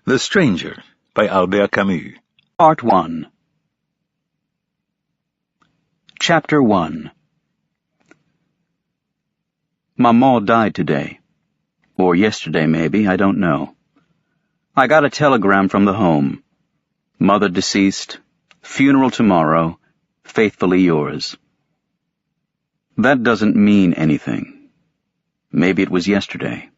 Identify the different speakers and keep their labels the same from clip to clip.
Speaker 1: The Stranger by Camus.
Speaker 2: Part 1. Chapter 1. Maman died today. Or yesterday, maybe, I don't know. I got a telegram from the home. Mother deceased. Funeral tomorrow. Faithfully yours. That doesn't mean anything. Maybe it was yesterday.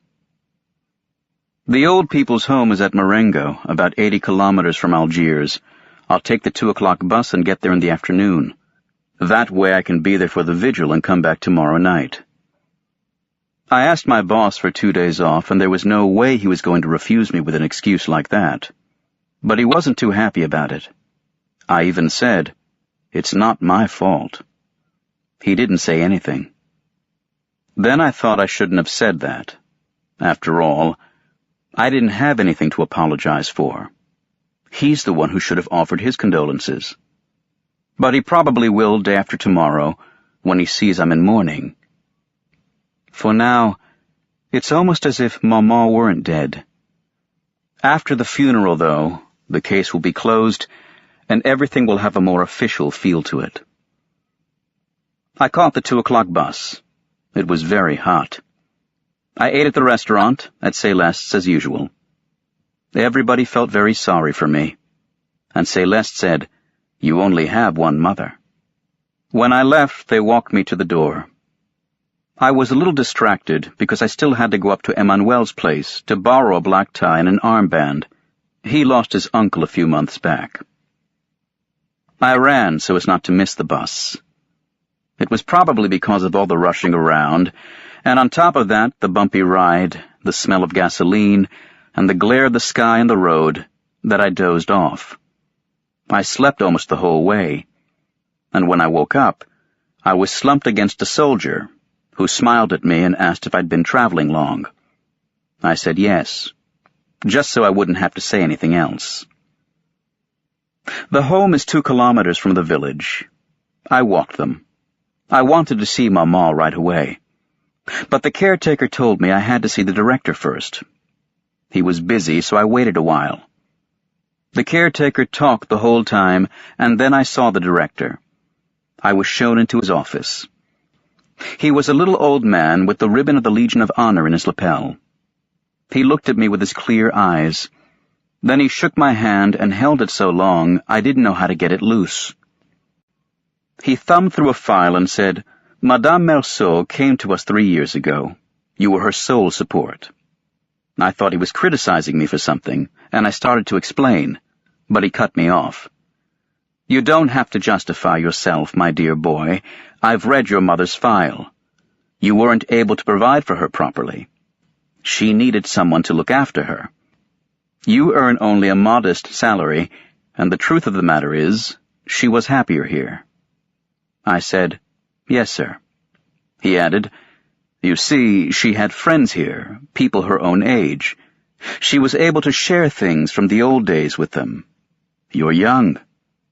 Speaker 2: The old people's home is at Marengo, about 80 kilometers from Algiers. I'll take the 2 o'clock bus and get there in the afternoon. That way I can be there for the vigil and come back tomorrow night. I asked my boss for 2 days off, and there was no way he was going to refuse me with an excuse like that. But he wasn't too happy about it. I even said, "It's not my fault." He didn't say anything. Then I thought I shouldn't have said that. After all, I didn't have anything to apologize for. He's the one who should have offered his condolences. But he probably will day after tomorrow, when he sees I'm in mourning. For now, it's almost as if Maman weren't dead. After the funeral, though, the case will be closed, and everything will have a more official feel to it. I caught the 2 o'clock bus. It was very hot. I ate at the restaurant, at Celeste's as usual. Everybody felt very sorry for me, and Celeste said, "You only have one mother." When I left, they walked me to the door. I was a little distracted because I still had to go up to Emmanuel's place to borrow a black tie and an armband. He lost his uncle a few months back. I ran so as not to miss the bus. It was probably because of all the rushing around, and on top of that, the bumpy ride, the smell of gasoline, and the glare of the sky and the road, that I dozed off. I slept almost the whole way, and when I woke up, I was slumped against a soldier, who smiled at me and asked if I'd been traveling long. I said yes, just so I wouldn't have to say anything else. The home is 2 kilometers from the village. I walked them. I wanted to see Maman right away. But the caretaker told me I had to see the director first. He was busy, so I waited a while. The caretaker talked the whole time, and then I saw the director. I was shown into his office. He was a little old man with the ribbon of the Legion of Honor in his lapel. He looked at me with his clear eyes. Then he shook my hand and held it so long I didn't know how to get it loose. He thumbed through a file and said, "Madame Merceau came to us 3 years ago. You were her sole support." I thought he was criticizing me for something, and I started to explain, but he cut me off. "You don't have to justify yourself, my dear boy. I've read your mother's file. You weren't able to provide for her properly. She needed someone to look after her. You earn only a modest salary, and the truth of the matter is, she was happier here." I said, "Yes, sir." He added, "You see, she had friends here, people her own age. She was able to share things from the old days with them. You're young,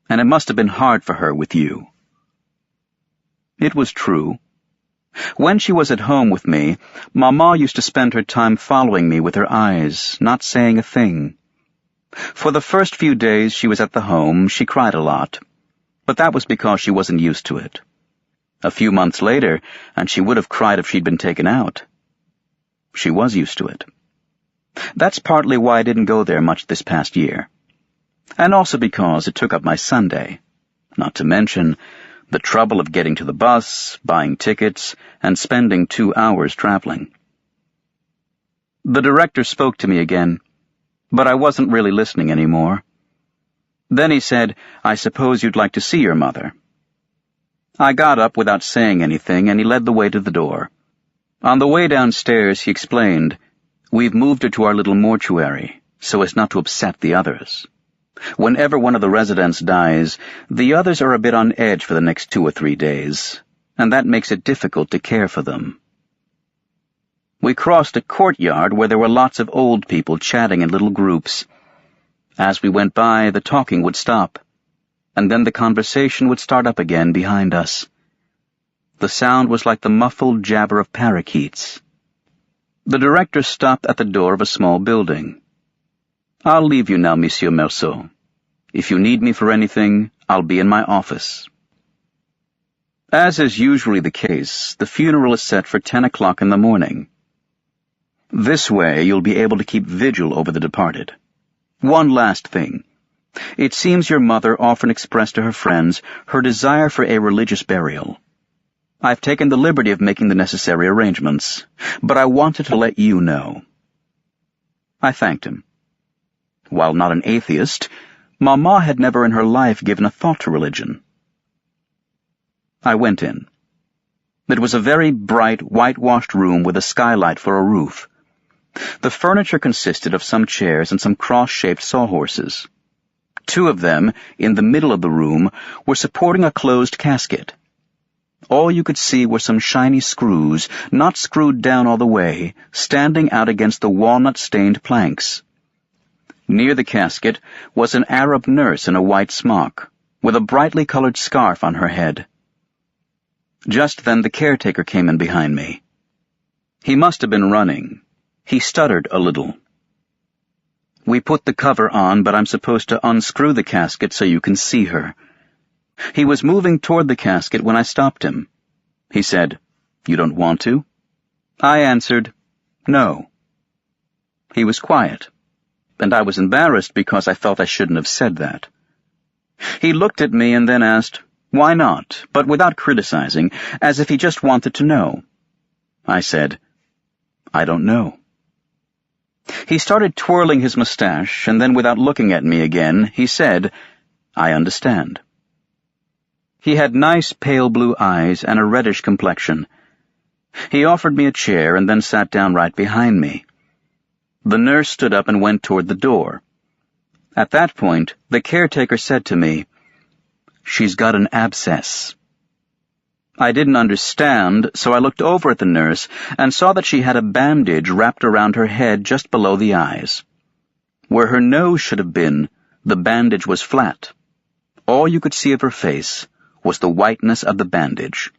Speaker 2: and it must have been hard for her with you." It was true. When she was at home with me, Maman used to spend her time following me with her eyes, not saying a thing. For the first few days she was at the home, she cried a lot, but that was because she wasn't used to it. A few months later, and she would have cried if she'd been taken out. She was used to it. That's partly why I didn't go there much this past year. And also because it took up my Sunday. Not to mention the trouble of getting to the bus, buying tickets, and spending 2 hours traveling. The director spoke to me again, but I wasn't really listening anymore. Then he said, "I suppose you'd like to see your mother." I got up without saying anything, and he led the way to the door. On the way downstairs, he explained, "We've moved her to our little mortuary, so as not to upset the others. Whenever one of the residents dies, the others are a bit on edge for the next 2 or 3 days, and that makes it difficult to care for them." We crossed a courtyard where there were lots of old people chatting in little groups. As we went by, the talking would stop, and then the conversation would start up again behind us. The sound was like the muffled jabber of parakeets. The director stopped at the door of a small building. I'll leave you now, Monsieur Merceau. If you need me for anything, I'll be in my office. As is usually the case, the funeral is set for 10 o'clock in the morning. This way you'll be able to keep vigil over the departed. One last thing. It seems your mother often expressed to her friends her desire for a religious burial. I've taken the liberty of making the necessary arrangements, but I wanted to let you know. I thanked him. While not an atheist, Mama had never in her life given a thought to religion. I went in. It was a very bright, whitewashed room with a skylight for a roof. The furniture consisted of some chairs and some cross-shaped sawhorses. Two of them, in the middle of the room, were supporting a closed casket. All you could see were some shiny screws, not screwed down all the way, standing out against the walnut-stained planks. Near the casket was an Arab nurse in a white smock, with a brightly colored scarf on her head. Just then the caretaker came in behind me. He must have been running. He stuttered a little. We put the cover on, but I'm supposed to unscrew the casket so you can see her. He was moving toward the casket when I stopped him. He said, "You don't want to?" I answered, "No." He was quiet, and I was embarrassed because I felt I shouldn't have said that. He looked at me and then asked, "Why not?" but without criticizing, as if he just wanted to know. I said, "I don't know." He started twirling his mustache, and then without looking at me again, he said, "I understand." He had nice pale blue eyes and a reddish complexion. He offered me a chair and then sat down right behind me. The nurse stood up and went toward the door. At that point, the caretaker said to me, "She's got an abscess." I didn't understand, so I looked over at the nurse and saw that she had a bandage wrapped around her head just below the eyes. Where her nose should have been, the bandage was flat. All you could see of her face was the whiteness of the bandage.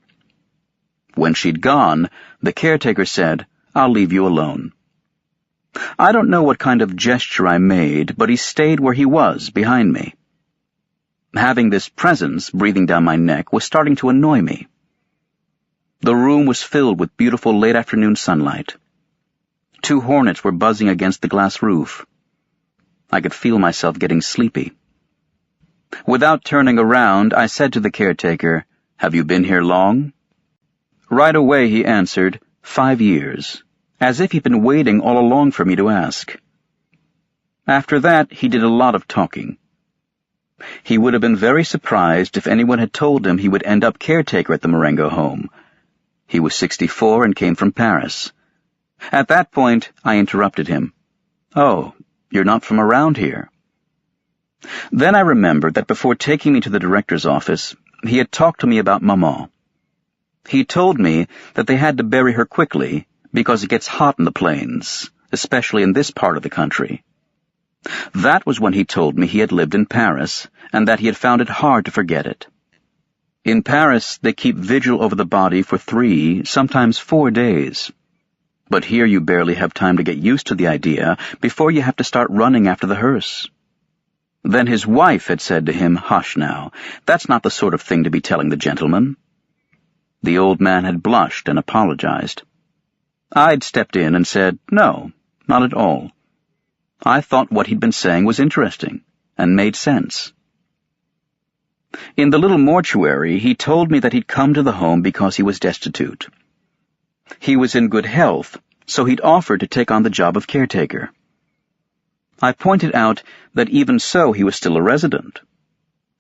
Speaker 2: When she'd gone, the caretaker said, "I'll leave you alone." I don't know what kind of gesture I made, but he stayed where he was, behind me. Having this presence breathing down my neck was starting to annoy me. The room was filled with beautiful late-afternoon sunlight. 2 hornets were buzzing against the glass roof. I could feel myself getting sleepy. Without turning around, I said to the caretaker, "Have you been here long?" Right away he answered, 5 years, as if he'd been waiting all along for me to ask. After that, he did a lot of talking. He would have been very surprised if anyone had told him he would end up caretaker at the Marengo home. He was 64 and came from Paris. At that point, I interrupted him. "Oh, you're not from around here." Then I remembered that before taking me to the director's office, he had talked to me about Maman. He told me that they had to bury her quickly because it gets hot in the plains, especially in this part of the country. That was when he told me he had lived in Paris and that he had found it hard to forget it. In Paris, they keep vigil over the body for 3, sometimes 4 days. But here you barely have time to get used to the idea before you have to start running after the hearse. Then his wife had said to him, "Hush now, that's not the sort of thing to be telling the gentleman." The old man had blushed and apologized. I'd stepped in and said, "No, not at all." I thought what he'd been saying was interesting and made sense. In the little mortuary, he told me that he'd come to the home because he was destitute. He was in good health, so he'd offered to take on the job of caretaker. I pointed out that even so he was still a resident.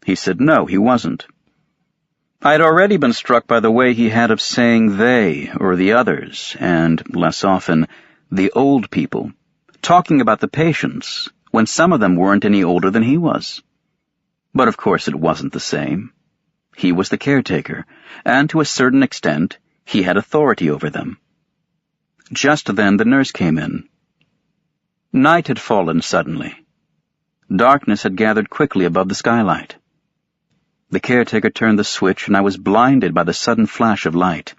Speaker 2: He said no, he wasn't. I'd already been struck by the way he had of saying they or the others, and, less often, the old people, talking about the patients, when some of them weren't any older than he was. But of course it wasn't the same. He was the caretaker, and to a certain extent, he had authority over them. Just then the nurse came in. Night had fallen suddenly. Darkness had gathered quickly above the skylight. The caretaker turned the switch, and I was blinded by the sudden flash of light.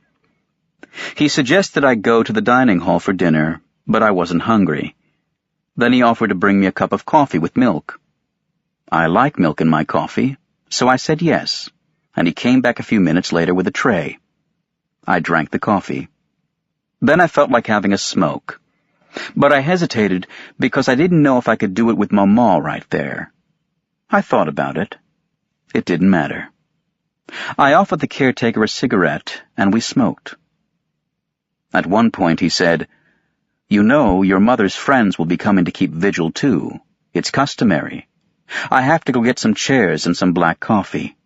Speaker 2: He suggested I go to the dining hall for dinner, but I wasn't hungry. Then he offered to bring me a cup of coffee with milk. I like milk in my coffee, so I said yes, and he came back a few minutes later with a tray. I drank the coffee. Then I felt like having a smoke, but I hesitated because I didn't know if I could do it with Mama right there. I thought about it. It didn't matter. I offered the caretaker a cigarette, and we smoked. At one point he said, "You know, your mother's friends will be coming to keep vigil too. It's customary. I have to go get some chairs and some black coffee."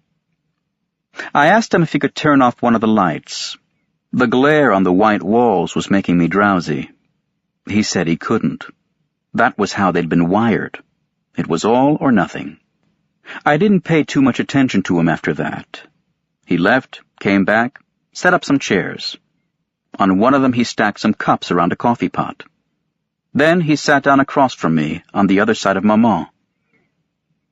Speaker 2: I asked him if he could turn off one of the lights. The glare on the white walls was making me drowsy. He said he couldn't. That was how they'd been wired. It was all or nothing. I didn't pay too much attention to him after that. He left, came back, set up some chairs. On one of them he stacked some cups around a coffee pot. Then he sat down across from me, on the other side of Maman.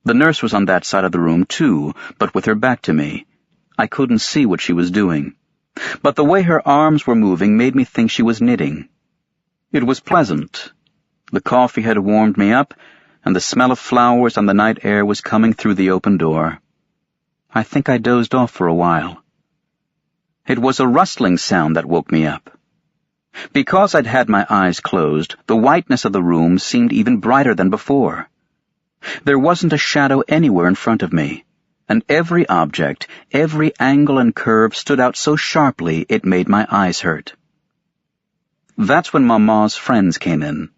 Speaker 2: The nurse was on that side of the room too, but with her back to me. I couldn't see what she was doing, but the way her arms were moving made me think she was knitting. It was pleasant. The coffee had warmed me up, and the smell of flowers on the night air was coming through the open door. I think I dozed off for a while. It was a rustling sound that woke me up. Because I'd had my eyes closed, the whiteness of the room seemed even brighter than before. There wasn't a shadow anywhere in front of me, and every object, every angle and curve stood out so sharply it made my eyes hurt. That's when Mama's friends came in.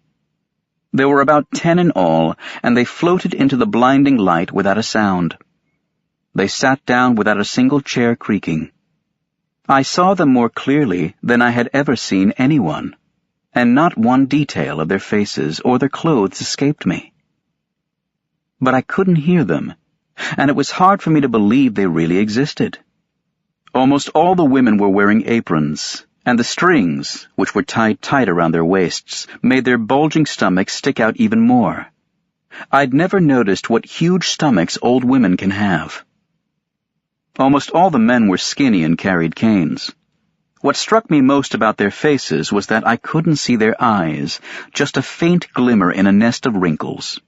Speaker 2: There were about 10 in all, and they floated into the blinding light without a sound. They sat down without a single chair creaking. I saw them more clearly than I had ever seen anyone, and not one detail of their faces or their clothes escaped me. But I couldn't hear them, and it was hard for me to believe they really existed. Almost all the women were wearing aprons, and the strings, which were tied tight around their waists, made their bulging stomachs stick out even more. I'd never noticed what huge stomachs old women can have. Almost all the men were skinny and carried canes. What struck me most about their faces was that I couldn't see their eyes, just a faint glimmer in a nest of wrinkles.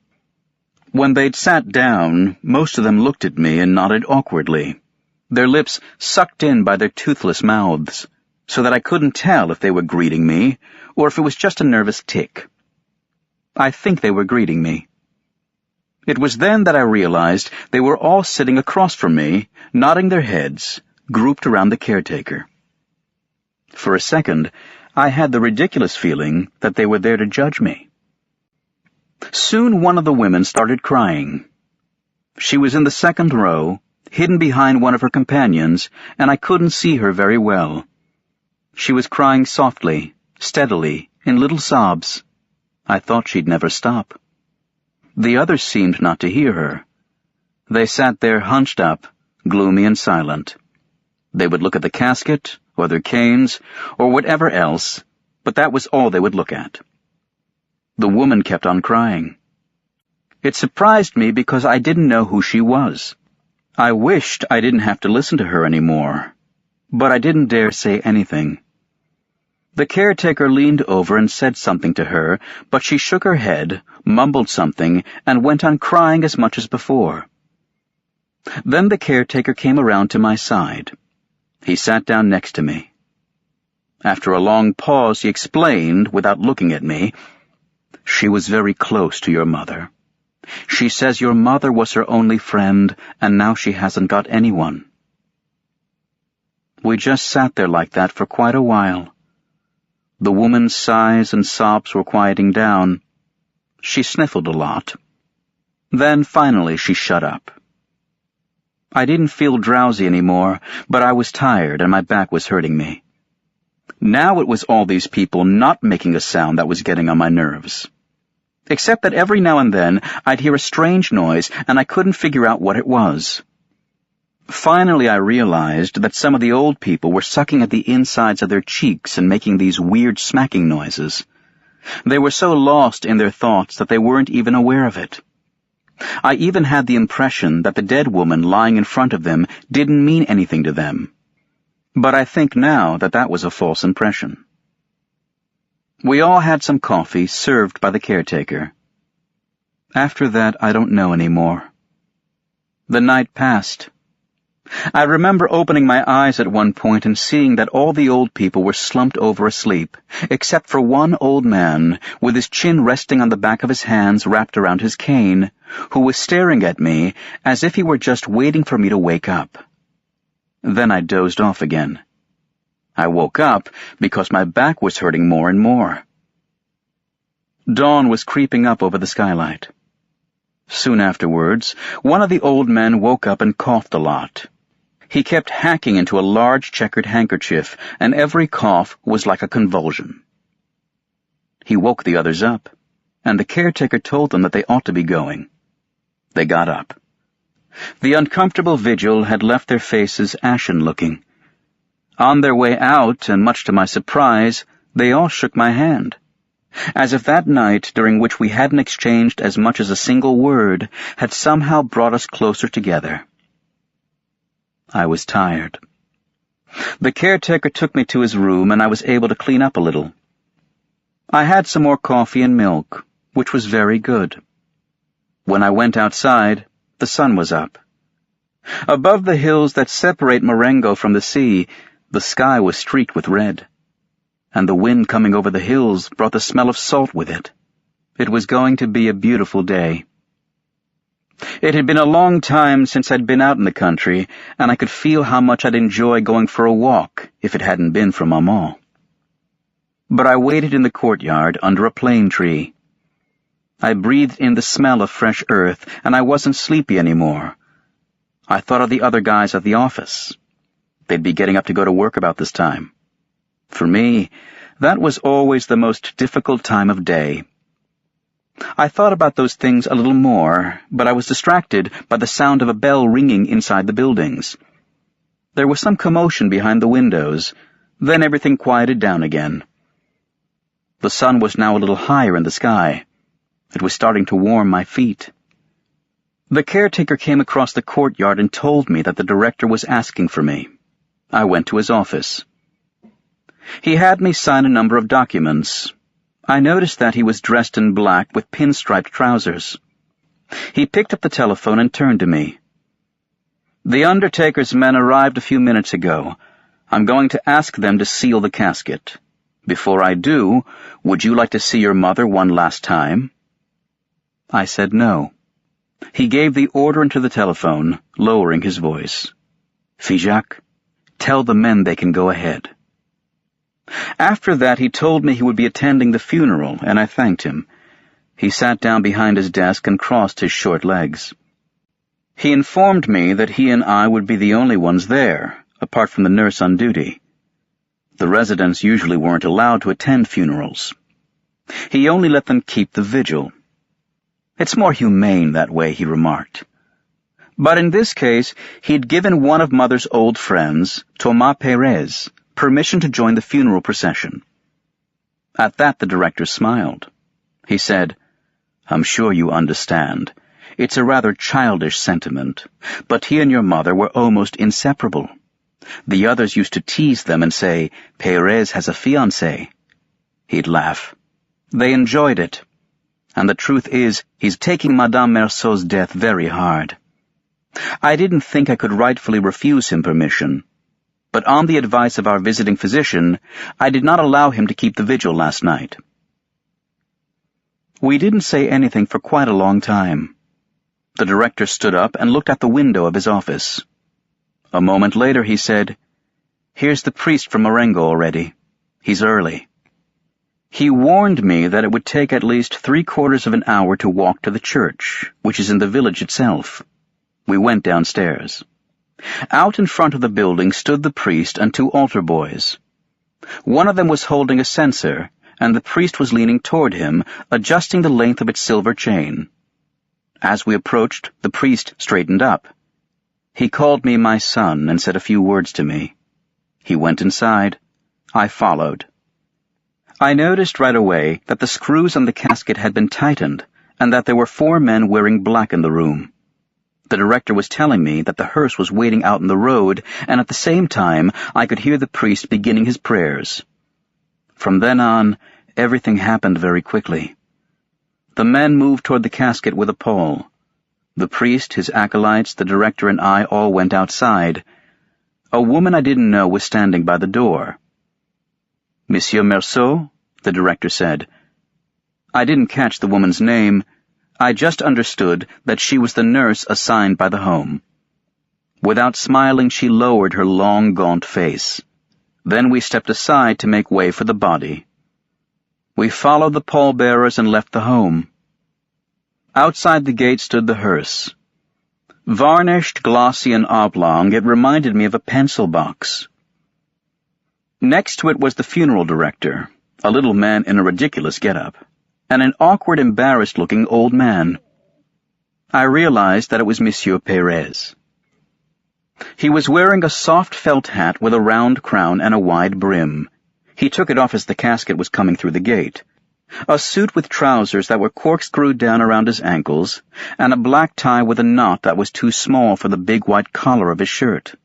Speaker 2: When they'd sat down, most of them looked at me and nodded awkwardly, their lips sucked in by their toothless mouths, so that I couldn't tell if they were greeting me or if it was just a nervous tic. I think they were greeting me. It was then that I realized they were all sitting across from me, nodding their heads, grouped around the caretaker. For a second, I had the ridiculous feeling that they were there to judge me. Soon one of the women started crying. She was in the second row, hidden behind one of her companions, and I couldn't see her very well. She was crying softly, steadily, in little sobs. I thought she'd never stop. The others seemed not to hear her. They sat there hunched up, gloomy and silent. They would look at the casket, or their canes, or whatever else, but that was all they would look at. The woman kept on crying. It surprised me because I didn't know who she was. I wished I didn't have to listen to her anymore, but I didn't dare say anything. The caretaker leaned over and said something to her, but she shook her head, mumbled something, and went on crying as much as before. Then the caretaker came around to my side. He sat down next to me. After a long pause, he explained, without looking at me, "She was very close to your mother. She says your mother was her only friend, and now she hasn't got anyone." We just sat there like that for quite a while. The woman's sighs and sobs were quieting down. She sniffled a lot. Then finally she shut up. I didn't feel drowsy anymore, but I was tired and my back was hurting me. Now it was all these people not making a sound that was getting on my nerves. Except that every now and then I'd hear a strange noise and I couldn't figure out what it was. Finally I realized that some of the old people were sucking at the insides of their cheeks and making these weird smacking noises. They were so lost in their thoughts that they weren't even aware of it. I even had the impression that the dead woman lying in front of them didn't mean anything to them. But I think now that that was a false impression. We all had some coffee served by the caretaker, After that, I don't know anymore. The night passed. I remember opening my eyes at one point and seeing that all the old people were slumped over asleep, except for one old man, with his chin resting on the back of his hands wrapped around his cane, who was staring at me as if he were just waiting for me to wake up. Then I dozed off again. I woke up because my back was hurting more and more. Dawn was creeping up over the skylight. Soon afterwards, one of the old men woke up and coughed a lot. He kept hacking into a large checkered handkerchief, and every cough was like a convulsion. He woke the others up, and the caretaker told them that they ought to be going. They got up. The uncomfortable vigil had left their faces ashen-looking. On their way out, and much to my surprise, they all shook my hand, as if that night, during which we hadn't exchanged as much as a single word, had somehow brought us closer together. I was tired. The caretaker took me to his room, and I was able to clean up a little. I had some more coffee and milk, which was very good. When I went outside, the sun was up. Above the hills that separate Marengo from the sea, the sky was streaked with red, and the wind coming over the hills brought the smell of salt with it. It was going to be a beautiful day. It had been a long time since I'd been out in the country, and I could feel how much I'd enjoy going for a walk if it hadn't been for Maman. But I waited in the courtyard under a plane tree. I breathed in the smell of fresh earth, and I wasn't sleepy anymore. I thought of the other guys at the office. They'd be getting up to go to work about this time. For me, that was always the most difficult time of day. I thought about those things a little more, but I was distracted by the sound of a bell ringing inside the buildings. There was some commotion behind the windows, then everything quieted down again. The sun was now a little higher in the sky. It was starting to warm my feet. The caretaker came across the courtyard and told me that the director was asking for me. I went to his office. He had me sign a number of documents. I noticed that he was dressed in black with pinstriped trousers. He picked up the telephone and turned to me. "The undertaker's men arrived a few minutes ago. I'm going to ask them to seal the casket. Before I do, would you like to see your mother one last time?" I said no. He gave the order into the telephone, lowering his voice. "Figeac, tell the men they can go ahead." After that, he told me he would be attending the funeral, and I thanked him. He sat down behind his desk and crossed his short legs. He informed me that he and I would be the only ones there, apart from the nurse on duty. The residents usually weren't allowed to attend funerals. He only let them keep the vigil. "It's more humane that way," he remarked. But in this case, he'd given one of Mother's old friends, Thomas Perez, permission to join the funeral procession. At that, the director smiled. He said, "I'm sure you understand. It's a rather childish sentiment, but he and your mother were almost inseparable. The others used to tease them and say, 'Perez has a fiancée.' He'd laugh. They enjoyed it. And the truth is, he's taking Madame Merceau's death very hard. I didn't think I could rightfully refuse him permission, but on the advice of our visiting physician, I did not allow him to keep the vigil last night." We didn't say anything for quite a long time. The director stood up and looked out the window of his office. A moment later he said, "Here's the priest from Marengo already. He's early." He warned me that it would take at least 3/4 of an hour to walk to the church, which is in the village itself. We went downstairs. Out in front of the building stood the priest and 2 altar boys. One of them was holding a censer, and the priest was leaning toward him, adjusting the length of its silver chain. As we approached, the priest straightened up. He called me my son and said a few words to me. He went inside. I followed. I noticed right away that the screws on the casket had been tightened, and that there were 4 men wearing black in the room. The director was telling me that the hearse was waiting out in the road, and at the same time I could hear the priest beginning his prayers. From then on, everything happened very quickly. The men moved toward the casket with a pall. The priest, his acolytes, the director, and I all went outside. A woman I didn't know was standing by the door. "Monsieur Merceau?" the director said. I didn't catch the woman's name. I just understood that she was the nurse assigned by the home. Without smiling, she lowered her long, gaunt face. Then we stepped aside to make way for the body. We followed the pallbearers and left the home. Outside the gate stood the hearse. Varnished, glossy, and oblong, it reminded me of a pencil box. Next to it was the funeral director, a little man in a ridiculous get-up, and an awkward, embarrassed-looking old man. I realized that it was Monsieur Perez. He was wearing a soft felt hat with a round crown and a wide brim. He took it off as the casket was coming through the gate. A suit with trousers that were corkscrewed down around his ankles, and a black tie with a knot that was too small for the big white collar of his shirt.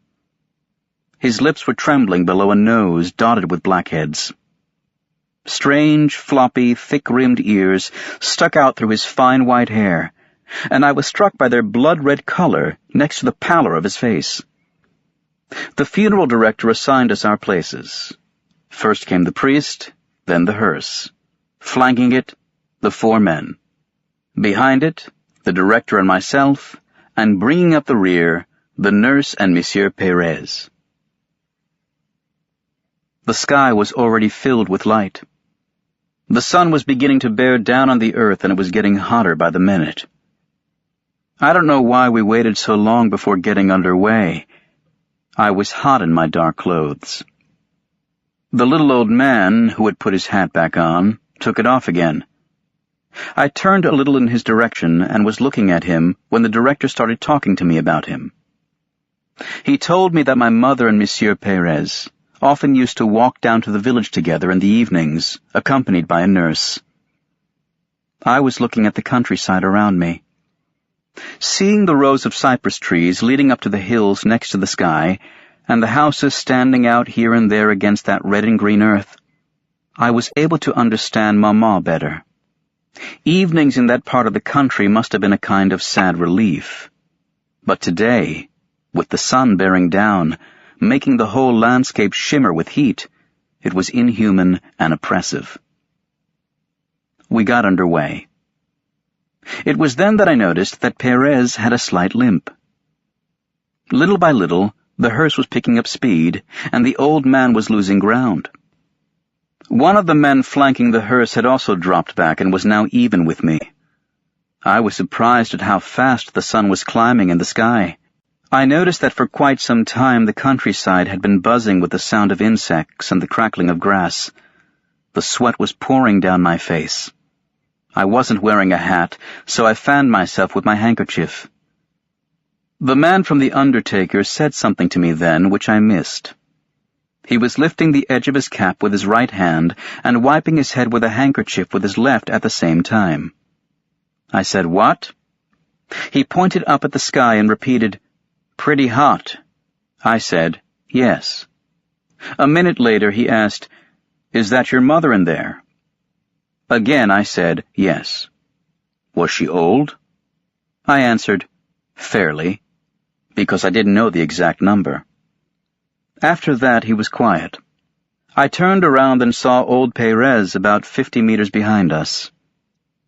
Speaker 2: His lips were trembling below a nose dotted with blackheads. Strange, floppy, thick-rimmed ears stuck out through his fine white hair, and I was struck by their blood-red color next to the pallor of his face. The funeral director assigned us our places. First came the priest, then the hearse. Flanking it, the 4 men. Behind it, the director and myself, and bringing up the rear, the nurse and Monsieur Perez. The sky was already filled with light. The sun was beginning to bear down on the earth, and it was getting hotter by the minute. I don't know why we waited so long before getting underway. I was hot in my dark clothes. The little old man, who had put his hat back on, took it off again. I turned a little in his direction and was looking at him when the director started talking to me about him. He told me that my mother and Monsieur Perez often used to walk down to the village together in the evenings, accompanied by a nurse. I was looking at the countryside around me. Seeing the rows of cypress trees leading up to the hills next to the sky, and the houses standing out here and there against that red and green earth, I was able to understand Maman better. Evenings in that part of the country must have been a kind of sad relief. But today, with the sun bearing down, making the whole landscape shimmer with heat, it was inhuman and oppressive. We got underway. It was then that I noticed that Perez had a slight limp. Little by little, the hearse was picking up speed, and the old man was losing ground. One of the men flanking the hearse had also dropped back and was now even with me. I was surprised at how fast the sun was climbing in the sky. I noticed that for quite some time the countryside had been buzzing with the sound of insects and the crackling of grass. The sweat was pouring down my face. I wasn't wearing a hat, so I fanned myself with my handkerchief. The man from the undertaker said something to me then which I missed. He was lifting the edge of his cap with his right hand and wiping his head with a handkerchief with his left at the same time. I said, "What?" He pointed up at the sky and repeated, "Pretty hot." I said, "Yes." A minute later he asked, "Is that your mother in there?" Again I said, "Yes." "Was she old?" I answered, "Fairly," because I didn't know the exact number. After that he was quiet. I turned around and saw old Perez about 50 meters behind us.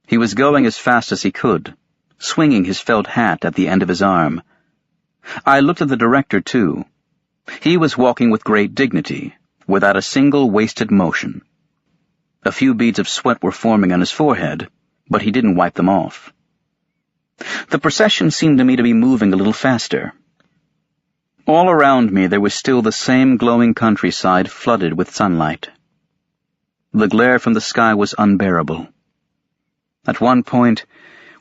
Speaker 2: He was going as fast as he could, swinging his felt hat at the end of his arm. I looked at the director, too. He was walking with great dignity, without a single wasted motion. A few beads of sweat were forming on his forehead, but he didn't wipe them off. The procession seemed to me to be moving a little faster. All around me there was still the same glowing countryside flooded with sunlight. The glare from the sky was unbearable. At one point,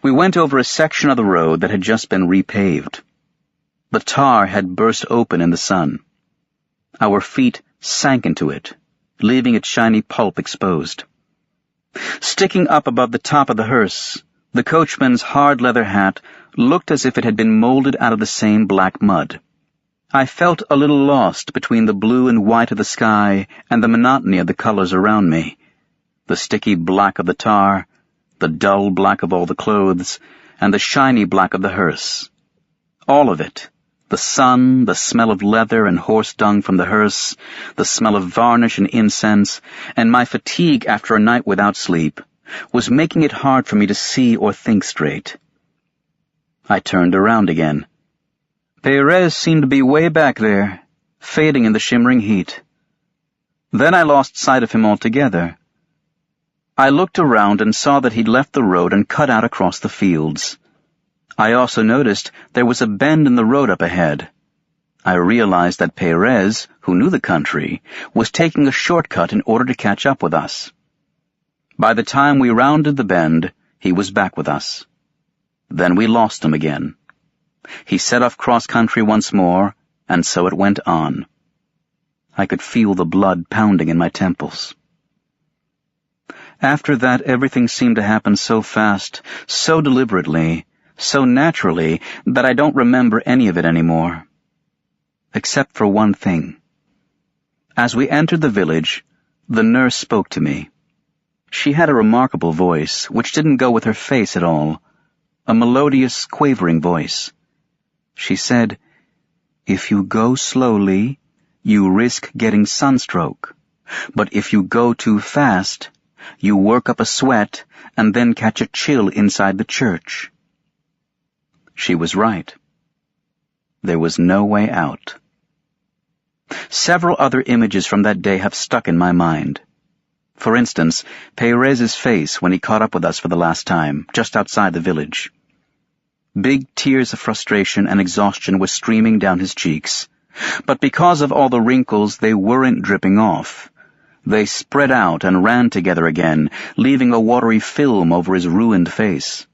Speaker 2: we went over a section of the road that had just been repaved. The tar had burst open in the sun. Our feet sank into it, leaving its shiny pulp exposed. Sticking up above the top of the hearse, the coachman's hard leather hat looked as if it had been molded out of the same black mud. I felt a little lost between the blue and white of the sky and the monotony of the colors around me, the sticky black of the tar, the dull black of all the clothes, and the shiny black of the hearse. All of it. The sun, the smell of leather and horse dung from the hearse, the smell of varnish and incense, and my fatigue after a night without sleep, was making it hard for me to see or think straight. I turned around again. Perez seemed to be way back there, fading in the shimmering heat. Then I lost sight of him altogether. I looked around and saw that he'd left the road and cut out across the fields. I also noticed there was a bend in the road up ahead. I realized that Perez, who knew the country, was taking a shortcut in order to catch up with us. By the time we rounded the bend, he was back with us. Then we lost him again. He set off cross-country once more, and so it went on. I could feel the blood pounding in my temples. After that, everything seemed to happen so fast, so deliberately, so naturally, that I don't remember any of it anymore. Except for one thing. As we entered the village, the nurse spoke to me. She had a remarkable voice, which didn't go with her face at all. A melodious, quavering voice. She said, "If you go slowly, you risk getting sunstroke. But if you go too fast, you work up a sweat and then catch a chill inside the church." She was right. There was no way out. Several other images from that day have stuck in my mind. For instance, Perez's face when he caught up with us for the last time, just outside the village. Big tears of frustration and exhaustion were streaming down his cheeks, but because of all the wrinkles, they weren't dripping off. They spread out and ran together again, leaving a watery film over his ruined face.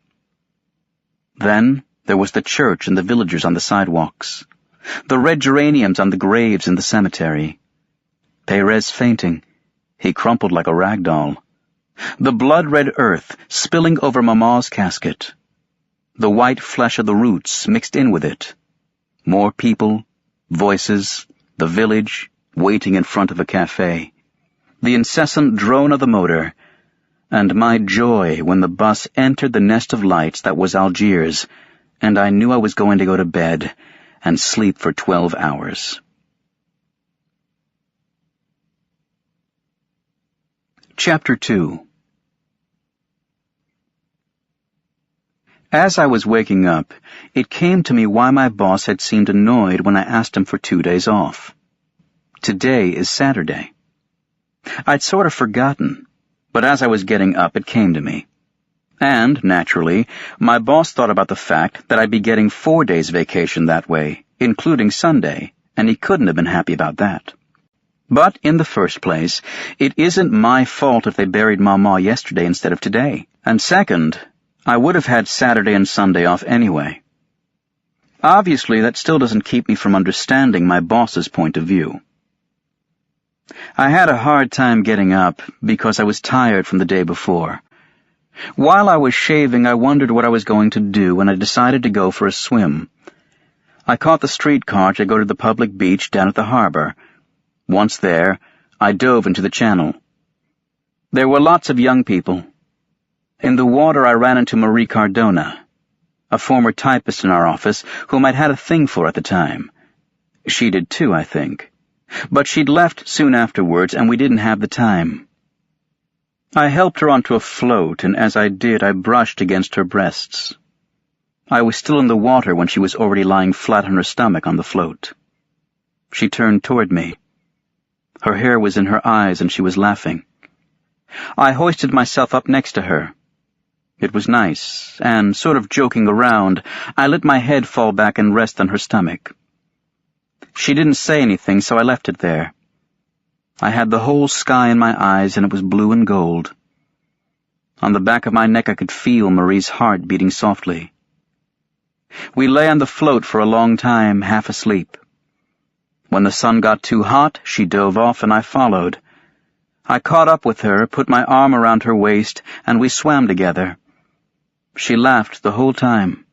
Speaker 2: Then there was the church and the villagers on the sidewalks, the red geraniums on the graves in the cemetery. Perez fainting. He crumpled like a rag doll. The blood-red earth spilling over Mama's casket. The white flesh of the roots mixed in with it. More people, voices, the village, waiting in front of a cafe. The incessant drone of the motor, and my joy when the bus entered the nest of lights that was Algiers, and I knew I was going to go to bed and sleep for 12 hours. Chapter 2. As I was waking up, it came to me why my boss had seemed annoyed when I asked him for 2 days off. Today is Saturday. I'd sort of forgotten, but as I was getting up, it came to me. And, naturally, my boss thought about the fact that I'd be getting 4 days vacation that way, including Sunday, and he couldn't have been happy about that. But, in the first place, it isn't my fault if they buried Mama yesterday instead of today. And second, I would have had Saturday and Sunday off anyway. Obviously, that still doesn't keep me from understanding my boss's point of view. I had a hard time getting up because I was tired from the day before. While I was shaving, I wondered what I was going to do when I decided to go for a swim. I caught the streetcar to go to the public beach down at the harbor. Once there, I dove into the channel. There were lots of young people. In the water, I ran into Marie Cardona, a former typist in our office whom I'd had a thing for at the time. She did too, I think. But she'd left soon afterwards, and we didn't have the time. I helped her onto a float, and as I did, I brushed against her breasts. I was still in the water when she was already lying flat on her stomach on the float. She turned toward me. Her hair was in her eyes, and she was laughing. I hoisted myself up next to her. It was nice, and, sort of joking around, I let my head fall back and rest on her stomach. She didn't say anything, so I left it there. I had the whole sky in my eyes, and it was blue and gold. On the back of my neck I could feel Marie's heart beating softly. We lay on the float for a long time, half asleep. When the sun got too hot, she dove off, and I followed. I caught up with her, put my arm around her waist, and we swam together. She laughed the whole time.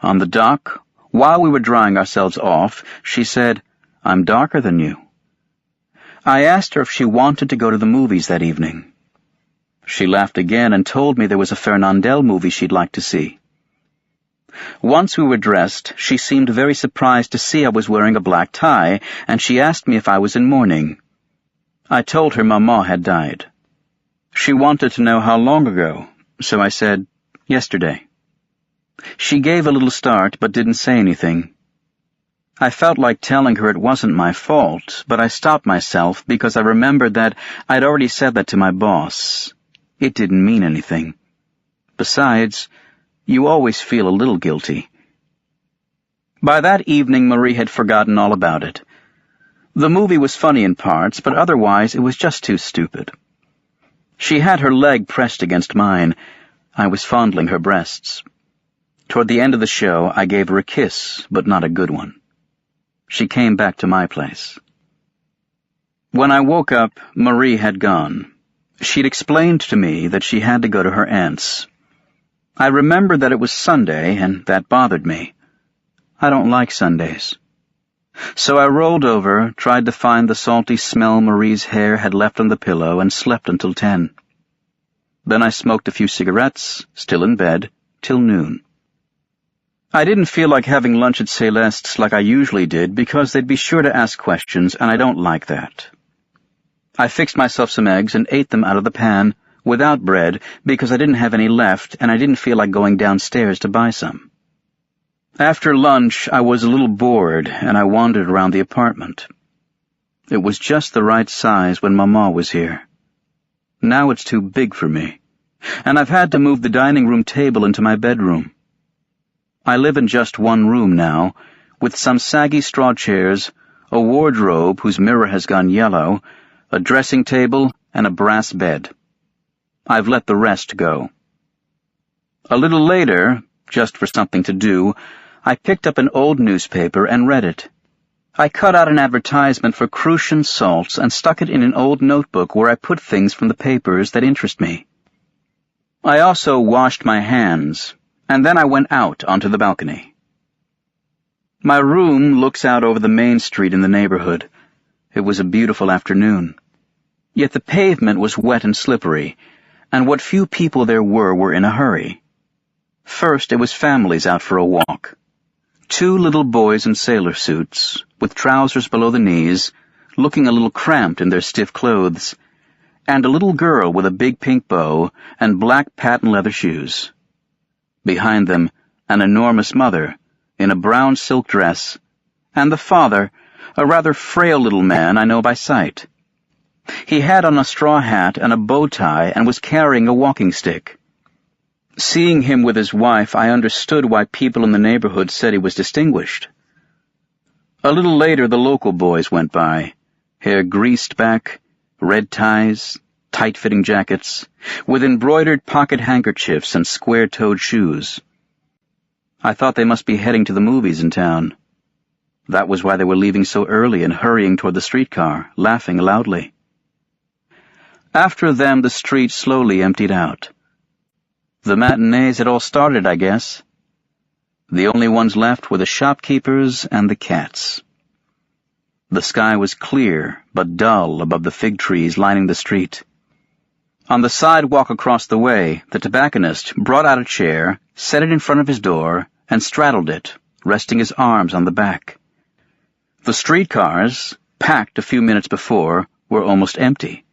Speaker 2: On the dock, while we were drying ourselves off, she said, "I'm darker than you." I asked her if she wanted to go to the movies that evening. She laughed again and told me there was a Fernandel movie she'd like to see. Once we were dressed, she seemed very surprised to see I was wearing a black tie, and she asked me if I was in mourning. I told her Maman had died. She wanted to know how long ago, so I said, yesterday. She gave a little start, but didn't say anything. I felt like telling her it wasn't my fault, but I stopped myself because I remembered that I'd already said that to my boss. It didn't mean anything. Besides, you always feel a little guilty. By that evening, Marie had forgotten all about it. The movie was funny in parts, but otherwise it was just too stupid. She had her leg pressed against mine. I was fondling her breasts. Toward the end of the show, I gave her a kiss, but not a good one. She came back to my place. When I woke up, Marie had gone. She'd explained to me that she had to go to her aunt's. I remembered that it was Sunday, and that bothered me. I don't like Sundays. So I rolled over, tried to find the salty smell Marie's hair had left on the pillow, and slept until 10. Then I smoked a few cigarettes, still in bed, till noon. I didn't feel like having lunch at Celeste's like I usually did because they'd be sure to ask questions, and I don't like that. I fixed myself some eggs and ate them out of the pan, without bread, because I didn't have any left, and I didn't feel like going downstairs to buy some. After lunch, I was a little bored, and I wandered around the apartment. It was just the right size when Mama was here. Now it's too big for me, and I've had to move the dining room table into my bedroom. I live in just one room now, with some saggy straw chairs, a wardrobe whose mirror has gone yellow, a dressing table, and a brass bed. I've let the rest go. A little later, just for something to do, I picked up an old newspaper and read it. I cut out an advertisement for Crucian salts and stuck it in an old notebook where I put things from the papers that interest me. I also washed my hands, and then I went out onto the balcony. My room looks out over the main street in the neighborhood. It was a beautiful afternoon. Yet the pavement was wet and slippery, and what few people there were in a hurry. First, it was families out for a walk. 2 little boys in sailor suits, with trousers below the knees, looking a little cramped in their stiff clothes, and a little girl with a big pink bow and black patent leather shoes. Behind them, an enormous mother, in a brown silk dress, and the father, a rather frail little man I know by sight. He had on a straw hat and a bow tie and was carrying a walking stick. Seeing him with his wife, I understood why people in the neighborhood said he was distinguished. A little later, the local boys went by, hair greased back, red ties, tight-fitting jackets, with embroidered pocket handkerchiefs and square-toed shoes. I thought they must be heading to the movies in town. That was why they were leaving so early and hurrying toward the streetcar, laughing loudly. After them, the street slowly emptied out. The matinees had all started, I guess. The only ones left were the shopkeepers and the cats. The sky was clear, but dull above the fig trees lining the street. On the sidewalk across the way, the tobacconist brought out a chair, set it in front of his door, and straddled it, resting his arms on the back. The streetcars, packed a few minutes before, were almost empty.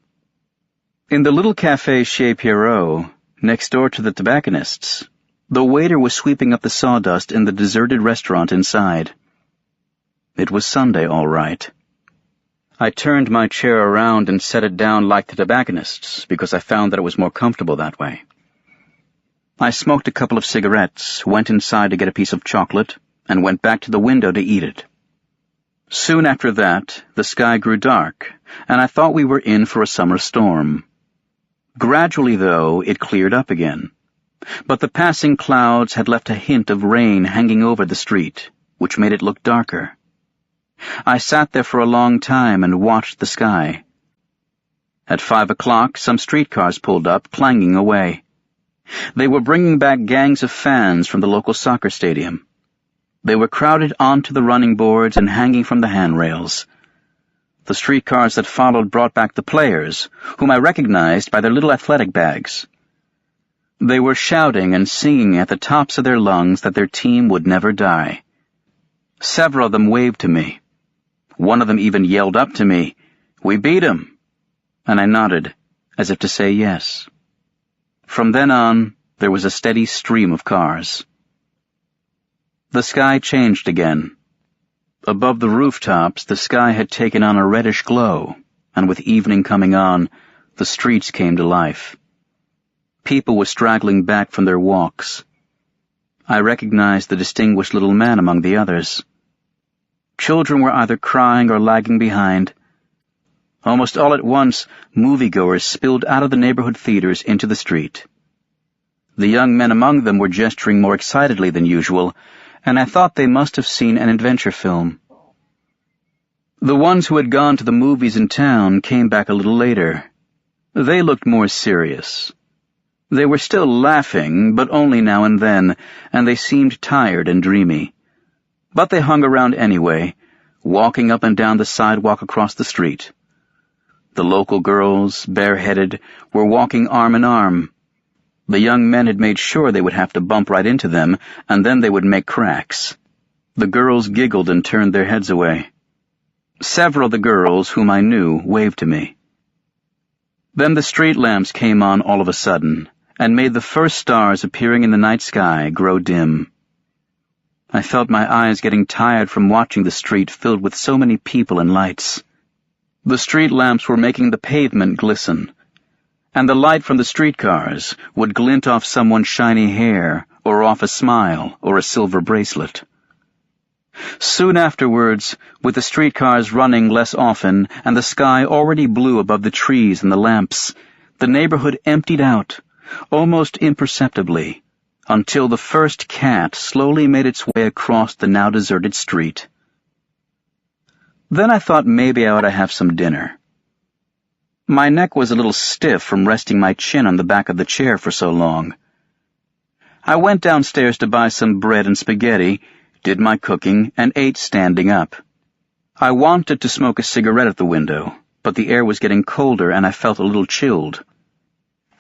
Speaker 2: In the little café Chez Pierrot, next door to the tobacconist's, the waiter was sweeping up the sawdust in the deserted restaurant inside. It was Sunday, all right. I turned my chair around and set it down like the tobacconist's, because I found that it was more comfortable that way. I smoked a couple of cigarettes, went inside to get a piece of chocolate, and went back to the window to eat it. Soon after that, the sky grew dark, and I thought we were in for a summer storm. Gradually, though, it cleared up again. But the passing clouds had left a hint of rain hanging over the street, which made it look darker. I sat there for a long time and watched the sky. At 5 o'clock, some streetcars pulled up, clanging away. They were bringing back gangs of fans from the local soccer stadium. They were crowded onto the running boards and hanging from the handrails. The streetcars that followed brought back the players, whom I recognized by their little athletic bags. They were shouting and singing at the tops of their lungs that their team would never die. Several of them waved to me. One of them even yelled up to me, "We beat 'em!" And I nodded, as if to say yes. From then on, there was a steady stream of cars. The sky changed again. Above the rooftops, the sky had taken on a reddish glow, and with evening coming on, the streets came to life. People were straggling back from their walks. I recognized the distinguished little man among the others. Children were either crying or lagging behind. Almost all at once, moviegoers spilled out of the neighborhood theaters into the street. The young men among them were gesturing more excitedly than usual, and I thought they must have seen an adventure film. The ones who had gone to the movies in town came back a little later. They looked more serious. They were still laughing, but only now and then, and they seemed tired and dreamy. But they hung around anyway, walking up and down the sidewalk across the street. The local girls, bareheaded, were walking arm in arm. The young men had made sure they would have to bump right into them, and then they would make cracks. The girls giggled and turned their heads away. Several of the girls, whom I knew, waved to me. Then the street lamps came on all of a sudden, and made the first stars appearing in the night sky grow dim. I felt my eyes getting tired from watching the street filled with so many people and lights. The street lamps were making the pavement glisten, and the light from the streetcars would glint off someone's shiny hair, or off a smile, or a silver bracelet. Soon afterwards, with the streetcars running less often and the sky already blue above the trees and the lamps, the neighborhood emptied out, almost imperceptibly, until the first cat slowly made its way across the now deserted street. Then I thought maybe I ought to have some dinner. My neck was a little stiff from resting my chin on the back of the chair for so long. I went downstairs to buy some bread and spaghetti, did my cooking, and ate standing up. I wanted to smoke a cigarette at the window, but the air was getting colder and I felt a little chilled.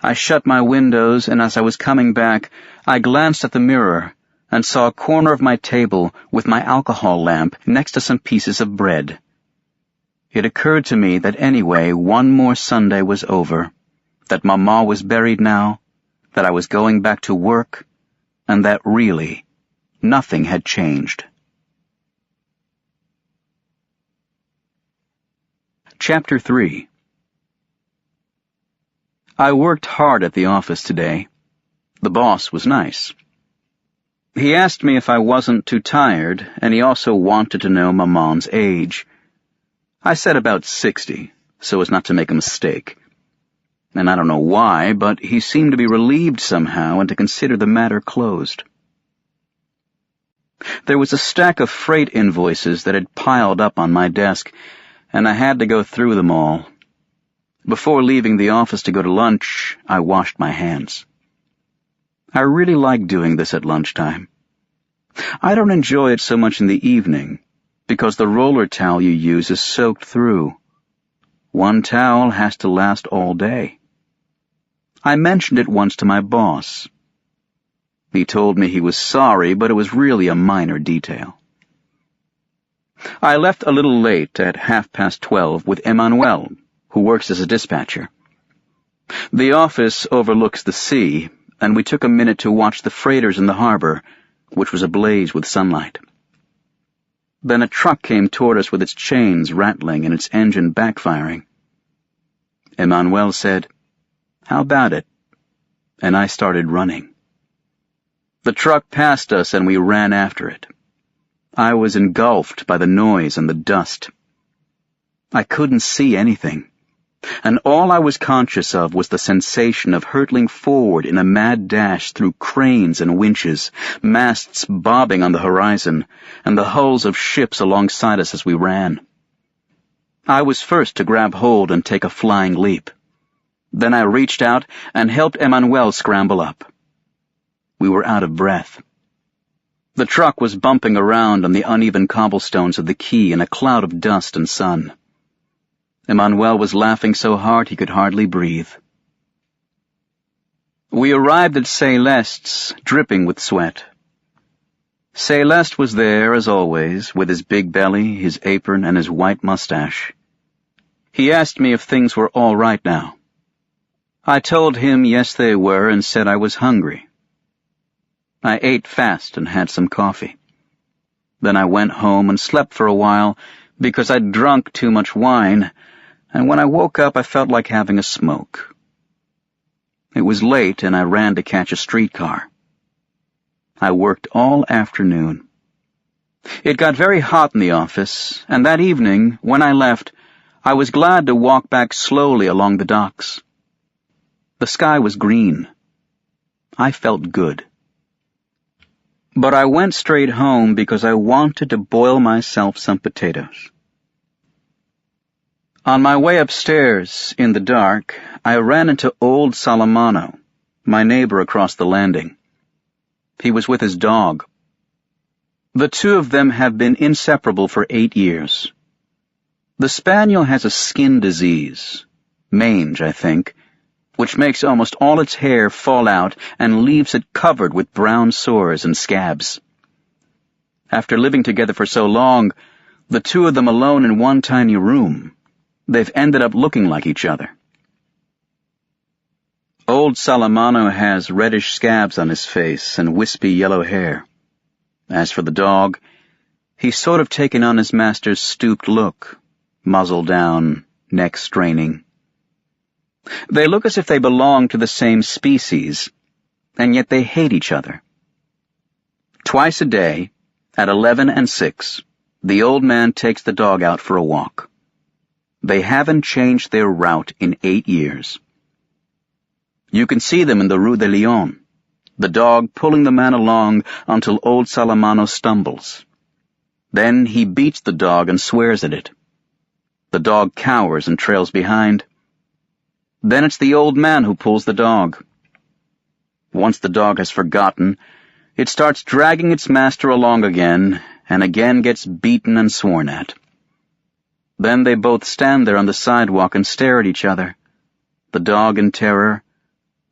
Speaker 2: I shut my windows, and as I was coming back, I glanced at the mirror and saw a corner of my table with my alcohol lamp next to some pieces of bread. It occurred to me that anyway one more Sunday was over, that Mama was buried now, that I was going back to work, and that really nothing had changed. Chapter 3. I worked hard at the office today. The boss was nice. He asked me if I wasn't too tired, and he also wanted to know Maman's age. I said about 60, so as not to make a mistake. And I don't know why, but he seemed to be relieved somehow and to consider the matter closed. There was a stack of freight invoices that had piled up on my desk, and I had to go through them all. Before leaving the office to go to lunch, I washed my hands. I really like doing this at lunchtime. I don't enjoy it so much in the evening, because the roller towel you use is soaked through. One towel has to last all day. I mentioned it once to my boss. He told me he was sorry, but it was really a minor detail. I left a little late at 12:30 with Emmanuel, who works as a dispatcher. The office overlooks the sea, and we took a minute to watch the freighters in the harbor, which was ablaze with sunlight. Then a truck came toward us with its chains rattling and its engine backfiring. Emmanuel said, "How about it?" And I started running. The truck passed us and we ran after it. I was engulfed by the noise and the dust. I couldn't see anything, and all I was conscious of was the sensation of hurtling forward in a mad dash through cranes and winches, masts bobbing on the horizon, and the hulls of ships alongside us as we ran. I was first to grab hold and take a flying leap. Then I reached out and helped Emmanuel scramble up. We were out of breath. The truck was bumping around on the uneven cobblestones of the quay in a cloud of dust and sun. Emmanuel was laughing so hard he could hardly breathe. We arrived at Céleste's, dripping with sweat. Céleste was there, as always, with his big belly, his apron, and his white mustache. He asked me if things were all right now. I told him yes they were and said I was hungry. I ate fast and had some coffee. Then I went home and slept for a while because I'd drunk too much wine, and when I woke up I felt like having a smoke. It was late and I ran to catch a streetcar. I worked all afternoon. It got very hot in the office, and that evening, when I left, I was glad to walk back slowly along the docks. The sky was green. I felt good. But I went straight home because I wanted to boil myself some potatoes. On my way upstairs, in the dark, I ran into old Salamano, my neighbor across the landing. He was with his dog. The two of them have been inseparable for 8 years. The spaniel has a skin disease, mange, I think, which makes almost all its hair fall out and leaves it covered with brown sores and scabs. After living together for so long, the two of them alone in one tiny room, they've ended up looking like each other. Old Salamano has reddish scabs on his face and wispy yellow hair. As for the dog, he's sort of taken on his master's stooped look, muzzle down, neck straining. They look as if they belong to the same species, and yet they hate each other. Twice a day, at 11 and 6, the old man takes the dog out for a walk. They haven't changed their route in 8 years. You can see them in the Rue de Lyon, the dog pulling the man along until old Salamano stumbles. Then he beats the dog and swears at it. The dog cowers and trails behind. Then it's the old man who pulls the dog. Once the dog has forgotten, it starts dragging its master along again, and again gets beaten and sworn at. Then they both stand there on the sidewalk and stare at each other, the dog in terror,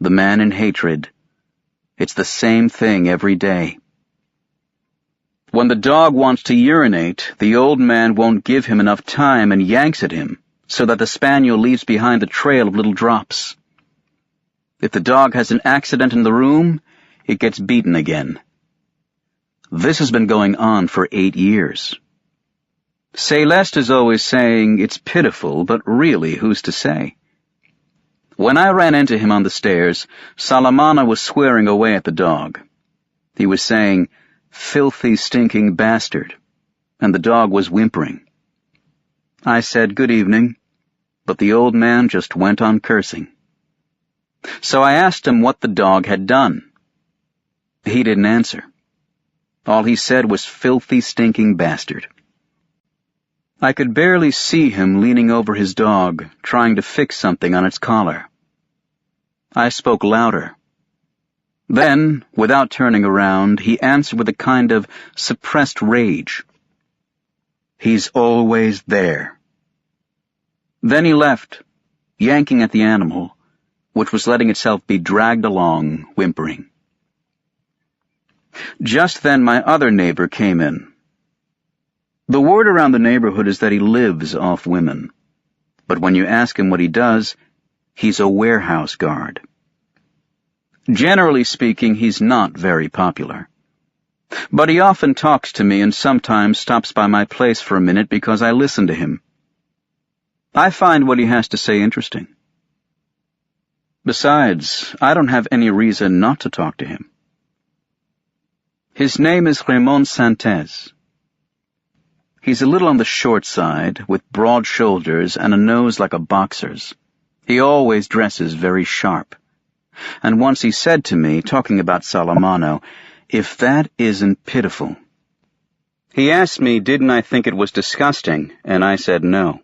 Speaker 2: the man in hatred. It's the same thing every day. When the dog wants to urinate, the old man won't give him enough time and yanks at him, so that the spaniel leaves behind a trail of little drops. If the dog has an accident in the room, it gets beaten again. This has been going on for 8 years. Céleste is always saying it's pitiful, but really, who's to say? When I ran into him on the stairs, Salamana was swearing away at the dog. He was saying, "Filthy, stinking bastard," and the dog was whimpering. I said good evening, but the old man just went on cursing. So I asked him what the dog had done. He didn't answer. All he said was filthy, stinking bastard. I could barely see him leaning over his dog, trying to fix something on its collar. I spoke louder. Then, without turning around, he answered with a kind of suppressed rage. "He's always there." Then he left, yanking at the animal, which was letting itself be dragged along, whimpering. Just then my other neighbor came in. The word around the neighborhood is that he lives off women, but when you ask him what he does, he's a warehouse guard. Generally speaking, he's not very popular. But he often talks to me and sometimes stops by my place for a minute because I listen to him. I find what he has to say interesting. Besides, I don't have any reason not to talk to him. His name is Raymond Santez. He's a little on the short side, with broad shoulders and a nose like a boxer's. He always dresses very sharp. And once he said to me, talking about Salamano, "If that isn't pitiful." He asked me, didn't I think it was disgusting, and I said no.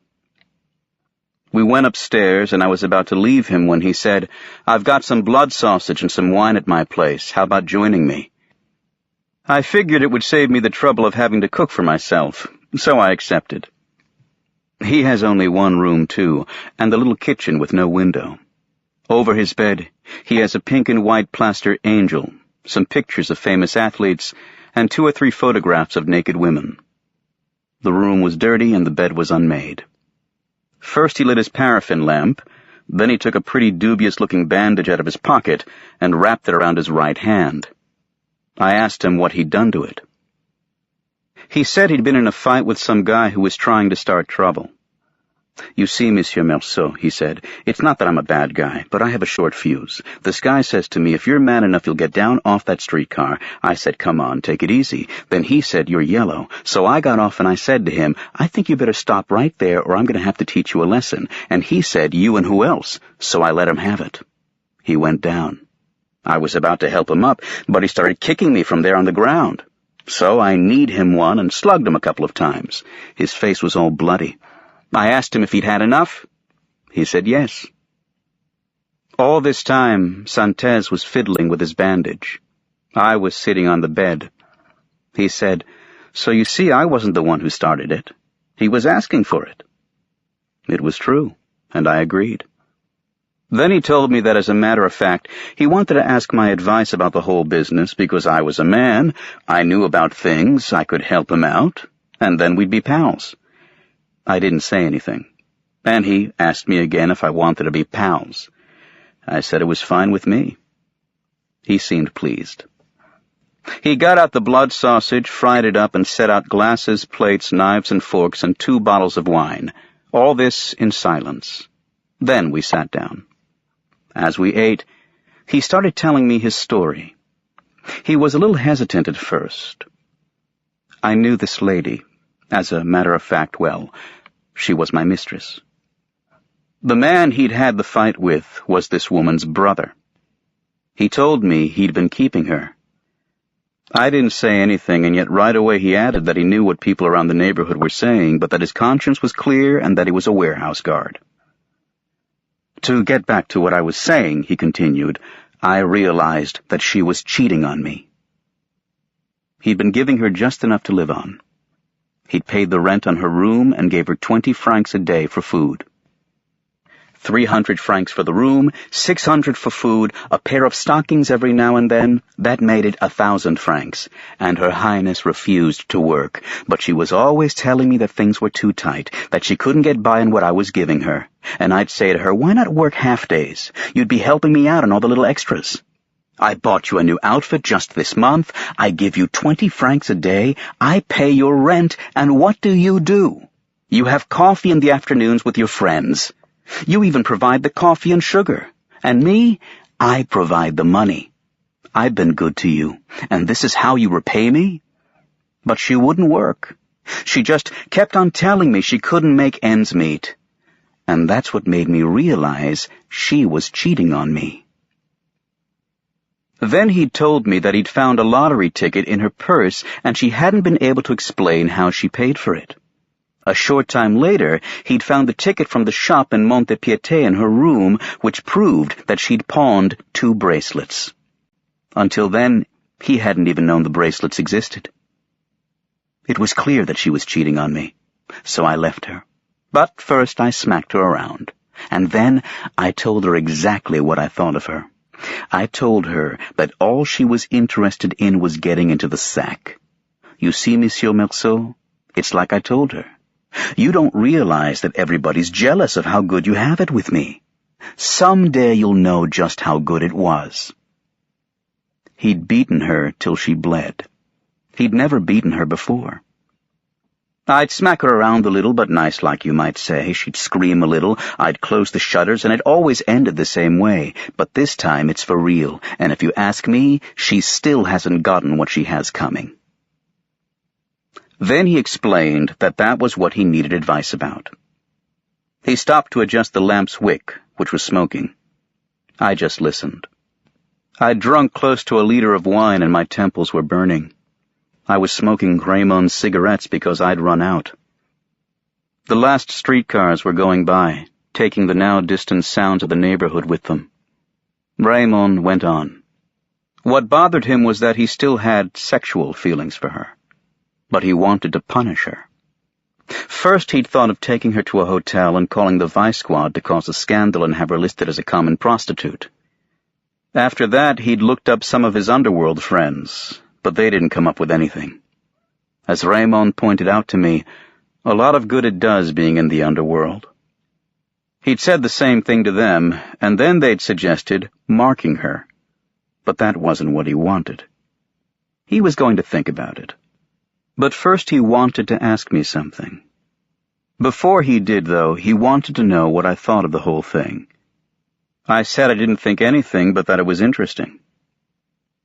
Speaker 2: We went upstairs, and I was about to leave him when he said, "I've got some blood sausage and some wine at my place. How about joining me?" I figured it would save me the trouble of having to cook for myself, so I accepted. He has only one room, too, and the little kitchen with no window. Over his bed, he has a pink and white plaster angel, some pictures of famous athletes, and 2 or 3 photographs of naked women. The room was dirty and the bed was unmade. First he lit his paraffin lamp, then he took a pretty dubious-looking bandage out of his pocket and wrapped it around his right hand. I asked him what he'd done to it. He said he'd been in a fight with some guy who was trying to start trouble. "You see, Monsieur Merceau," he said, "it's not that I'm a bad guy, but I have a short fuse. This guy says to me, 'If you're man enough, you'll get down off that streetcar.' I said, 'Come on, take it easy.' Then he said, 'You're yellow.' So I got off and I said to him, 'I think you better stop right there or I'm going to have to teach you a lesson.' And he said, 'You and who else?' So I let him have it. He went down. I was about to help him up, but he started kicking me from there on the ground. So I kneed him one and slugged him a couple of times. His face was all bloody. I asked him if he'd had enough. He said yes." All this time, Santez was fiddling with his bandage. I was sitting on the bed. He said, "So you see, I wasn't the one who started it. He was asking for it." It was true, and I agreed. Then he told me that, as a matter of fact, he wanted to ask my advice about the whole business because I was a man, I knew about things, I could help him out, and then we'd be pals. I didn't say anything, and he asked me again if I wanted to be pals. I said it was fine with me. He seemed pleased. He got out the blood sausage, fried it up, and set out glasses, plates, knives and forks, and 2 bottles of wine. All this in silence. Then we sat down. As we ate, he started telling me his story. He was a little hesitant at first. I knew this lady. As a matter of fact, well, she was my mistress. The man he'd had the fight with was this woman's brother. He told me he'd been keeping her. I didn't say anything, and yet right away he added that he knew what people around the neighborhood were saying, but that his conscience was clear and that he was a warehouse guard. To get back to what I was saying, he continued, I realized that she was cheating on me. He'd been giving her just enough to live on. He'd paid the rent on her room and gave her 20 francs a day for food. 300 francs for the room, 600 for food, a pair of stockings every now and then. That made it 1,000 francs, and Her Highness refused to work, but she was always telling me that things were too tight, that she couldn't get by on what I was giving her. And I'd say to her, "Why not work half days? You'd be helping me out on all the little extras. I bought you a new outfit just this month. I give you 20 francs a day. I pay your rent, and what do? You have coffee in the afternoons with your friends. You even provide the coffee and sugar. And me, I provide the money. I've been good to you, and this is how you repay me?" But she wouldn't work. She just kept on telling me she couldn't make ends meet. And that's what made me realize she was cheating on me. Then he'd told me that he'd found a lottery ticket in her purse, and she hadn't been able to explain how she paid for it. A short time later, he'd found the ticket from the shop in Montepiete in her room, which proved that she'd pawned 2 bracelets. Until then, he hadn't even known the bracelets existed. It was clear that she was cheating on me, so I left her. But first I smacked her around, and then I told her exactly what I thought of her. I told her that all she was interested in was getting into the sack. You see, Monsieur Merceau, it's like I told her. You don't realize that everybody's jealous of how good you have it with me. Someday you'll know just how good it was. He'd beaten her till she bled. He'd never beaten her before. I'd smack her around a little, but nice like, you might say. She'd scream a little, I'd close the shutters, and it always ended the same way. But this time it's for real, and if you ask me, she still hasn't gotten what she has coming. Then he explained that that was what he needed advice about. He stopped to adjust the lamp's wick, which was smoking. I just listened. I'd drunk close to a liter of wine and my temples were burning. I was smoking Raymond's cigarettes because I'd run out. The last streetcars were going by, taking the now distant sounds of the neighborhood with them. Raymond went on. What bothered him was that he still had sexual feelings for her, but he wanted to punish her. First, he'd thought of taking her to a hotel and calling the vice squad to cause a scandal and have her listed as a common prostitute. After that, he'd looked up some of his underworld friends, but they didn't come up with anything. As Raymond pointed out to me, a lot of good it does being in the underworld. He'd said the same thing to them, and then they'd suggested marking her. But that wasn't what he wanted. He was going to think about it. But first he wanted to ask me something. Before he did, though, he wanted to know what I thought of the whole thing. I said I didn't think anything but that it was interesting.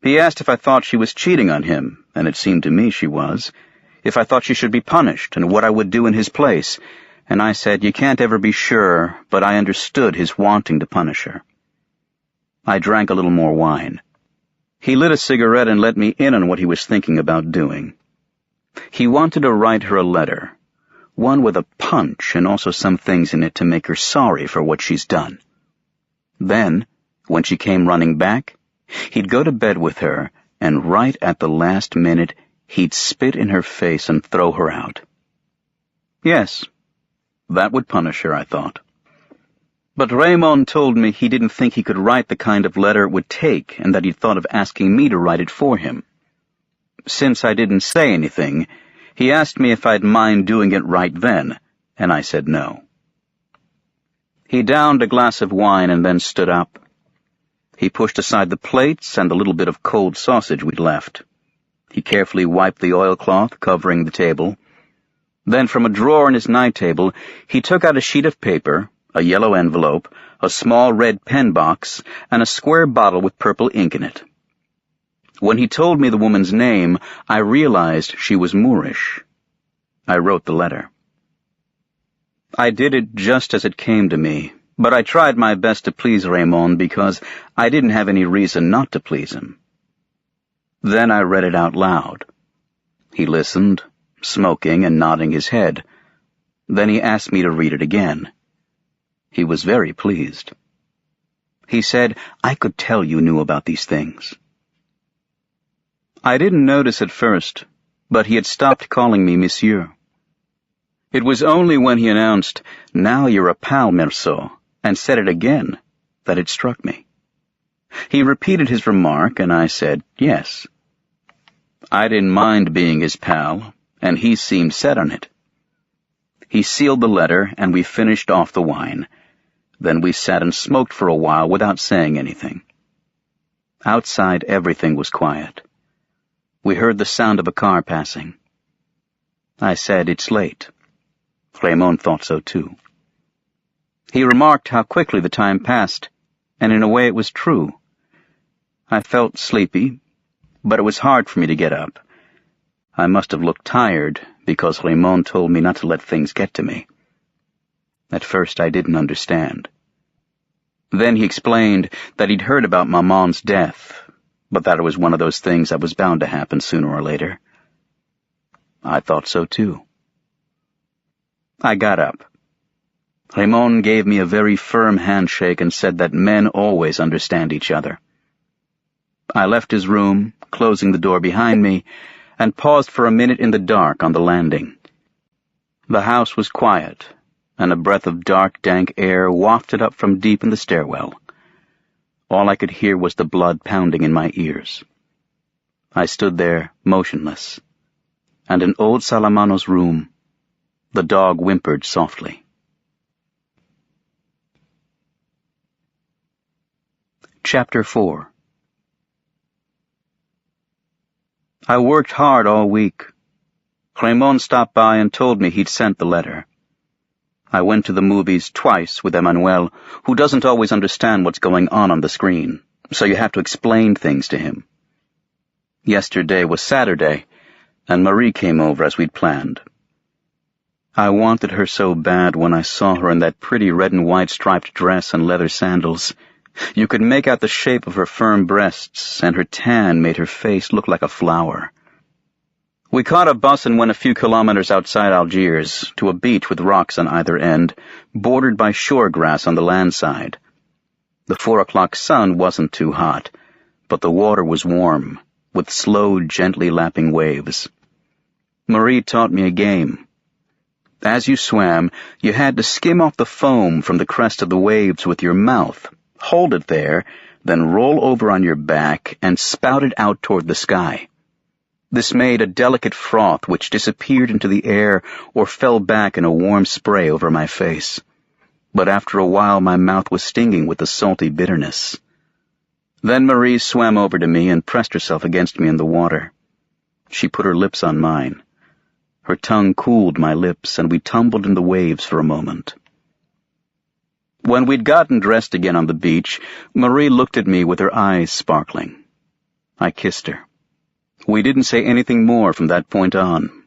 Speaker 2: He asked if I thought she was cheating on him, and it seemed to me she was, if I thought she should be punished, and what I would do in his place, and I said you can't ever be sure, but I understood his wanting to punish her. I drank a little more wine. He lit a cigarette and let me in on what he was thinking about doing. He wanted to write her a letter, one with a punch and also some things in it to make her sorry for what she's done. Then, when she came running back, he'd go to bed with her, and right at the last minute, he'd spit in her face and throw her out. Yes, that would punish her, I thought. But Raymond told me he didn't think he could write the kind of letter it would take, and that he'd thought of asking me to write it for him. Since I didn't say anything, he asked me if I'd mind doing it right then, and I said no. He downed a glass of wine and then stood up. He pushed aside the plates and the little bit of cold sausage we'd left. He carefully wiped the oilcloth covering the table. Then from a drawer in his night table, he took out a sheet of paper, a yellow envelope, a small red pen box, and a square bottle with purple ink in it. When he told me the woman's name, I realized she was Moorish. I wrote the letter. I did it just as it came to me, but I tried my best to please Raymond because I didn't have any reason not to please him. Then I read it out loud. He listened, smoking and nodding his head. Then he asked me to read it again. He was very pleased. He said, I could tell you knew about these things. I didn't notice at first, but he had stopped calling me monsieur. It was only when he announced, now you're a pal, Merceau, and said it again, that it struck me. He repeated his remark, and I said, yes. I didn't mind being his pal, and he seemed set on it. He sealed the letter, and we finished off the wine. Then we sat and smoked for a while without saying anything. Outside, everything was quiet. We heard the sound of a car passing. I said, it's late. Raymond thought so too. He remarked how quickly the time passed, and in a way it was true. I felt sleepy, but it was hard for me to get up. I must have looked tired, because Raymond told me not to let things get to me. At first I didn't understand. Then he explained that he'd heard about Maman's death, but that it was one of those things that was bound to happen sooner or later. I thought so too. I got up. Raymond gave me a very firm handshake and said that men always understand each other. I left his room, closing the door behind me, and paused for a minute in the dark on the landing. The house was quiet, and a breath of dark, dank air wafted up from deep in the stairwell. All I could hear was the blood pounding in my ears. I stood there, motionless, and in old Salamano's room, the dog whimpered softly. Chapter 4. I worked hard all week. Raymond stopped by and told me he'd sent the letter. I went to the movies twice with Emmanuel, who doesn't always understand what's going on the screen, so you have to explain things to him. Yesterday was Saturday, and Marie came over as we'd planned. I wanted her so bad when I saw her in that pretty red and white striped dress and leather sandals. You could make out the shape of her firm breasts, and her tan made her face look like a flower. We caught a bus and went a few kilometers outside Algiers, to a beach with rocks on either end, bordered by shore grass on the land side. The 4 o'clock sun wasn't too hot, but the water was warm, with slow, gently lapping waves. Marie taught me a game. As you swam, you had to skim off the foam from the crest of the waves with your mouth, hold it there, then roll over on your back and spout it out toward the sky. This made a delicate froth which disappeared into the air or fell back in a warm spray over my face. But after a while my mouth was stinging with the salty bitterness. Then Marie swam over to me and pressed herself against me in the water. She put her lips on mine. Her tongue cooled my lips, and we tumbled in the waves for a moment. When we'd gotten dressed again on the beach, Marie looked at me with her eyes sparkling. I kissed her. We didn't say anything more from that point on.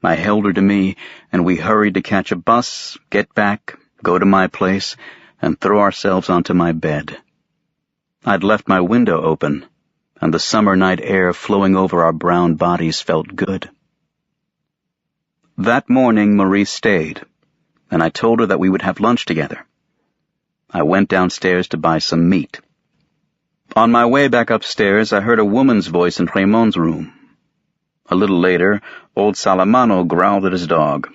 Speaker 2: I held her to me, and we hurried to catch a bus, get back, go to my place, and throw ourselves onto my bed. I'd left my window open, and the summer night air flowing over our brown bodies felt good. That morning Marie stayed, and I told her that we would have lunch together. I went downstairs to buy some meat. On my way back upstairs, I heard a woman's voice in Raymond's room. A little later, old Salamano growled at his dog.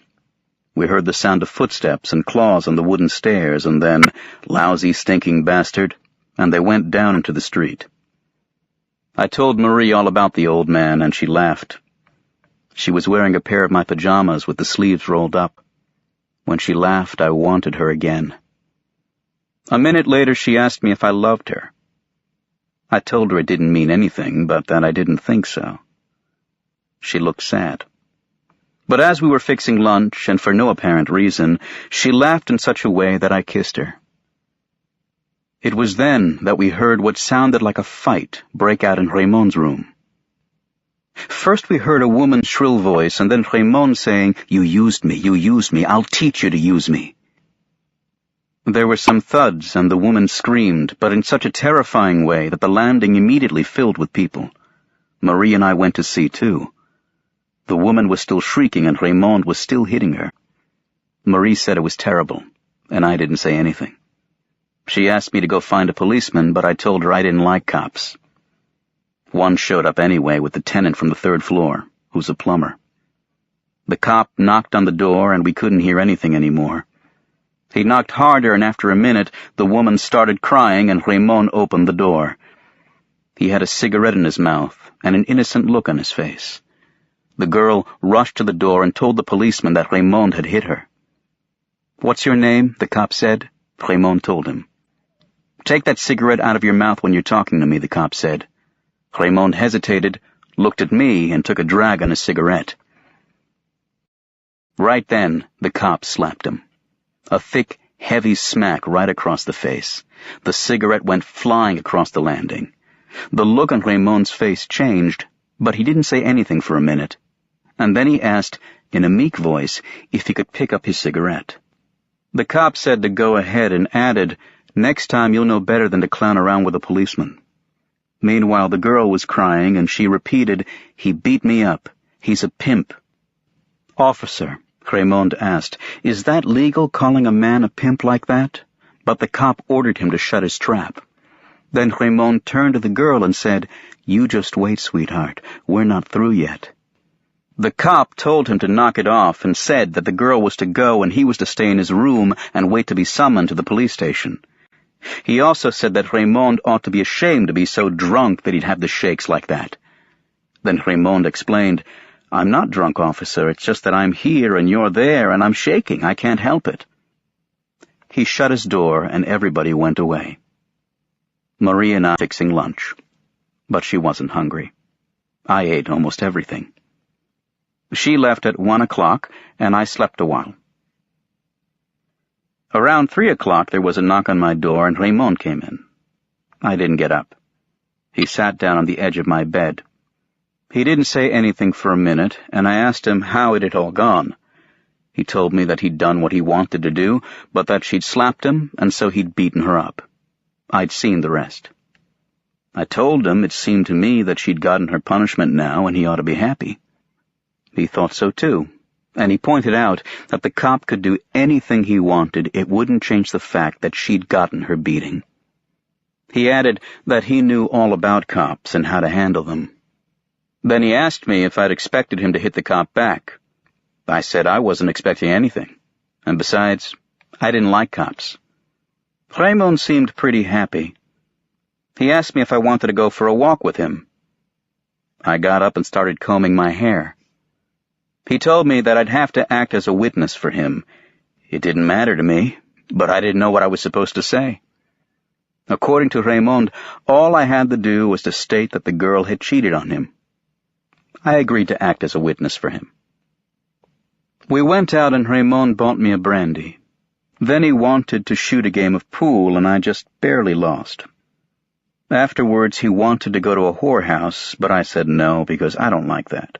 Speaker 2: We heard the sound of footsteps and claws on the wooden stairs, and then, lousy, stinking bastard, and they went down into the street. I told Marie all about the old man, and she laughed. She was wearing a pair of my pajamas with the sleeves rolled up. When she laughed, I wanted her again. A minute later, she asked me if I loved her. I told her it didn't mean anything, but that I didn't think so. She looked sad. But as we were fixing lunch, and for no apparent reason, she laughed in such a way that I kissed her. It was then that we heard what sounded like a fight break out in Raymond's room. First we heard a woman's shrill voice, and then Raymond saying, you used me, I'll teach you to use me." There were some thuds, and the woman screamed, but in such a terrifying way that the landing immediately filled with people. Marie and I went to see, too. The woman was still shrieking, and Raymond was still hitting her. Marie said it was terrible, and I didn't say anything. She asked me to go find a policeman, but I told her I didn't like cops. One showed up anyway with the tenant from the 3rd floor, who's a plumber. The cop knocked on the door, and we couldn't hear anything anymore. He knocked harder, and after a minute, the woman started crying, and Raymond opened the door. He had a cigarette in his mouth and an innocent look on his face. The girl rushed to the door and told the policeman that Raymond had hit her. "What's your name?" the cop said. Raymond told him. "Take that cigarette out of your mouth when you're talking to me," the cop said. Raymond hesitated, looked at me, and took a drag on his cigarette. Right then, the cop slapped him. A thick, heavy smack right across the face. The cigarette went flying across the landing. The look on Raymond's face changed, but he didn't say anything for a minute. And then he asked, in a meek voice, if he could pick up his cigarette. The cop said to go ahead and added, "Next time you'll know better than to clown around with a policeman." Meanwhile, the girl was crying, and she repeated, "He beat me up. He's a pimp." "Officer," Raymond asked, "is that legal, calling a man a pimp like that?" But the cop ordered him to shut his trap. Then Raymond turned to the girl and said, "You just wait, sweetheart. We're not through yet." The cop told him to knock it off and said that the girl was to go and he was to stay in his room and wait to be summoned to the police station. He also said that Raymond ought to be ashamed to be so drunk that he'd have the shakes like that. Then Raymond explained, "I'm not drunk, officer. It's just that I'm here and you're there and I'm shaking. I can't help it." He shut his door and everybody went away. Marie and I were fixing lunch, but she wasn't hungry. I ate almost everything. She left at 1 o'clock, and I slept a while. Around 3 o'clock there was a knock on my door, and Raymond came in. I didn't get up. He sat down on the edge of my bed. He didn't say anything for a minute, and I asked him how it had all gone. He told me that he'd done what he wanted to do, but that she'd slapped him, and so he'd beaten her up. I'd seen the rest. I told him it seemed to me that she'd gotten her punishment now, and he ought to be happy. He thought so too, and he pointed out that the cop could do anything he wanted. It wouldn't change the fact that she'd gotten her beating. He added that he knew all about cops and how to handle them. Then he asked me if I'd expected him to hit the cop back. I said I wasn't expecting anything, and besides, I didn't like cops. Raymond seemed pretty happy. He asked me if I wanted to go for a walk with him. I got up and started combing my hair. He told me that I'd have to act as a witness for him. It didn't matter to me, but I didn't know what I was supposed to say. According to Raymond, all I had to do was to state that the girl had cheated on him. I agreed to act as a witness for him. We went out and Raymond bought me a brandy. Then he wanted to shoot a game of pool, and I just barely lost. Afterwards, he wanted to go to a whorehouse, but I said no because I don't like that.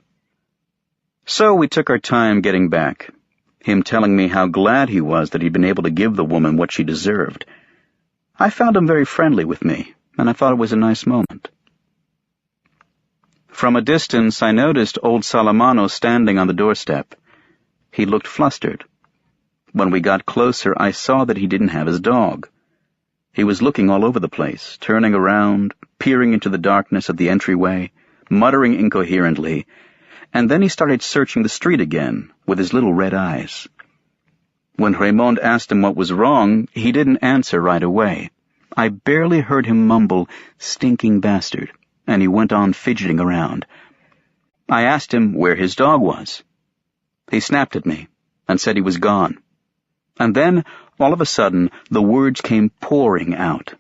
Speaker 2: So we took our time getting back, him telling me how glad he was that he'd been able to give the woman what she deserved. I found him very friendly with me, and I thought it was a nice moment. From a distance, I noticed old Salamano standing on the doorstep. He looked flustered. When we got closer, I saw that he didn't have his dog. He was looking all over the place, turning around, peering into the darkness of the entryway, muttering incoherently, and then he started searching the street again with his little red eyes. When Raymond asked him what was wrong, he didn't answer right away. I barely heard him mumble, "Stinking bastard," and he went on fidgeting around. I asked him where his dog was. He snapped at me and said he was gone. And then, all of a sudden, the words came pouring out.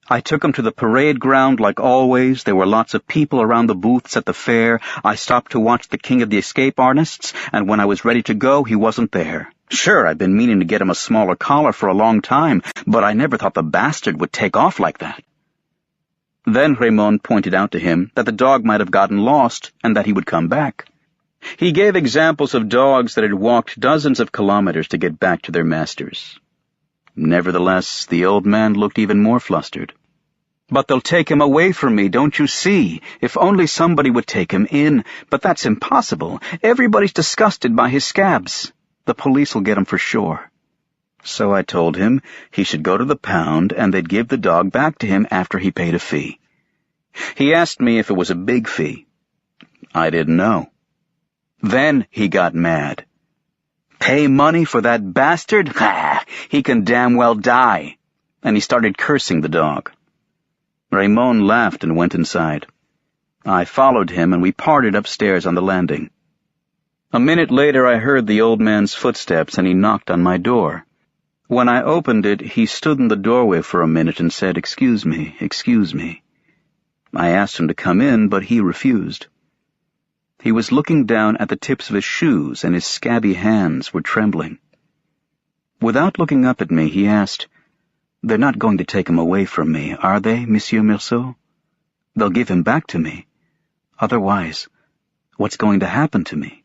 Speaker 2: I took him to the parade ground like always. There were lots of people around the booths at the fair. I stopped to watch the King of the Escape Artists, and when I was ready to go, he wasn't there. Sure, I'd been meaning to get him a smaller collar for a long time, but I never thought the bastard would take off like that. Then Raymond pointed out to him that the dog might have gotten lost and that he would come back. He gave examples of dogs that had walked dozens of kilometers to get back to their masters. Nevertheless, the old man looked even more flustered. "But they'll take him away from me, don't you see? If only somebody would take him in. But that's impossible. Everybody's disgusted by his scabs. The police will get him for sure." So I told him he should go to the pound and they'd give the dog back to him after he paid a fee. He asked me if it was a big fee. I didn't know. Then he got mad. "Pay money for that bastard? Ha! He can damn well die." And he started cursing the dog. Raymond laughed and went inside. I followed him and we parted upstairs on the landing. A minute later I heard the old man's footsteps and he knocked on my door. When I opened it, he stood in the doorway for a minute and said, "Excuse me, excuse me." I asked him to come in, but he refused. He was looking down at the tips of his shoes, and his scabby hands were trembling. Without looking up at me, he asked, "They're not going to take him away from me, are they, Monsieur Meursault? They'll give him back to me. Otherwise, what's going to happen to me?"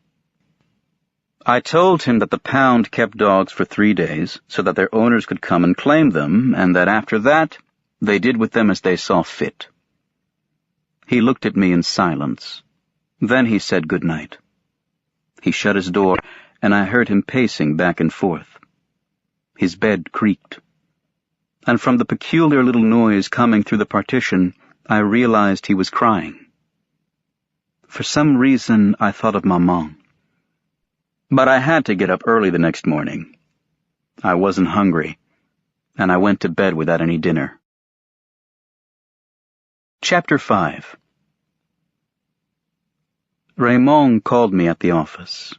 Speaker 2: I told him that the pound kept dogs for 3 days so that their owners could come and claim them, and that after that, they did with them as they saw fit. He looked at me in silence. Then he said good night. He shut his door, and I heard him pacing back and forth. His bed creaked. And from the peculiar little noise coming through the partition, I realized he was crying. For some reason, I thought of Maman. But I had to get up early the next morning. I wasn't hungry, and I went to bed without any dinner. Chapter 5. Raymond called me at the office.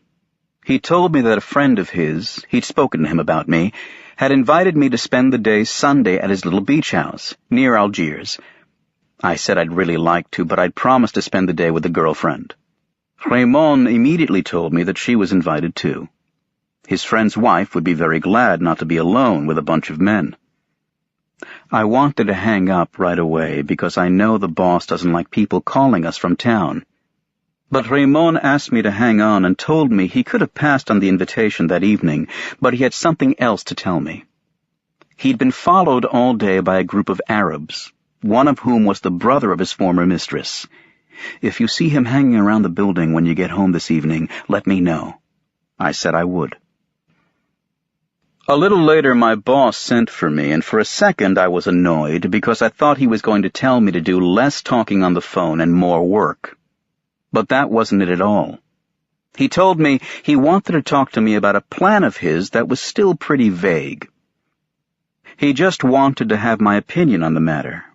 Speaker 2: He told me that a friend of his, he'd spoken to him about me, had invited me to spend the day Sunday at his little beach house, near Algiers. I said I'd really like to, but I'd promised to spend the day with a girlfriend. Raymond immediately told me that she was invited too. His friend's wife would be very glad not to be alone with a bunch of men. I wanted to hang up right away because I know the boss doesn't like people calling us from town. But Raymond asked me to hang on and told me he could have passed on the invitation that evening, but he had something else to tell me. He'd been followed all day by a group of Arabs, one of whom was the brother of his former mistress. "If you see him hanging around the building when you get home this evening, let me know." I said I would. A little later my boss sent for me, and for a second I was annoyed because I thought he was going to tell me to do less talking on the phone and more work. But that wasn't it at all. He told me he wanted to talk to me about a plan of his that was still pretty vague. He just wanted to have my opinion on the matter.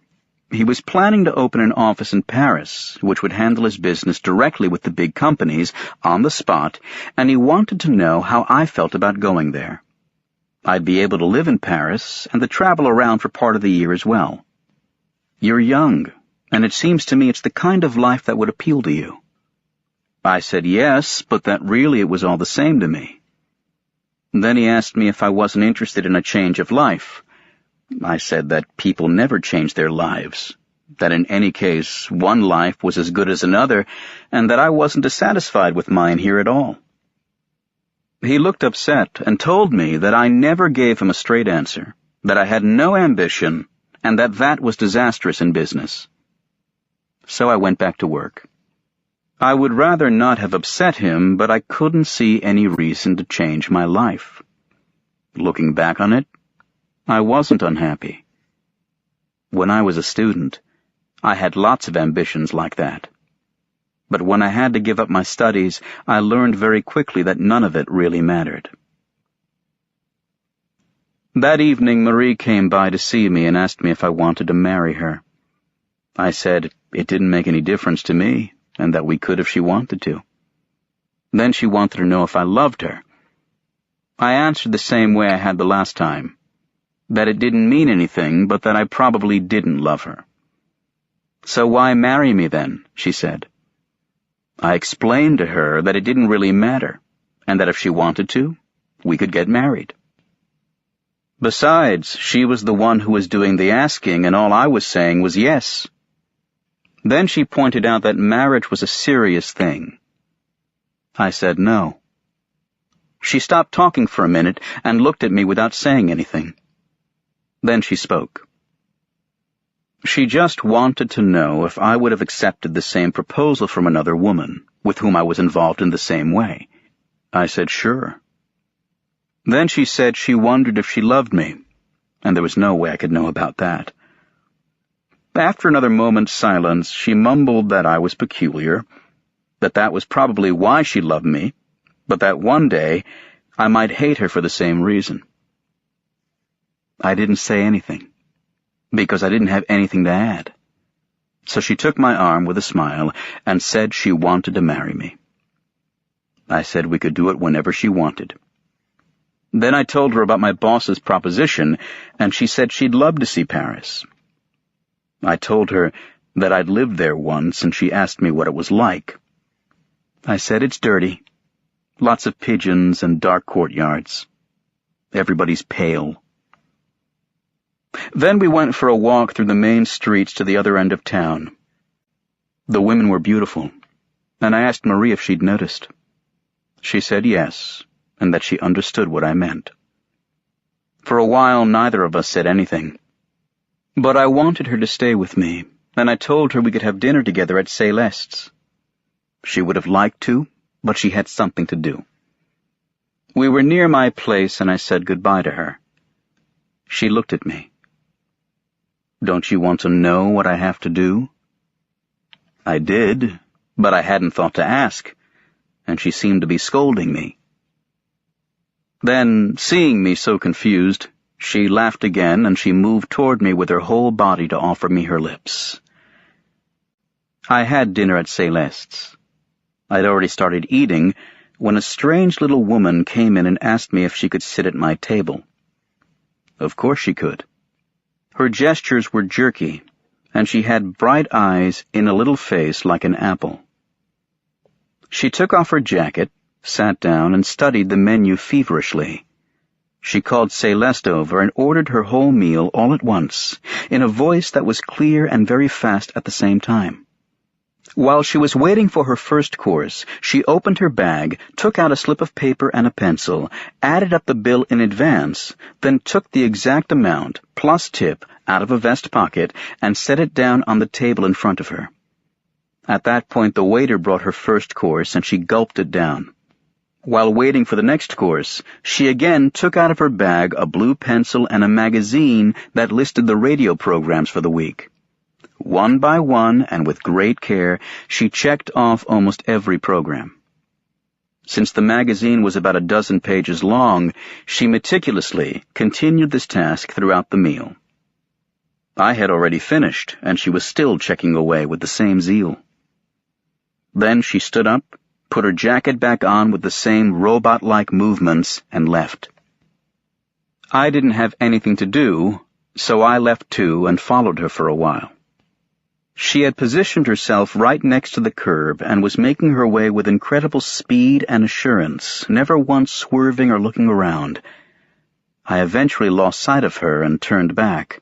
Speaker 2: He was planning to open an office in Paris, which would handle his business directly with the big companies, on the spot, and he wanted to know how I felt about going there. I'd be able to live in Paris and to travel around for part of the year as well. You're young, and it seems to me it's the kind of life that would appeal to you. I said yes, but that really it was all the same to me. Then he asked me if I wasn't interested in a change of life. I said that people never change their lives, that in any case one life was as good as another, and that I wasn't dissatisfied with mine here at all. He looked upset and told me that I never gave him a straight answer, that I had no ambition, and that was disastrous in business. So I went back to work. I would rather not have upset him, but I couldn't see any reason to change my life. Looking back on it, I wasn't unhappy. When I was a student, I had lots of ambitions like that. But when I had to give up my studies, I learned very quickly that none of it really mattered. That evening, Marie came by to see me and asked me if I wanted to marry her. I said it didn't make any difference to me, and that we could if she wanted to. Then she wanted to know if I loved her. I answered the same way I had the last time, that it didn't mean anything, but that I probably didn't love her. So why marry me then, she said. I explained to her that it didn't really matter, and that if she wanted to, we could get married. Besides, she was the one who was doing the asking, and all I was saying was yes. Then she pointed out that marriage was a serious thing. I said no. She stopped talking for a minute and looked at me without saying anything. Then she spoke. She just wanted to know if I would have accepted the same proposal from another woman, with whom I was involved in the same way. I said sure. Then she said she wondered if she loved me, and there was no way I could know about that. After another moment's silence, she mumbled that I was peculiar, that was probably why she loved me, but that one day I might hate her for the same reason. I didn't say anything, because I didn't have anything to add. So she took my arm with a smile and said she wanted to marry me. I said we could do it whenever she wanted. Then I told her about my boss's proposition, and she said she'd love to see Paris. I told her that I'd lived there once, and she asked me what it was like. I said it's dirty. Lots of pigeons and dark courtyards. Everybody's pale. Then we went for a walk through the main streets to the other end of town. The women were beautiful, and I asked Marie if she'd noticed. She said yes, and that she understood what I meant. For a while, neither of us said anything. But I wanted her to stay with me, and I told her we could have dinner together at Céleste's. She would have liked to, but she had something to do. We were near my place, and I said goodbye to her. She looked at me. Don't you want to know what I have to do? I did, but I hadn't thought to ask, and she seemed to be scolding me. Then, seeing me so confused, she laughed again, and she moved toward me with her whole body to offer me her lips. I had dinner at Céleste's. I'd already started eating when a strange little woman came in and asked me if she could sit at my table. Of course she could. Her gestures were jerky, and she had bright eyes in a little face like an apple. She took off her jacket, sat down, and studied the menu feverishly. She called Céleste over and ordered her whole meal all at once, in a voice that was clear and very fast at the same time. While she was waiting for her first course, she opened her bag, took out a slip of paper and a pencil, added up the bill in advance, then took the exact amount, plus tip, out of a vest pocket and set it down on the table in front of her. At that point, the waiter brought her first course, and she gulped it down. While waiting for the next course, she again took out of her bag a blue pencil and a magazine that listed the radio programs for the week. One by one, and with great care, she checked off almost every program. Since the magazine was about a dozen pages long, she meticulously continued this task throughout the meal. I had already finished, and she was still checking away with the same zeal. Then she stood up, put her jacket back on with the same robot-like movements, and left. I didn't have anything to do, so I left too and followed her for a while. She had positioned herself right next to the curb and was making her way with incredible speed and assurance, never once swerving or looking around. I eventually lost sight of her and turned back.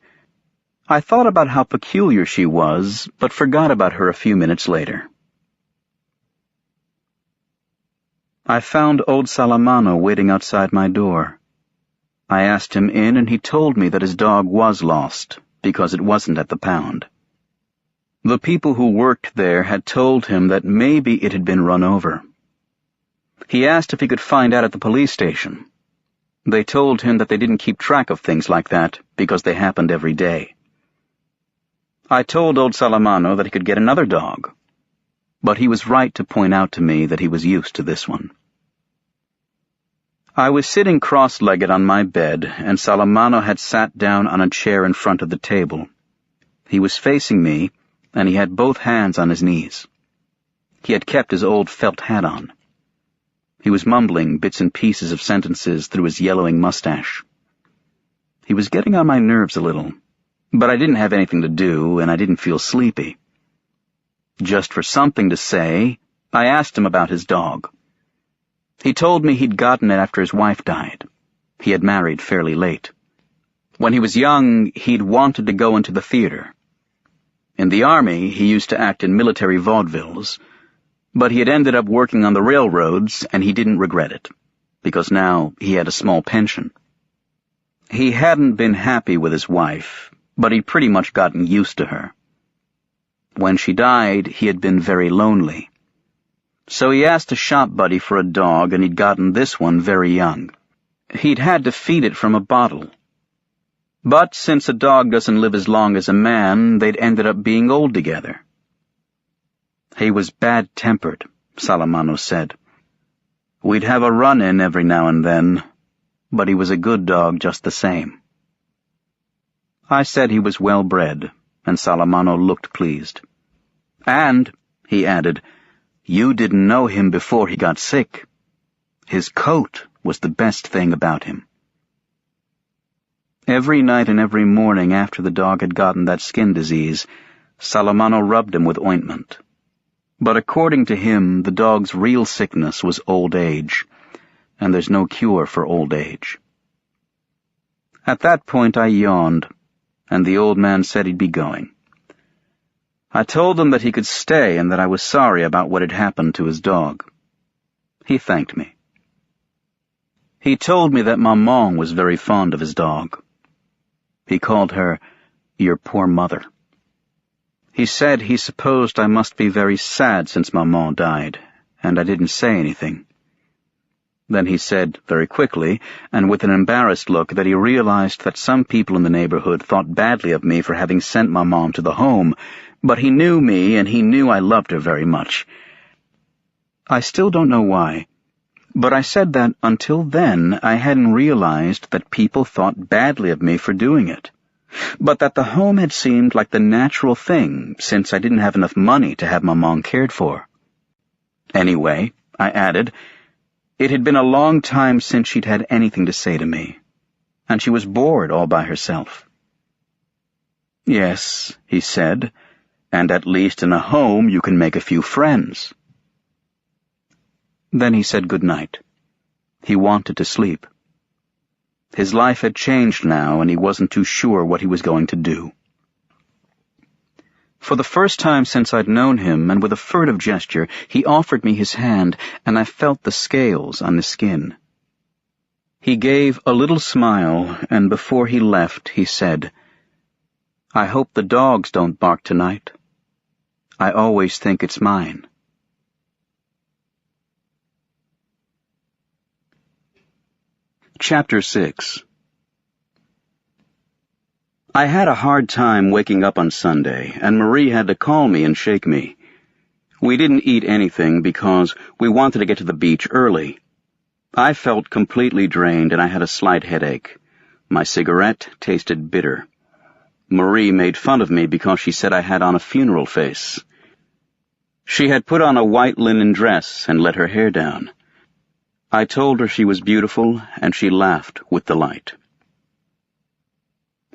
Speaker 2: I thought about how peculiar she was, but forgot about her a few minutes later. I found old Salamano waiting outside my door. I asked him in, and he told me that his dog was lost, because it wasn't at the pound. The people who worked there had told him that maybe it had been run over. He asked if he could find out at the police station. They told him that they didn't keep track of things like that because they happened every day. I told old Salamano that he could get another dog, but he was right to point out to me that he was used to this one. I was sitting cross-legged on my bed, and Salamano had sat down on a chair in front of the table. He was facing me, and he had both hands on his knees. He had kept his old felt hat on. He was mumbling bits and pieces of sentences through his yellowing mustache. He was getting on my nerves a little, but I didn't have anything to do, and I didn't feel sleepy. Just for something to say, I asked him about his dog. He told me he'd gotten it after his wife died. He had married fairly late. When he was young, he'd wanted to go into the theater. In the army, he used to act in military vaudevilles, but he had ended up working on the railroads, and he didn't regret it, because now he had a small pension. He hadn't been happy with his wife, but he'd pretty much gotten used to her. When she died, he had been very lonely. So he asked a shop buddy for a dog, and he'd gotten this one very young. He'd had to feed it from a bottle. But since a dog doesn't live as long as a man, they'd ended up being old together. He was bad-tempered, Salamano said. We'd have a run-in every now and then, but he was a good dog just the same. I said he was well-bred, and Salamano looked pleased. And, he added, you didn't know him before he got sick. His coat was the best thing about him. Every night and every morning after the dog had gotten that skin disease, Salamano rubbed him with ointment. But according to him, the dog's real sickness was old age, and there's no cure for old age. At that point I yawned, and the old man said he'd be going. I told him that he could stay and that I was sorry about what had happened to his dog. He thanked me. He told me that Maman was very fond of his dog. He called her, your poor mother. He said he supposed I must be very sad since Maman died, and I didn't say anything. Then he said, very quickly, and with an embarrassed look, that he realized that some people in the neighborhood thought badly of me for having sent Maman to the home, but he knew me, and he knew I loved her very much. I still don't know why, but I said that until then I hadn't realized that people thought badly of me for doing it, but that the home had seemed like the natural thing since I didn't have enough money to have Maman cared for. Anyway, I added, it had been a long time since she'd had anything to say to me, and she was bored all by herself. Yes, he said, and at least in a home you can make a few friends. Then he said good night. He wanted to sleep. His life had changed now, and he wasn't too sure what he was going to do. For the first time since I'd known him, and with a furtive gesture, he offered me his hand, and I felt the scales on his skin. He gave a little smile, and before he left, he said, I hope the dogs don't bark tonight. I always think it's mine. Chapter 6. I had a hard time waking up on Sunday, and Marie had to call me and shake me. We didn't eat anything because we wanted to get to the beach early. I felt completely drained and I had a slight headache. My cigarette tasted bitter. Marie made fun of me because she said I had on a funeral face. She had put on a white linen dress and let her hair down. I told her she was beautiful, and she laughed with delight.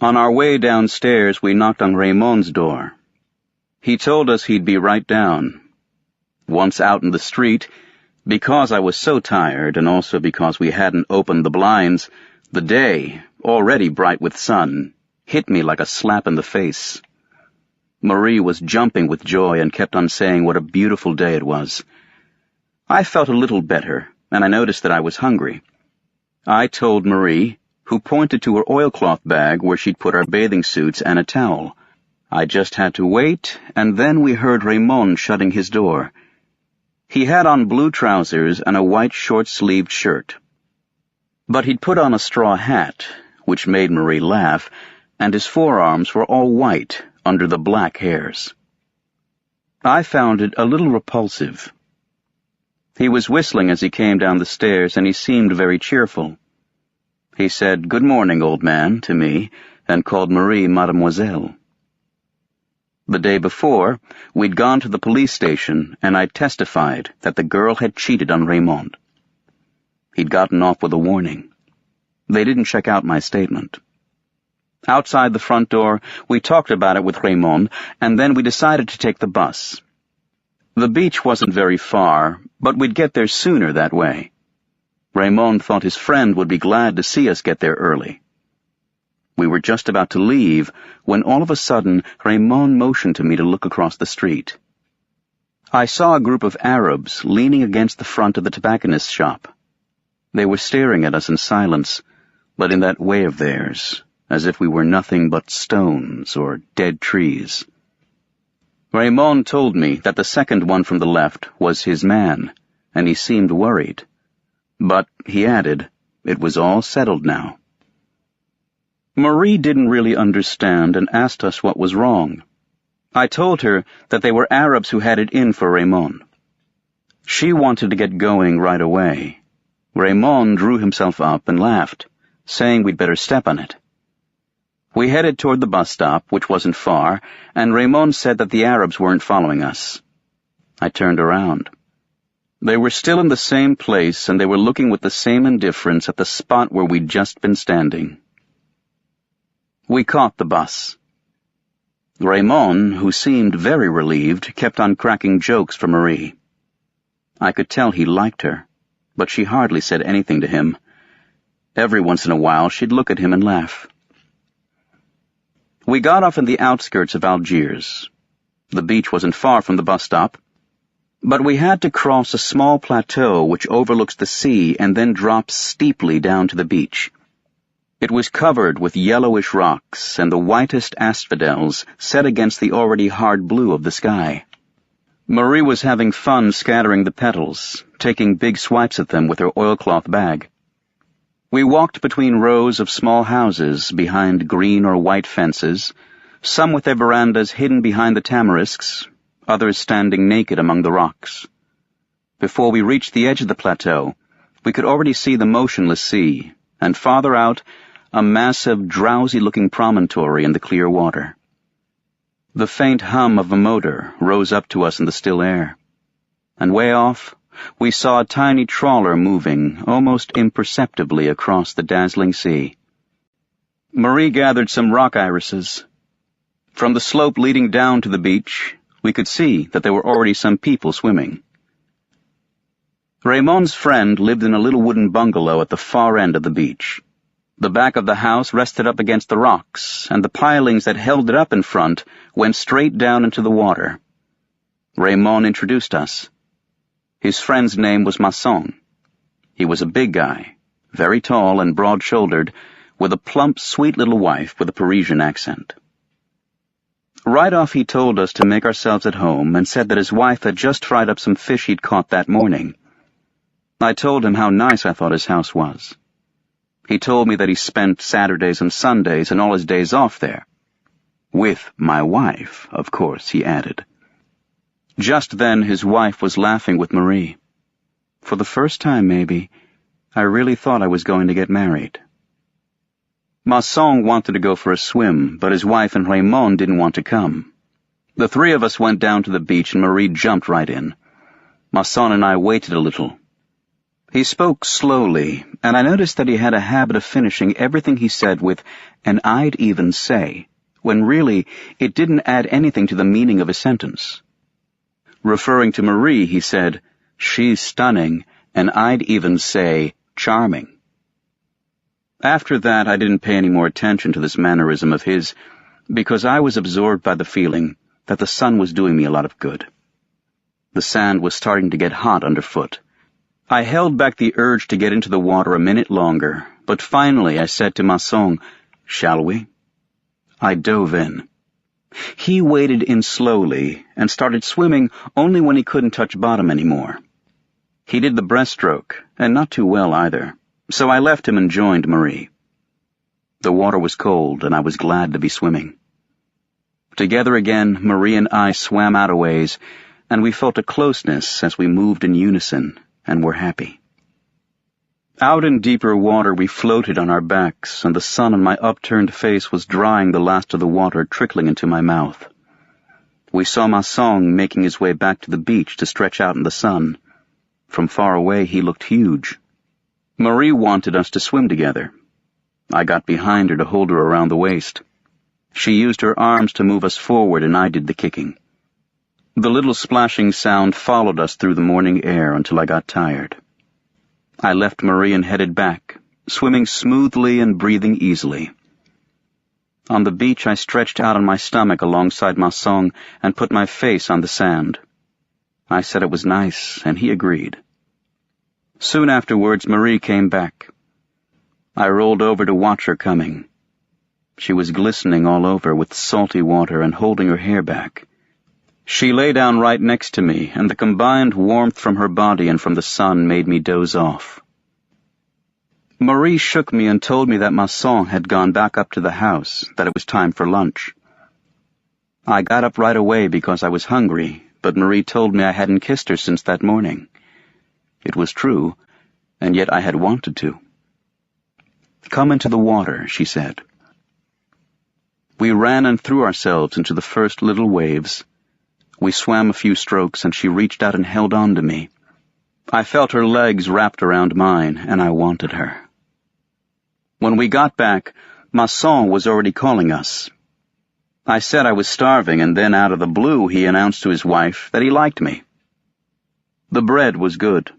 Speaker 2: On our way downstairs, we knocked on Raymond's door. He told us he'd be right down. Once out in the street, because I was so tired and also because we hadn't opened the blinds, the day, already bright with sun, hit me like a slap in the face. Marie was jumping with joy and kept on saying what a beautiful day it was. I felt a little better, and I noticed that I was hungry. I told Marie, who pointed to her oilcloth bag where she'd put our bathing suits and a towel. I just had to wait, and then we heard Raymond shutting his door. He had on blue trousers and a white short-sleeved shirt. But he'd put on a straw hat, which made Marie laugh, and his forearms were all white under the black hairs. I found it a little repulsive. He was whistling as he came down the stairs, and he seemed very cheerful. He said, "Good morning, old man," to me, and called Marie Mademoiselle. The day before, we'd gone to the police station, and I'd testified that the girl had cheated on Raymond. He'd gotten off with a warning. They didn't check out my statement. Outside the front door, we talked about it with Raymond, and then we decided to take the bus. The beach wasn't very far, but we'd get there sooner that way. Raymond thought his friend would be glad to see us get there early. We were just about to leave when all of a sudden Raymond motioned to me to look across the street. I saw a group of Arabs leaning against the front of the tobacconist's shop. They were staring at us in silence, but in that way of theirs, as if we were nothing but stones or dead trees. Raymond told me that the second one from the left was his man, and he seemed worried. But, he added, it was all settled now. Marie didn't really understand and asked us what was wrong. I told her that they were Arabs who had it in for Raymond. She wanted to get going right away. Raymond drew himself up and laughed, saying we'd better step on it. We headed toward the bus stop, which wasn't far, and Raymond said that the Arabs weren't following us. I turned around. They were still in the same place, and they were looking with the same indifference at the spot where we'd just been standing. We caught the bus. Raymond, who seemed very relieved, kept on cracking jokes for Marie. I could tell he liked her, but she hardly said anything to him. Every once in a while she'd look at him and laugh. We got off in the outskirts of Algiers. The beach wasn't far from the bus stop, but we had to cross a small plateau which overlooks the sea and then drops steeply down to the beach. It was covered with yellowish rocks and the whitest asphodels set against the already hard blue of the sky. Marie was having fun scattering the petals, taking big swipes at them with her oilcloth bag. We walked between rows of small houses behind green or white fences, some with their verandas hidden behind the tamarisks, others standing naked among the rocks. Before we reached the edge of the plateau, we could already see the motionless sea, and farther out, a massive, drowsy-looking promontory in the clear water. The faint hum of a motor rose up to us in the still air, and way off, we saw a tiny trawler moving almost imperceptibly across the dazzling sea. Marie gathered some rock irises. From the slope leading down to the beach, we could see that there were already some people swimming. Raymond's friend lived in a little wooden bungalow at the far end of the beach. The back of the house rested up against the rocks, and the pilings that held it up in front went straight down into the water. Raymond introduced us. His friend's name was Masson. He was a big guy, very tall and broad-shouldered, with a plump, sweet little wife with a Parisian accent. Right off he told us to make ourselves at home and said that his wife had just fried up some fish he'd caught that morning. I told him how nice I thought his house was. He told me that he spent Saturdays and Sundays and all his days off there. With my wife, of course, he added. Just then his wife was laughing with Marie. For the first time, maybe, I really thought I was going to get married. Masson wanted to go for a swim, but his wife and Raymond didn't want to come. The three of us went down to the beach and Marie jumped right in. Masson and I waited a little. He spoke slowly, and I noticed that he had a habit of finishing everything he said with "and I'd even say," when really it didn't add anything to the meaning of a sentence. Referring to Marie, he said, "She's stunning, and I'd even say charming." After that, I didn't pay any more attention to this mannerism of his, because I was absorbed by the feeling that the sun was doing me a lot of good. The sand was starting to get hot underfoot. I held back the urge to get into the water a minute longer, but finally I said to Masson, "Shall we?" I dove in. He waded in slowly and started swimming only when he couldn't touch bottom anymore. He did the breaststroke, and not too well either, so I left him and joined Marie. The water was cold, and I was glad to be swimming. Together again, Marie and I swam out a ways, and we felt a closeness as we moved in unison, and were happy. Out in deeper water we floated on our backs, and the sun on my upturned face was drying the last of the water trickling into my mouth. We saw Masson making his way back to the beach to stretch out in the sun. From far away he looked huge. Marie wanted us to swim together. I got behind her to hold her around the waist. She used her arms to move us forward, and I did the kicking. The little splashing sound followed us through the morning air until I got tired. I left Marie and headed back, swimming smoothly and breathing easily. On the beach I stretched out on my stomach alongside Masson and put my face on the sand. I said it was nice, and he agreed. Soon afterwards Marie came back. I rolled over to watch her coming. She was glistening all over with salty water and holding her hair back. She lay down right next to me, and the combined warmth from her body and from the sun made me doze off. Marie shook me and told me that Masson had gone back up to the house, that it was time for lunch. I got up right away because I was hungry, but Marie told me I hadn't kissed her since that morning. It was true, and yet I had wanted to. "Come into the water," she said. We ran and threw ourselves into the first little waves. We swam a few strokes, and she reached out and held on to me. I felt her legs wrapped around mine, and I wanted her. When we got back, Masson was already calling us. I said I was starving, and then out of the blue he announced to his wife that he liked me. The bread was good.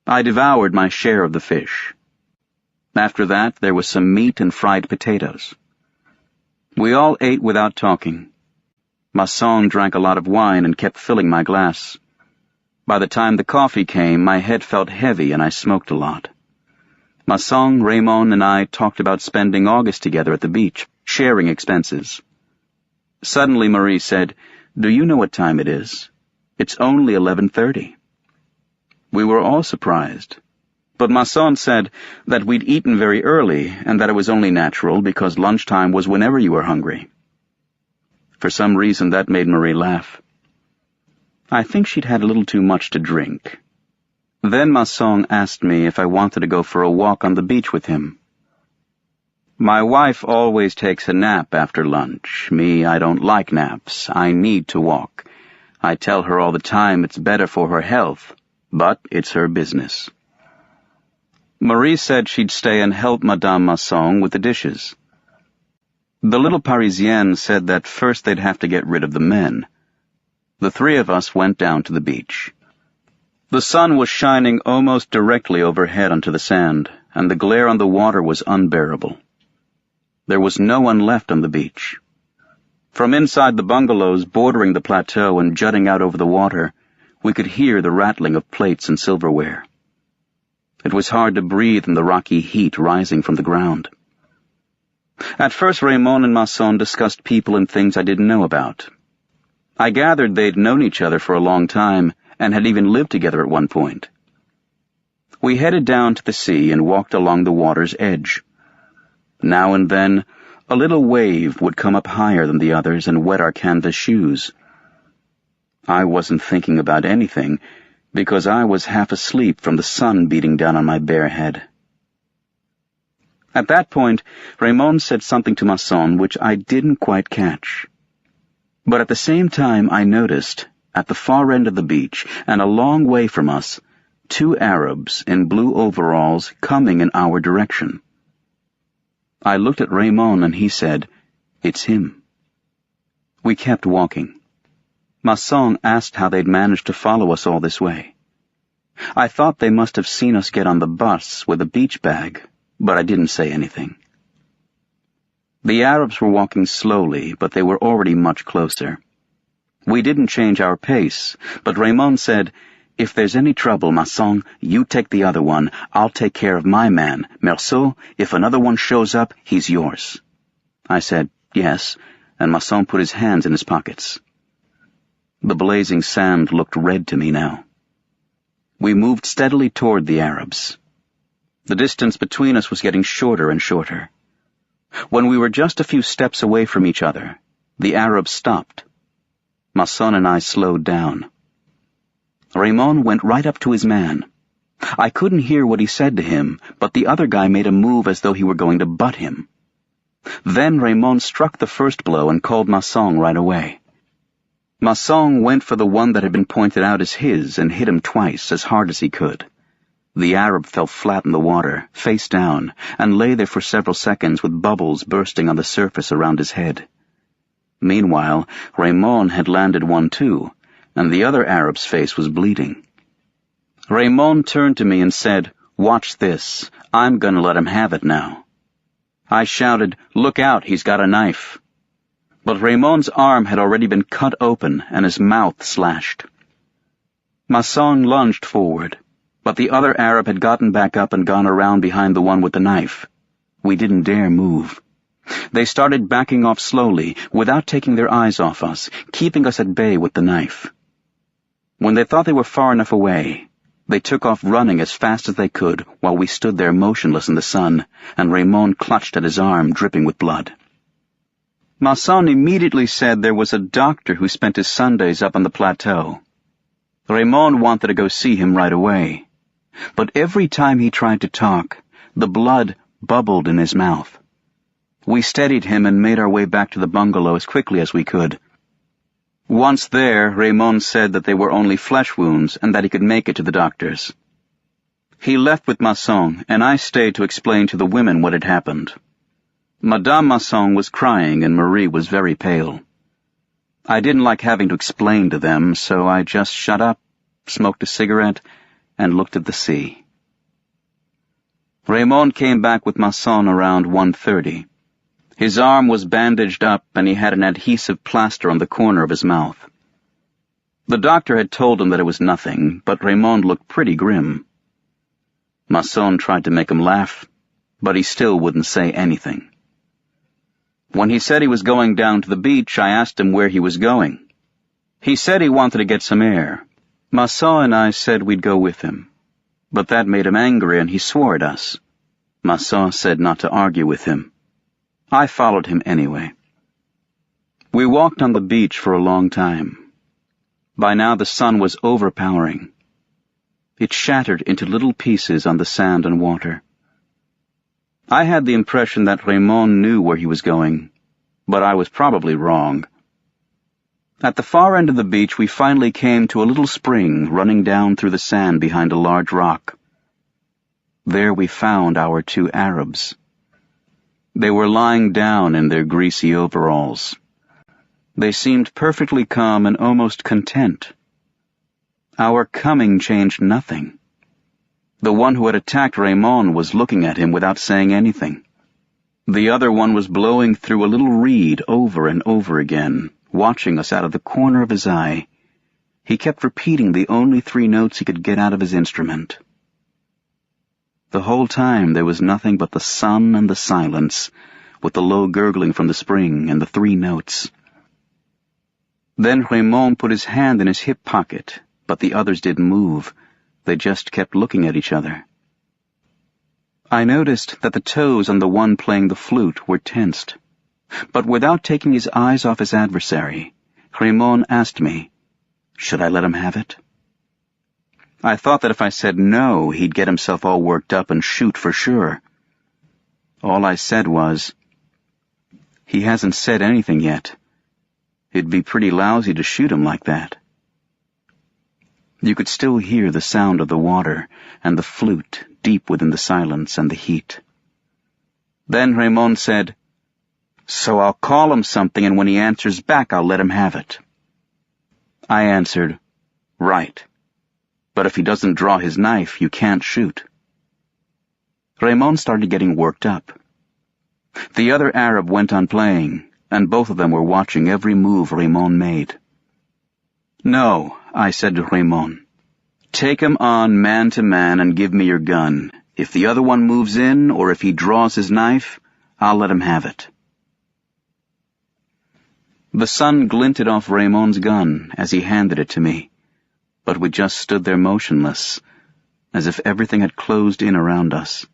Speaker 2: I devoured my share of the fish. After that, there was some meat and fried potatoes. We all ate without talking. Masson drank a lot of wine and kept filling my glass. By the time the coffee came, my head felt heavy and I smoked a lot. Masson, Raymond, and I talked about spending August together at the beach, sharing expenses. Suddenly Marie said, "Do you know what time it is? It's only 11:30. We were all surprised. But Masson said that we'd eaten very early and that it was only natural because lunchtime was whenever you were hungry. For some reason that made Marie laugh. I think she'd had a little too much to drink. Then Masson asked me if I wanted to go for a walk on the beach with him. My wife always takes a nap after lunch. Me, I don't like naps. I need to walk. I tell her all the time it's better for her health, but it's her business. Marie said she'd stay and help Madame Masson with the dishes. The little Parisienne said that first they'd have to get rid of the men. The three of us went down to the beach. The sun was shining almost directly overhead onto the sand, and the glare on the water was unbearable. There was no one left on the beach. From inside the bungalows bordering the plateau and jutting out over the water, we could hear the rattling of plates and silverware. It was hard to breathe in the rocky heat rising from the ground. At first Raymond and Masson discussed people and things I didn't know about. I gathered they'd known each other for a long time and had even lived together at one point. We headed down to the sea and walked along the water's edge. Now and then, a little wave would come up higher than the others and wet our canvas shoes. I wasn't thinking about anything, because I was half asleep from the sun beating down on my bare head. At that point, Raymond said something to Masson which I didn't quite catch. But at the same time I noticed, at the far end of the beach, and a long way from us, 2 Arabs in blue overalls coming in our direction. I looked at Raymond and he said, "It's him." We kept walking. Masson asked how they'd managed to follow us all this way. I thought they must have seen us get on the bus with a beach bag, but I didn't say anything. The Arabs were walking slowly, but they were already much closer. We didn't change our pace, but Raymond said, "If there's any trouble, Masson, you take the other one. I'll take care of my man. Merceau, if another one shows up, he's yours." I said, "Yes," and Masson put his hands in his pockets. The blazing sand looked red to me now. We moved steadily toward the Arabs. The distance between us was getting shorter and shorter. When we were just a few steps away from each other, the Arabs stopped. Masson and I slowed down. Raymond went right up to his man. I couldn't hear what he said to him, but the other guy made a move as though he were going to butt him. Then Raymond struck the first blow and called Masson right away. Masson went for the one that had been pointed out as his and hit him twice, as hard as he could. The Arab fell flat in the water, face down, and lay there for several seconds with bubbles bursting on the surface around his head. Meanwhile, Raymond had landed one too, and the other Arab's face was bleeding. Raymond turned to me and said, "Watch this. I'm going to let him have it now." I shouted, "Look out, he's got a knife." But Raymond's arm had already been cut open and his mouth slashed. Masson lunged forward, but the other Arab had gotten back up and gone around behind the one with the knife. We didn't dare move. They started backing off slowly, without taking their eyes off us, keeping us at bay with the knife. When they thought they were far enough away, they took off running as fast as they could while we stood there motionless in the sun, and Raymond clutched at his arm, dripping with blood. Masson immediately said there was a doctor who spent his Sundays up on the plateau. Raymond wanted to go see him right away, but every time he tried to talk, the blood bubbled in his mouth. We steadied him and made our way back to the bungalow as quickly as we could. Once there, Raymond said that they were only flesh wounds and that he could make it to the doctor's. He left with Masson, and I stayed to explain to the women what had happened. Madame Masson was crying and Marie was very pale. I didn't like having to explain to them, so I just shut up, smoked a cigarette, and looked at the sea. Raymond came back with Masson around 1:30. His arm was bandaged up and he had an adhesive plaster on the corner of his mouth. The doctor had told him that it was nothing, but Raymond looked pretty grim. Masson tried to make him laugh, but he still wouldn't say anything. When he said he was going down to the beach, I asked him where he was going. He said he wanted to get some air. Masson and I said we'd go with him, but that made him angry and he swore at us. Masson said not to argue with him. I followed him anyway. We walked on the beach for a long time. By now the sun was overpowering. It shattered into little pieces on the sand and water. I had the impression that Raymond knew where he was going, but I was probably wrong. At the far end of the beach we finally came to a little spring running down through the sand behind a large rock. There we found our 2 Arabs. They were lying down in their greasy overalls. They seemed perfectly calm and almost content. Our coming changed nothing. The one who had attacked Raymond was looking at him without saying anything. The other one was blowing through a little reed over and over again, watching us out of the corner of his eye. He kept repeating the only 3 notes he could get out of his instrument. The whole time there was nothing but the sun and the silence, with the low gurgling from the spring and the 3 notes. Then Raymond put his hand in his hip pocket, but the others didn't move. They just kept looking at each other. I noticed that the toes on the one playing the flute were tensed, but without taking his eyes off his adversary, Raymond asked me, Should I let him have it? I thought that if I said no, he'd get himself all worked up and shoot for sure. All I said was, "He hasn't said anything yet. It'd be pretty lousy to shoot him like that." You could still hear the sound of the water and the flute deep within the silence and the heat. Then Raymond said, "So I'll call him something, and when he answers back, I'll let him have it." I answered, "Right. But if he doesn't draw his knife, you can't shoot." Raymond started getting worked up. The other Arab went on playing, and both of them were watching every move Raymond made. "No," I said to Raymond. "Take him on man to man and give me your gun. If the other one moves in, or if he draws his knife, I'll let him have it." The sun glinted off Raymond's gun as he handed it to me, but we just stood there motionless, as if everything had closed in around us.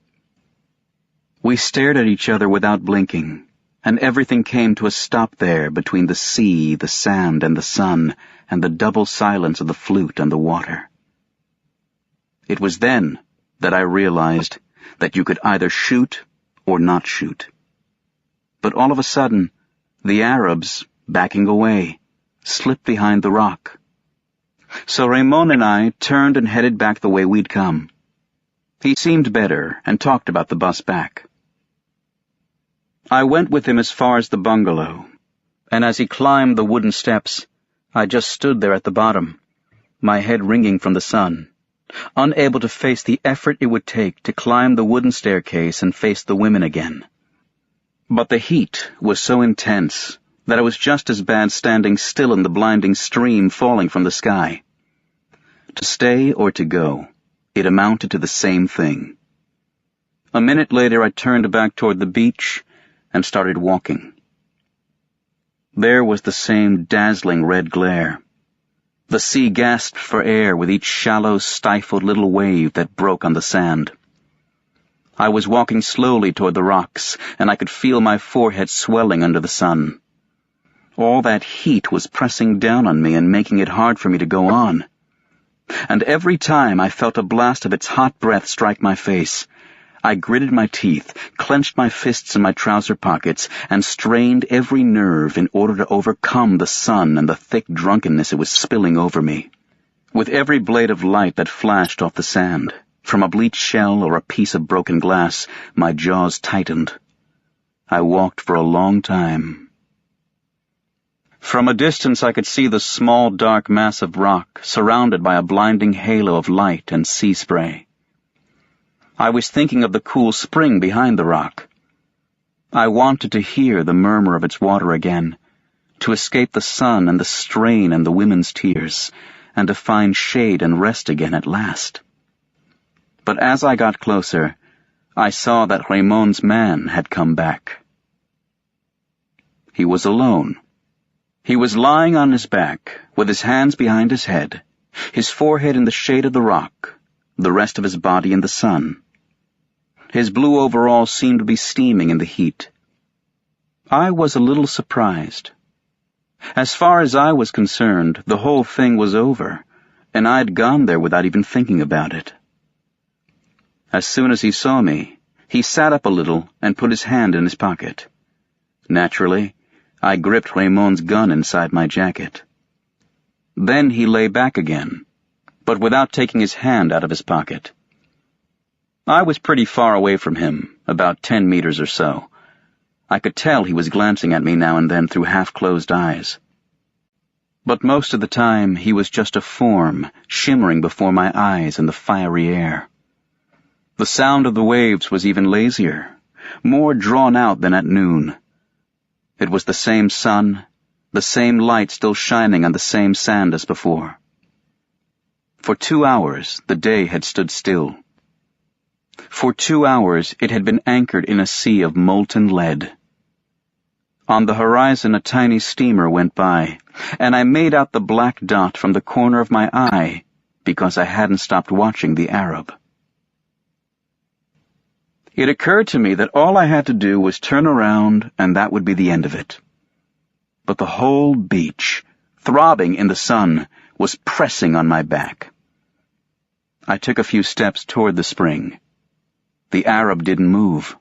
Speaker 2: We stared at each other without blinking, and everything came to a stop there between the sea, the sand, and the sun, and the double silence of the flute and the water. It was then that I realized that you could either shoot or not shoot. But all of a sudden, the Arabs, backing away, slipped behind the rock. So Raymond and I turned and headed back the way we'd come. He seemed better and talked about the bus back. I went with him as far as the bungalow, and as he climbed the wooden steps, I just stood there at the bottom, my head ringing from the sun, unable to face the effort it would take to climb the wooden staircase and face the women again. But the heat was so intense that it was just as bad standing still in the blinding stream falling from the sky. To stay or to go, it amounted to the same thing. A minute later I turned back toward the beach and started walking. There was the same dazzling red glare. The sea gasped for air with each shallow, stifled little wave that broke on the sand. I was walking slowly toward the rocks, and I could feel my forehead swelling under the sun. All that heat was pressing down on me and making it hard for me to go on. And every time I felt a blast of its hot breath strike my face, I gritted my teeth, clenched my fists in my trouser pockets, and strained every nerve in order to overcome the sun and the thick drunkenness it was spilling over me. With every blade of light that flashed off the sand, from a bleached shell or a piece of broken glass, my jaws tightened. I walked for a long time. From a distance I could see the small dark mass of rock surrounded by a blinding halo of light and sea spray. I was thinking of the cool spring behind the rock. I wanted to hear the murmur of its water again, to escape the sun and the strain and the women's tears, and to find shade and rest again at last. But as I got closer, I saw that Raymond's man had come back. He was alone. He was lying on his back, with his hands behind his head, his forehead in the shade of the rock, the rest of his body in the sun. His blue overalls seemed to be steaming in the heat. I was a little surprised. As far as I was concerned, the whole thing was over, and I'd gone there without even thinking about it. As soon as he saw me, he sat up a little and put his hand in his pocket. Naturally, I gripped Raymond's gun inside my jacket. Then he lay back again, but without taking his hand out of his pocket. I was pretty far away from him, about 10 meters or so. I could tell he was glancing at me now and then through half-closed eyes. But most of the time he was just a form shimmering before my eyes in the fiery air. The sound of the waves was even lazier, more drawn out than at noon. It was the same sun, the same light still shining on the same sand as before. For 2 hours the day had stood still. For 2 hours it had been anchored in a sea of molten lead. On the horizon a tiny steamer went by, and I made out the black dot from the corner of my eye because I hadn't stopped watching the Arab. It occurred to me that all I had to do was turn around and that would be the end of it. But the whole beach, throbbing in the sun, was pressing on my back. I took a few steps toward the spring. The Arab didn't move.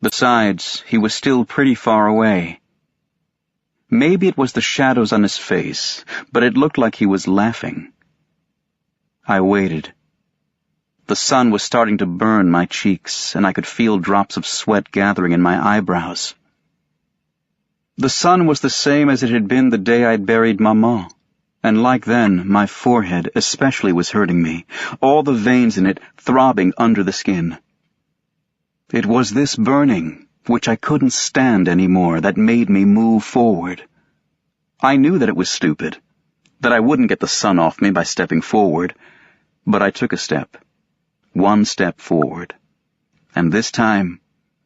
Speaker 2: Besides, he was still pretty far away. Maybe it was the shadows on his face, but it looked like he was laughing. I waited. The sun was starting to burn my cheeks, and I could feel drops of sweat gathering in my eyebrows. The sun was the same as it had been the day I'd buried Maman, and like then, my forehead especially was hurting me, all the veins in it throbbing under the skin. It was this burning, which I couldn't stand anymore, that made me move forward. I knew that it was stupid, that I wouldn't get the sun off me by stepping forward, but I took a step, one step forward. And this time,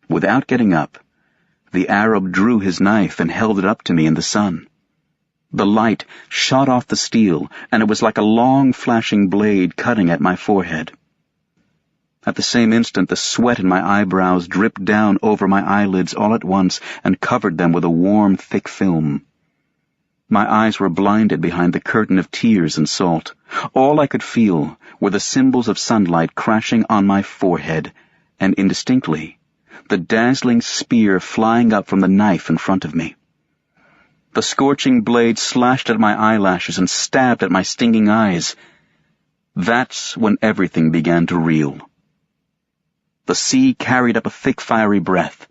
Speaker 2: without getting up, the Arab drew his knife and held it up to me in the sun. The light shot off the steel, and it was like a long flashing blade cutting at my forehead. At the same instant, the sweat in my eyebrows dripped down over my eyelids all at once and covered them with a warm, thick film. My eyes were blinded behind the curtain of tears and salt. All I could feel were the symbols of sunlight crashing on my forehead, and indistinctly, the dazzling spear flying up from the knife in front of me. The scorching blade slashed at my eyelashes and stabbed at my stinging eyes. That's when everything began to reel. The sea carried up a thick, fiery breath.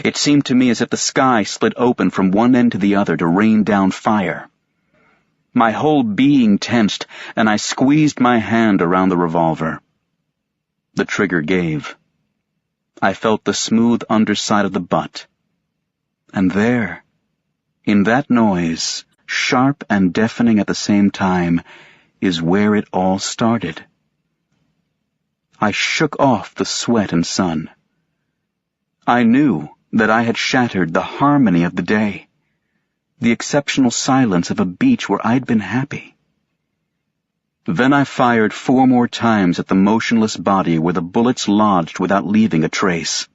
Speaker 2: It seemed to me as if the sky split open from one end to the other to rain down fire. My whole being tensed, and I squeezed my hand around the revolver. The trigger gave. I felt the smooth underside of the butt. And there, in that noise, sharp and deafening at the same time, is where it all started. I shook off the sweat and sun. I knew that I had shattered the harmony of the day, the exceptional silence of a beach where I'd been happy. Then I fired 4 more times at the motionless body where the bullets lodged without leaving a trace.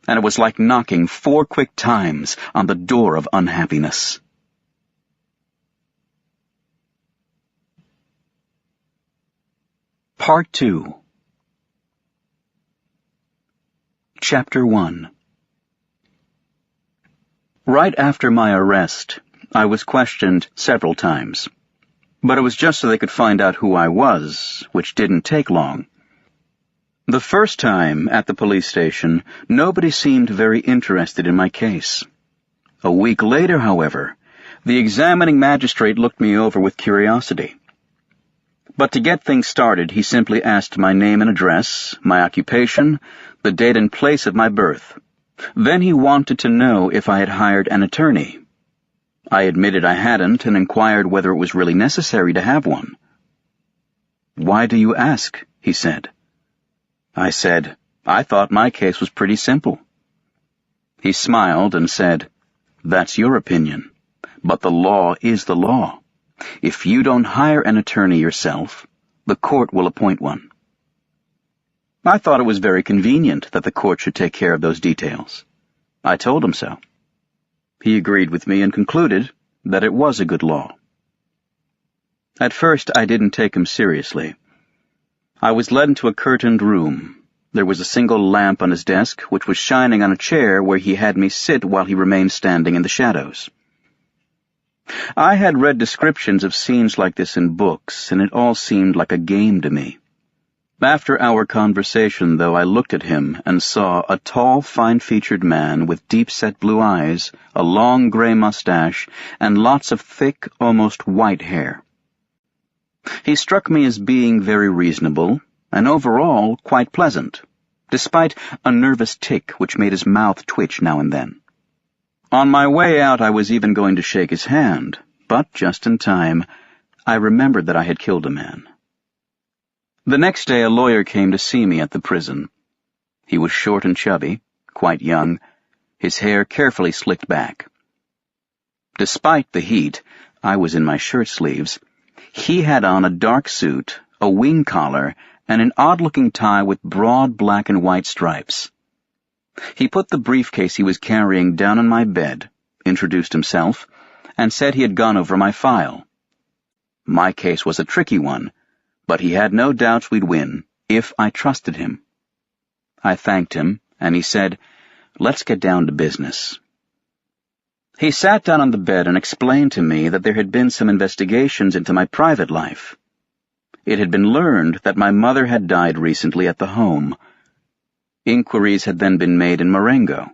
Speaker 2: And it was like knocking 4 quick times on the door of unhappiness. Part 2. Chapter 1. Right after my arrest, I was questioned several times. But it was just so they could find out who I was, which didn't take long. The first time at the police station, nobody seemed very interested in my case. A week later, however, the examining magistrate looked me over with curiosity. But to get things started, he simply asked my name and address, my occupation, the date and place of my birth. Then he wanted to know if I had hired an attorney. I admitted I hadn't and inquired whether it was really necessary to have one. "Why do you ask?" he said. I said, "I thought my case was pretty simple." He smiled and said, "That's your opinion, but the law is the law. If you don't hire an attorney yourself, the court will appoint one." I thought it was very convenient that the court should take care of those details. I told him so. He agreed with me and concluded that it was a good law. At first, I didn't take him seriously. I was led into a curtained room. There was a single lamp on his desk, which was shining on a chair where he had me sit while he remained standing in the shadows. I had read descriptions of scenes like this in books, and it all seemed like a game to me. After our conversation, though, I looked at him and saw a tall, fine-featured man with deep-set blue eyes, a long gray mustache, and lots of thick, almost white hair. He struck me as being very reasonable, and overall quite pleasant, despite a nervous tic which made his mouth twitch now and then. On my way out, I was even going to shake his hand, but just in time, I remembered that I had killed a man. The next day, a lawyer came to see me at the prison. He was short and chubby, quite young, his hair carefully slicked back. Despite the heat, I was in my shirt sleeves. He had on a dark suit, a wing collar, and an odd-looking tie with broad black and white stripes. He put the briefcase he was carrying down on my bed, introduced himself, and said he had gone over my file. My case was a tricky one, but he had no doubts we'd win, if I trusted him. I thanked him, and he said, "Let's get down to business." He sat down on the bed and explained to me that there had been some investigations into my private life. It had been learned that my mother had died recently at the home. Inquiries had then been made in Marengo.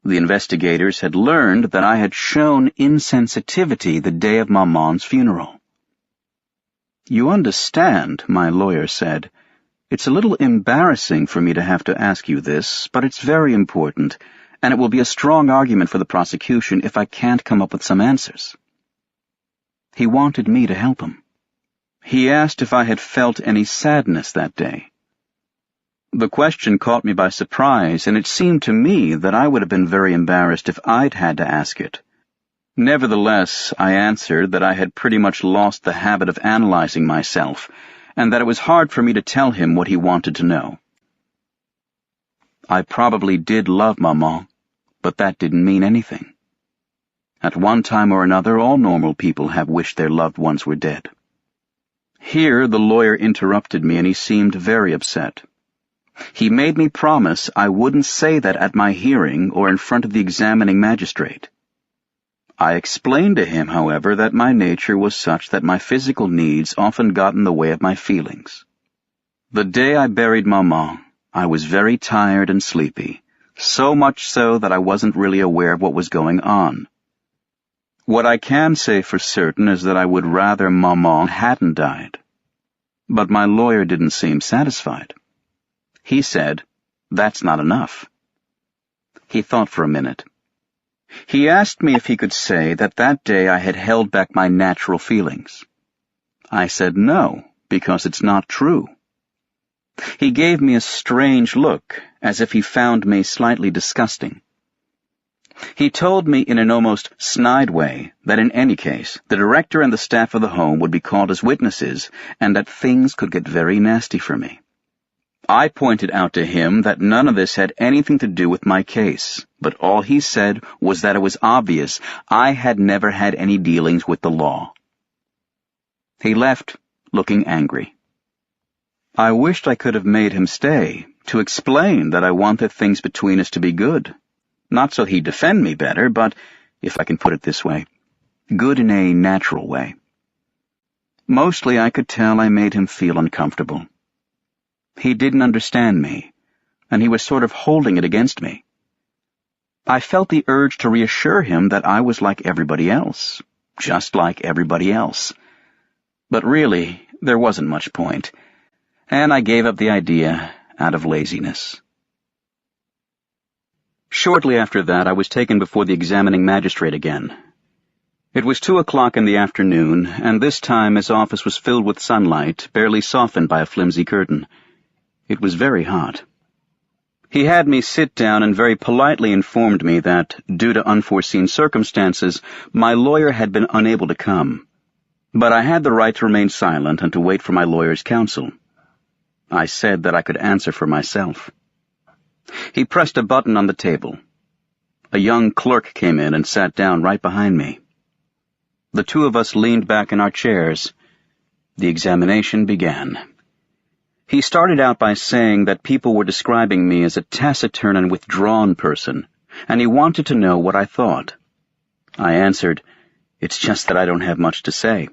Speaker 2: The investigators had learned that I had shown insensitivity the day of Maman's funeral. "You understand," my lawyer said, "it's a little embarrassing for me to have to ask you this, but it's very important, and it will be a strong argument for the prosecution if I can't come up with some answers." He wanted me to help him. He asked if I had felt any sadness that day. The question caught me by surprise, and it seemed to me that I would have been very embarrassed if I'd had to ask it. Nevertheless, I answered that I had pretty much lost the habit of analyzing myself, and that it was hard for me to tell him what he wanted to know. I probably did love Maman, but that didn't mean anything. At one time or another, all normal people have wished their loved ones were dead. Here the lawyer interrupted me, and he seemed very upset. He made me promise I wouldn't say that at my hearing or in front of the examining magistrate. I explained to him, however, that my nature was such that my physical needs often got in the way of my feelings. The day I buried Maman, I was very tired and sleepy, so much so that I wasn't really aware of what was going on. What I can say for certain is that I would rather Maman hadn't died. But my lawyer didn't seem satisfied. He said, "That's not enough." He thought for a minute. He asked me if he could say that that day I had held back my natural feelings. I said no, because it's not true. He gave me a strange look, as if he found me slightly disgusting. He told me in an almost snide way that in any case, the director and the staff of the home would be called as witnesses, and that things could get very nasty for me. I pointed out to him that none of this had anything to do with my case, but all he said was that it was obvious I had never had any dealings with the law. He left, looking angry. I wished I could have made him stay, to explain that I wanted things between us to be good. Not so he'd defend me better, but, if I can put it this way, good in a natural way. Mostly I could tell I made him feel uncomfortable. He didn't understand me, and he was sort of holding it against me. I felt the urge to reassure him that I was like everybody else, just like everybody else. But really, there wasn't much point, and I gave up the idea out of laziness. Shortly after that, I was taken before the examining magistrate again. It was 2:00 in the afternoon, and this time his office was filled with sunlight, barely softened by a flimsy curtain. It was very hot. He had me sit down and very politely informed me that, due to unforeseen circumstances, my lawyer had been unable to come. But I had the right to remain silent and to wait for my lawyer's counsel. I said that I could answer for myself. He pressed a button on the table. A young clerk came in and sat down right behind me. The two of us leaned back in our chairs. The examination began. He started out by saying that people were describing me as a taciturn and withdrawn person, and he wanted to know what I thought. I answered, "It's just that I don't have much to say,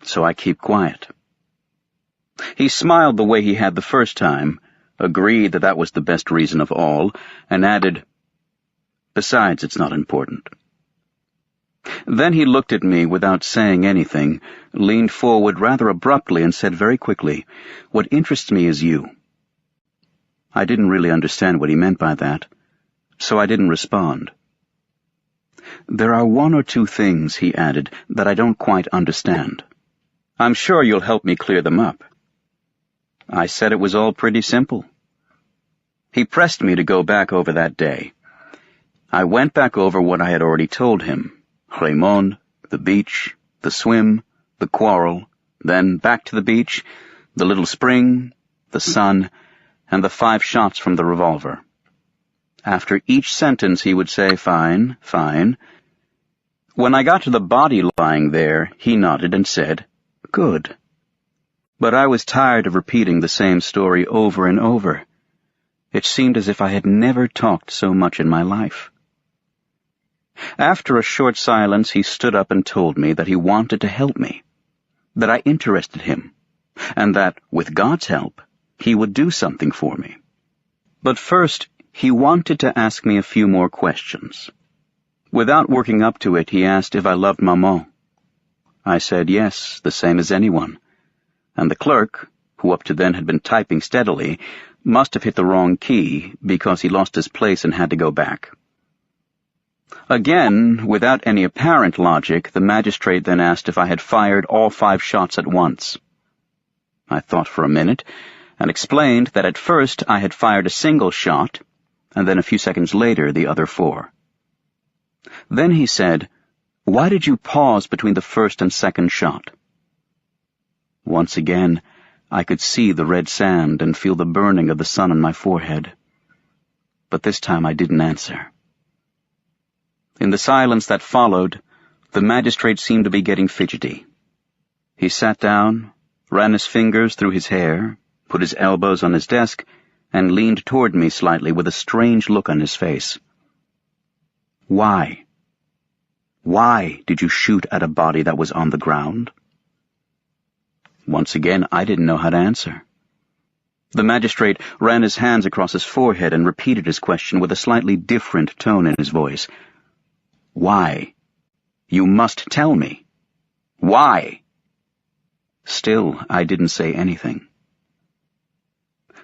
Speaker 2: so I keep quiet." He smiled the way he had the first time, agreed that that was the best reason of all, and added, "Besides, it's not important." Then he looked at me without saying anything, leaned forward rather abruptly and said very quickly, "What interests me is you." I didn't really understand what he meant by that, so I didn't respond. "There are one or two things," he added, "that I don't quite understand. I'm sure you'll help me clear them up." I said it was all pretty simple. He pressed me to go back over that day. I went back over what I had already told him. Raymond, the beach, the swim, the quarrel, then back to the beach, the little spring, the sun, and the 5 shots from the revolver. After each sentence he would say, "Fine, fine." When I got to the body lying there, he nodded and said, Good. But I was tired of repeating the same story over and over. It seemed as if I had never talked so much in my life. After a short silence, he stood up and told me that he wanted to help me, that I interested him, and that, with God's help, he would do something for me. But first, he wanted to ask me a few more questions. Without working up to it, he asked if I loved Maman. I said yes, the same as anyone, and the clerk, who up to then had been typing steadily, must have hit the wrong key because he lost his place and had to go back. Again, without any apparent logic, the magistrate then asked if I had fired all 5 shots at once. I thought for a minute and explained that at first I had fired a single shot, and then a few seconds later the other 4. Then he said, "Why did you pause between the first and second shot?" Once again, I could see the red sand and feel the burning of the sun on my forehead. But this time I didn't answer. In the silence that followed, the magistrate seemed to be getting fidgety. He sat down, ran his fingers through his hair, put his elbows on his desk, and leaned toward me slightly with a strange look on his face. "Why? Why did you shoot at a body that was on the ground?" Once again, I didn't know how to answer. The magistrate ran his hands across his forehead and repeated his question with a slightly different tone in his voice. "Why? You must tell me. Why?" Still, I didn't say anything.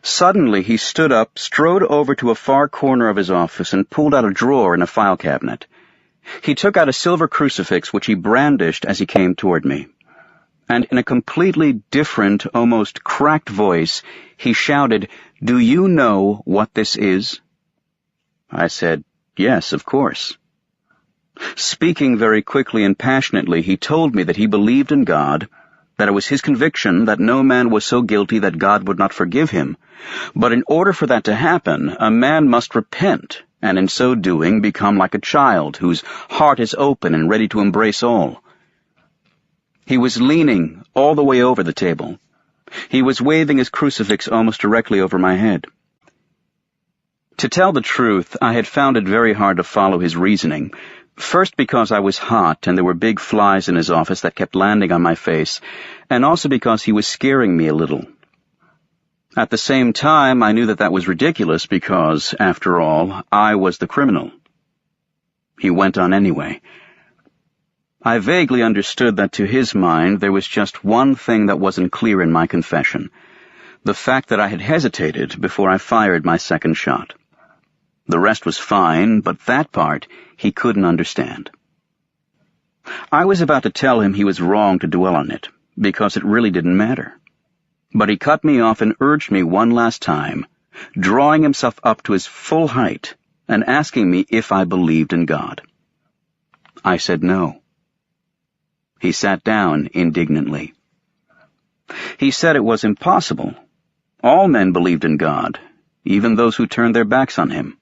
Speaker 2: Suddenly, he stood up, strode over to a far corner of his office, and pulled out a drawer in a file cabinet. He took out a silver crucifix, which he brandished as he came toward me. And in a completely different, almost cracked voice, he shouted, "Do you know what this is?" I said, "Yes, of course." Speaking very quickly and passionately, he told me that he believed in God, that it was his conviction that no man was so guilty that God would not forgive him. But in order for that to happen, a man must repent, and in so doing become like a child whose heart is open and ready to embrace all. He was leaning all the way over the table. He was waving his crucifix almost directly over my head. To tell the truth, I had found it very hard to follow his reasoning, first because I was hot and there were big flies in his office that kept landing on my face, and also because he was scaring me a little. At the same time, I knew that that was ridiculous because, after all, I was the criminal. He went on anyway. I vaguely understood that to his mind there was just one thing that wasn't clear in my confession, the fact that I had hesitated before I fired my second shot. The rest was fine, but that part he couldn't understand. I was about to tell him he was wrong to dwell on it, because it really didn't matter. But he cut me off and urged me one last time, drawing himself up to his full height and asking me if I believed in God. I said no. He sat down indignantly. He said it was impossible. All men believed in God, even those who turned their backs on him.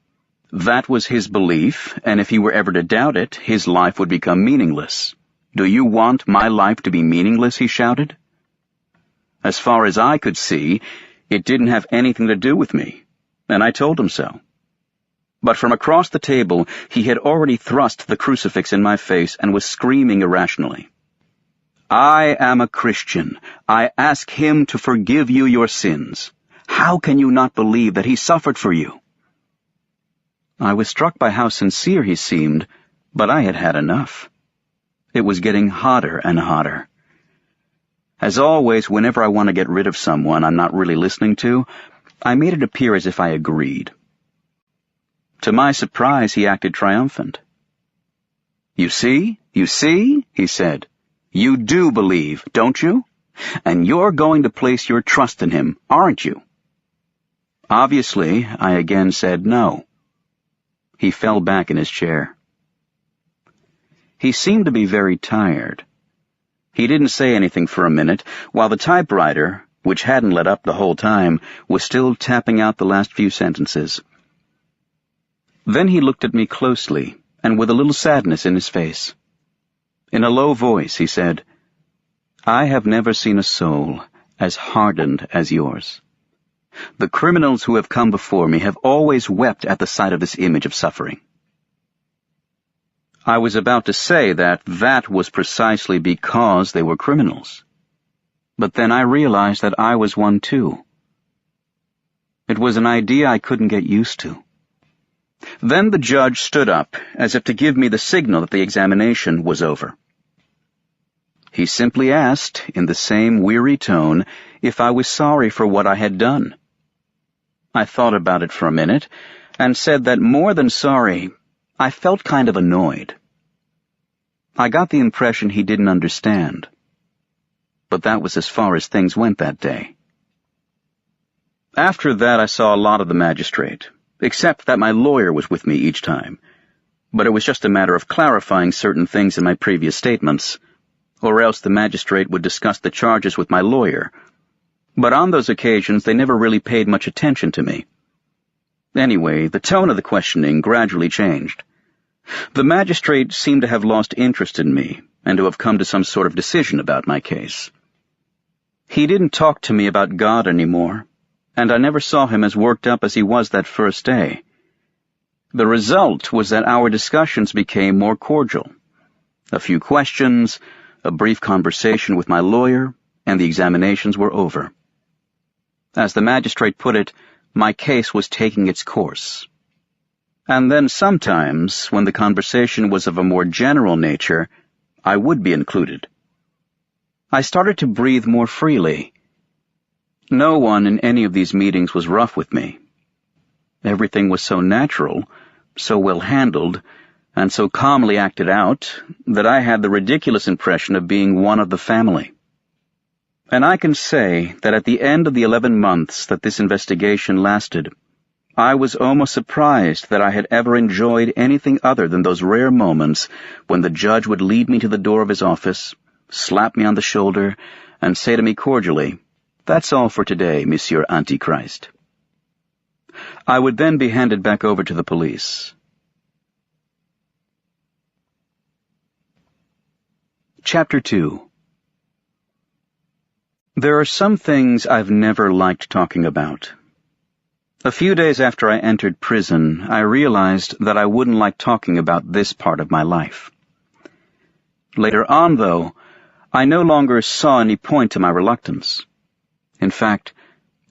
Speaker 2: That was his belief, and if he were ever to doubt it, his life would become meaningless. "Do you want my life to be meaningless?" he shouted. As far as I could see, it didn't have anything to do with me, and I told him so. But from across the table, he had already thrust the crucifix in my face and was screaming irrationally. "I am a Christian. I ask him to forgive you your sins. How can you not believe that he suffered for you?" I was struck by how sincere he seemed, but I had had enough. It was getting hotter and hotter. As always, whenever I want to get rid of someone I'm not really listening to, I made it appear as if I agreed. To my surprise, he acted triumphant. You see, he said. "You do believe, don't you? And you're going to place your trust in him, aren't you?" Obviously, I again said no. He fell back in his chair. He seemed to be very tired. He didn't say anything for a minute, while the typewriter, which hadn't let up the whole time, was still tapping out the last few sentences. Then he looked at me closely, and with a little sadness in his face. In a low voice, he said, I have never seen a soul as hardened as yours. The criminals who have come before me have always wept at the sight of this image of suffering. I was about to say that was precisely because they were criminals. But then I realized that I was one too. It was an idea I couldn't get used to. Then the judge stood up, as if to give me the signal that the examination was over. He simply asked, in the same weary tone, if I was sorry for what I had done. I thought about it for a minute, and said that more than sorry, I felt kind of annoyed. I got the impression he didn't understand. But that was as far as things went that day. After that, I saw a lot of the magistrate, except that my lawyer was with me each time. But it was just a matter of clarifying certain things in my previous statements, or else the magistrate would discuss the charges with my lawyer. But on those occasions, they never really paid much attention to me. Anyway, the tone of the questioning gradually changed. The magistrate seemed to have lost interest in me, and to have come to some sort of decision about my case. He didn't talk to me about God anymore, and I never saw him as worked up as he was that first day. The result was that our discussions became more cordial. A few questions, a brief conversation with my lawyer, and the examinations were over. As the magistrate put it, my case was taking its course. And then sometimes, when the conversation was of a more general nature, I would be included. I started to breathe more freely. No one in any of these meetings was rough with me. Everything was so natural, so well handled, and so calmly acted out, that I had the ridiculous impression of being one of the family. And I can say that at the end of the 11 months that this investigation lasted, I was almost surprised that I had ever enjoyed anything other than those rare moments when the judge would lead me to the door of his office, slap me on the shoulder, and say to me cordially, "That's all for today, Monsieur Antichrist." I would then be handed back over to the police. Chapter 2. There are some things I've never liked talking about. A few days after I entered prison, I realized that I wouldn't like talking about this part of my life. Later on, though, I no longer saw any point to my reluctance. In fact,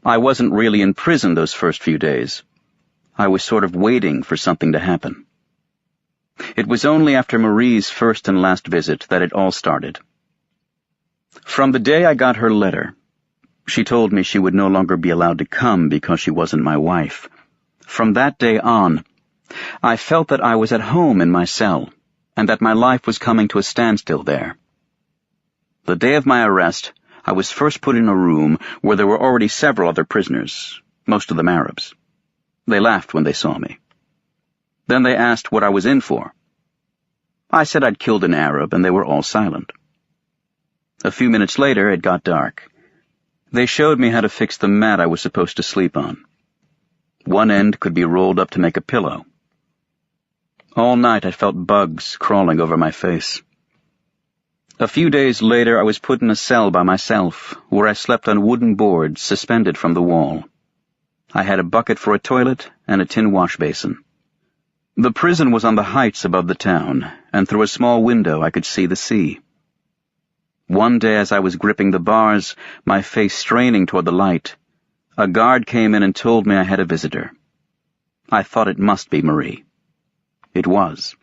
Speaker 2: I wasn't really in prison those first few days. I was sort of waiting for something to happen. It was only after Marie's first and last visit that it all started. From the day I got her letter, she told me she would no longer be allowed to come because she wasn't my wife. From that day on, I felt that I was at home in my cell, and that my life was coming to a standstill there. The day of my arrest, I was first put in a room where there were already several other prisoners, most of them Arabs. They laughed when they saw me. Then they asked what I was in for. I said I'd killed an Arab, and they were all silent. A few minutes later, it got dark. They showed me how to fix the mat I was supposed to sleep on. One end could be rolled up to make a pillow. All night I felt bugs crawling over my face. A few days later I was put in a cell by myself, where I slept on wooden boards suspended from the wall. I had a bucket for a toilet and a tin wash basin. The prison was on the heights above the town, and through a small window I could see the sea. One day as I was gripping the bars, my face straining toward the light, a guard came in and told me I had a visitor. I thought it must be Marie. It was.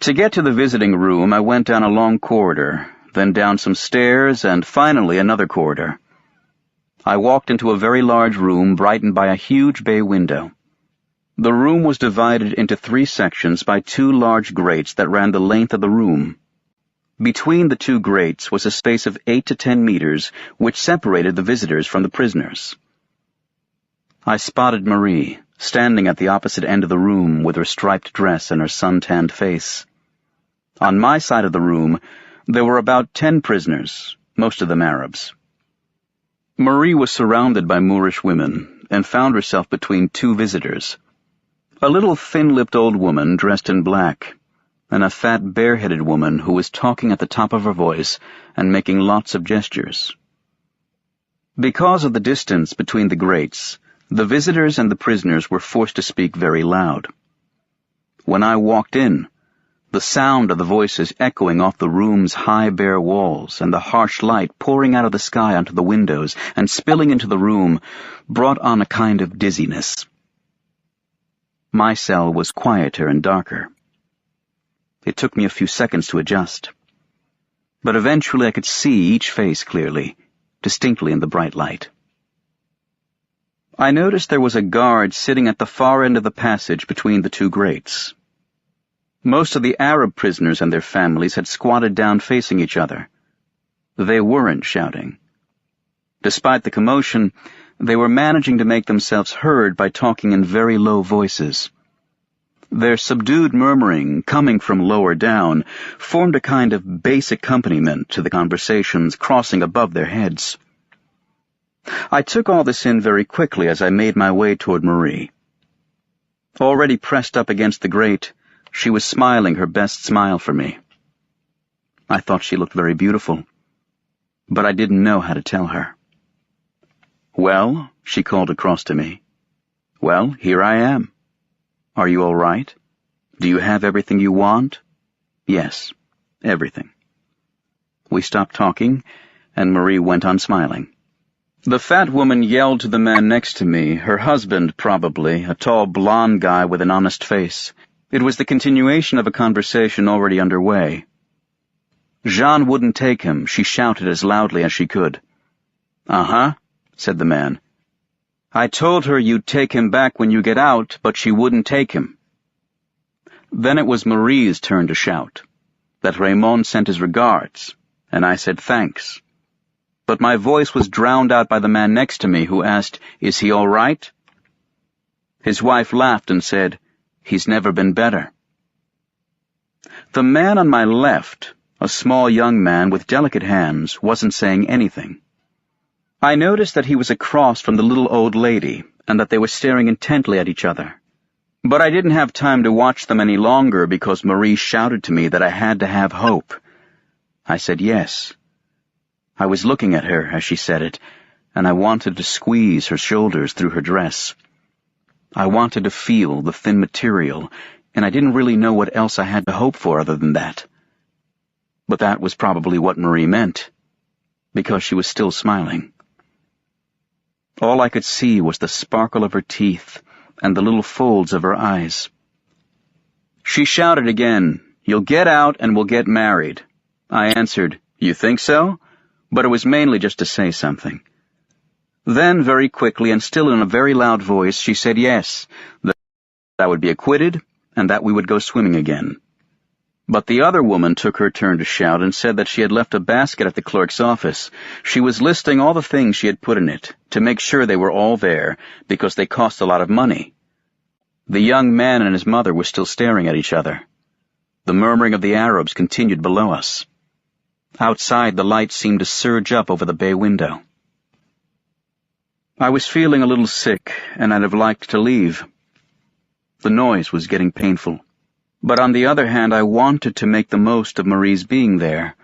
Speaker 2: To get to the visiting room, I went down a long corridor, then down some stairs, and finally another corridor. I walked into a very large room brightened by a huge bay window. The room was divided into 3 sections by 2 large grates that ran the length of the room. Between the 2 grates was a space of 8 to 10 meters, which separated the visitors from the prisoners. I spotted Marie, standing at the opposite end of the room with her striped dress and her sun-tanned face. On my side of the room, there were about 10 prisoners, most of them Arabs. Marie was surrounded by Moorish women and found herself between 2 visitors. A little thin-lipped old woman dressed in black, and a fat, bareheaded woman who was talking at the top of her voice and making lots of gestures. Because of the distance between the grates, the visitors and the prisoners were forced to speak very loud. When I walked in, the sound of the voices echoing off the room's high bare walls and the harsh light pouring out of the sky onto the windows and spilling into the room brought on a kind of dizziness. My cell was quieter and darker. It took me a few seconds to adjust. But eventually I could see each face clearly, distinctly in the bright light. I noticed there was a guard sitting at the far end of the passage between the two grates. Most of the Arab prisoners and their families had squatted down facing each other. They weren't shouting. Despite the commotion, they were managing to make themselves heard by talking in very low voices. Their subdued murmuring, coming from lower down, formed a kind of bass accompaniment to the conversations crossing above their heads. I took all this in very quickly as I made my way toward Marie. Already pressed up against the grate, she was smiling her best smile for me. I thought she looked very beautiful, but I didn't know how to tell her. "Well," she called across to me. "Well, here I am. Are you all right? Do you have everything you want?" "Yes, everything." We stopped talking, and Marie went on smiling. The fat woman yelled to the man next to me, her husband probably, a tall blonde guy with an honest face. It was the continuation of a conversation already underway. Jean wouldn't take him, she shouted as loudly as she could. "Uh-huh," said the man. "I told her you'd take him back when you get out, but she wouldn't take him." Then it was Marie's turn to shout, that Raymond sent his regards, and I said thanks. But my voice was drowned out by the man next to me, who asked, "Is he all right?" His wife laughed and said, "He's never been better." The man on my left, a small young man with delicate hands, wasn't saying anything. I noticed that he was across from the little old lady, and that they were staring intently at each other. But I didn't have time to watch them any longer because Marie shouted to me that I had to have hope. I said yes. I was looking at her as she said it, and I wanted to squeeze her shoulders through her dress. I wanted to feel the thin material, and I didn't really know what else I had to hope for other than that. But that was probably what Marie meant, because she was still smiling. All I could see was the sparkle of her teeth and the little folds of her eyes. She shouted again, "You'll get out and we'll get married." I answered, "You think so?" But it was mainly just to say something. Then, very quickly and still in a very loud voice, she said yes, that I would be acquitted and that we would go swimming again. But the other woman took her turn to shout and said that she had left a basket at the clerk's office. She was listing all the things she had put in it to make sure they were all there because they cost a lot of money. The young man and his mother were still staring at each other. The murmuring of the Arabs continued below us. Outside, the light seemed to surge up over the bay window. I was feeling a little sick, and I'd have liked to leave. The noise was getting painful. But on the other hand, I wanted to make the most of Marie's being there.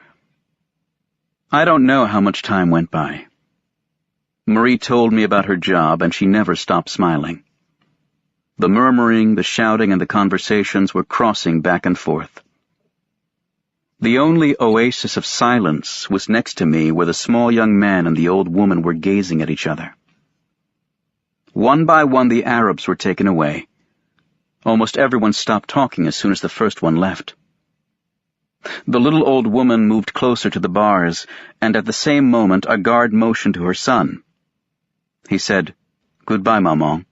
Speaker 2: I don't know how much time went by. Marie told me about her job, and she never stopped smiling. The murmuring, the shouting, and the conversations were crossing back and forth. The only oasis of silence was next to me, where the small young man and the old woman were gazing at each other. One by one the Arabs were taken away. Almost everyone stopped talking as soon as the first one left. The little old woman moved closer to the bars, and at the same moment a guard motioned to her son. He said, "Goodbye, Maman,"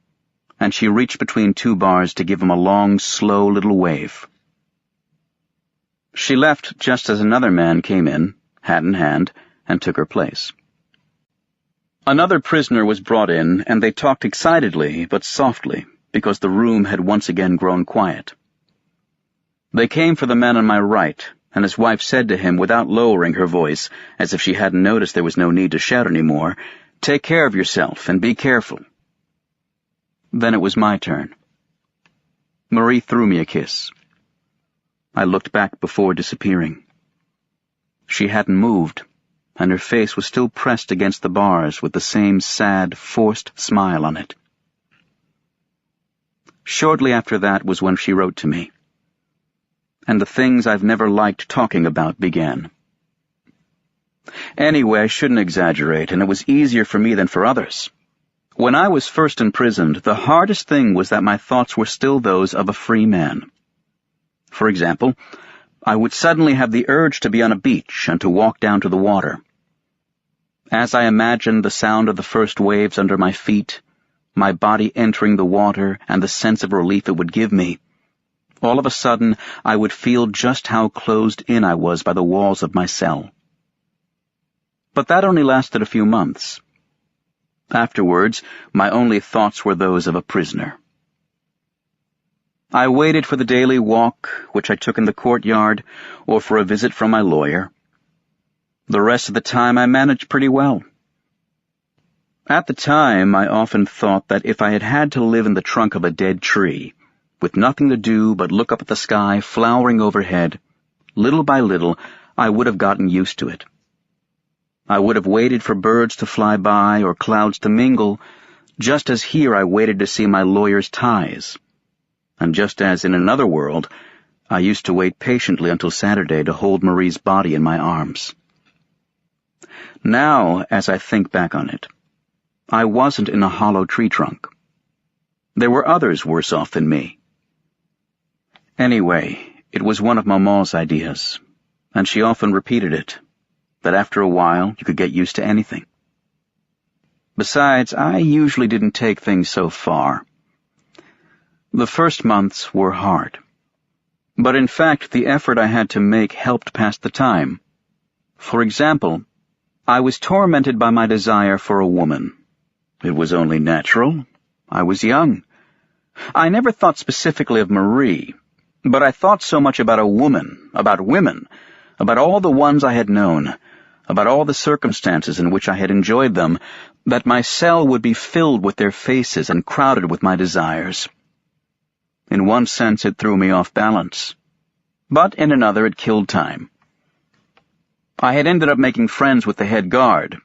Speaker 2: and she reached between two bars to give him a long, slow little wave. She left just as another man came in, hat in hand, and took her place. Another prisoner was brought in, and they talked excitedly but softly, because the room had once again grown quiet. They came for the man on my right, and his wife said to him without lowering her voice, as if she hadn't noticed there was no need to shout any more, "Take care of yourself and be careful." Then it was my turn. Marie threw me a kiss. I looked back before disappearing. She hadn't moved, and her face was still pressed against the bars with the same sad, forced smile on it. Shortly after that was when she wrote to me, and the things I've never liked talking about began. Anyway, I shouldn't exaggerate, and it was easier for me than for others. When I was first imprisoned, the hardest thing was that my thoughts were still those of a free man. For example, I would suddenly have the urge to be on a beach and to walk down to the water. As I imagined the sound of the first waves under my feet, my body entering the water and the sense of relief it would give me, all of a sudden I would feel just how closed in I was by the walls of my cell. But that only lasted a few months. Afterwards, my only thoughts were those of a prisoner. I waited for the daily walk, which I took in the courtyard, or for a visit from my lawyer. The rest of the time I managed pretty well. At the time, I often thought that if I had had to live in the trunk of a dead tree, with nothing to do but look up at the sky flowering overhead, little by little, I would have gotten used to it. I would have waited for birds to fly by or clouds to mingle, just as here I waited to see my lawyer's ties. And just as in another world, I used to wait patiently until Saturday to hold Marie's body in my arms. Now, as I think back on it, I wasn't in a hollow tree trunk. There were others worse off than me. Anyway, it was one of Maman's ideas, and she often repeated it, that after a while you could get used to anything. Besides, I usually didn't take things so far. The first months were hard. But in fact, the effort I had to make helped pass the time. For example, I was tormented by my desire for a woman. It was only natural. I was young. I never thought specifically of Marie, but I thought so much about a woman, about women, about all the ones I had known, about all the circumstances in which I had enjoyed them, that my cell would be filled with their faces and crowded with my desires. In one sense, it threw me off balance, but in another, it killed time. I had ended up making friends with the head guard,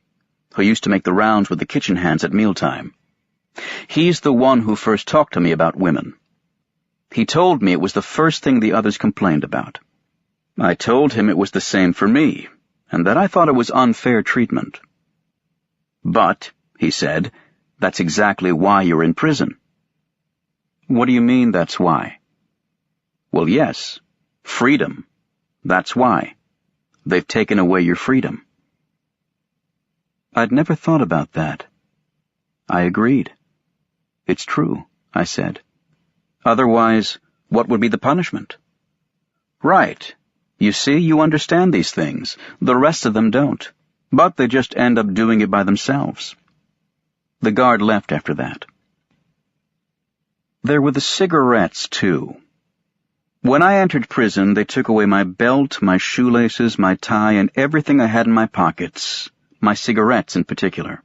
Speaker 2: who used to make the rounds with the kitchen hands at mealtime. He's the one who first talked to me about women. He told me it was the first thing the others complained about. I told him it was the same for me, and that I thought it was unfair treatment. But, he said, that's exactly why you're in prison. What do you mean, that's why? Well, yes, freedom. That's why. They've taken away your freedom. I'd never thought about that. I agreed. It's true, I said. Otherwise, what would be the punishment? Right. You see, you understand these things. The rest of them don't. But they just end up doing it by themselves. The guard left after that. There were the cigarettes, too. When I entered prison, they took away my belt, my shoelaces, my tie, and everything I had in my pockets, my cigarettes in particular.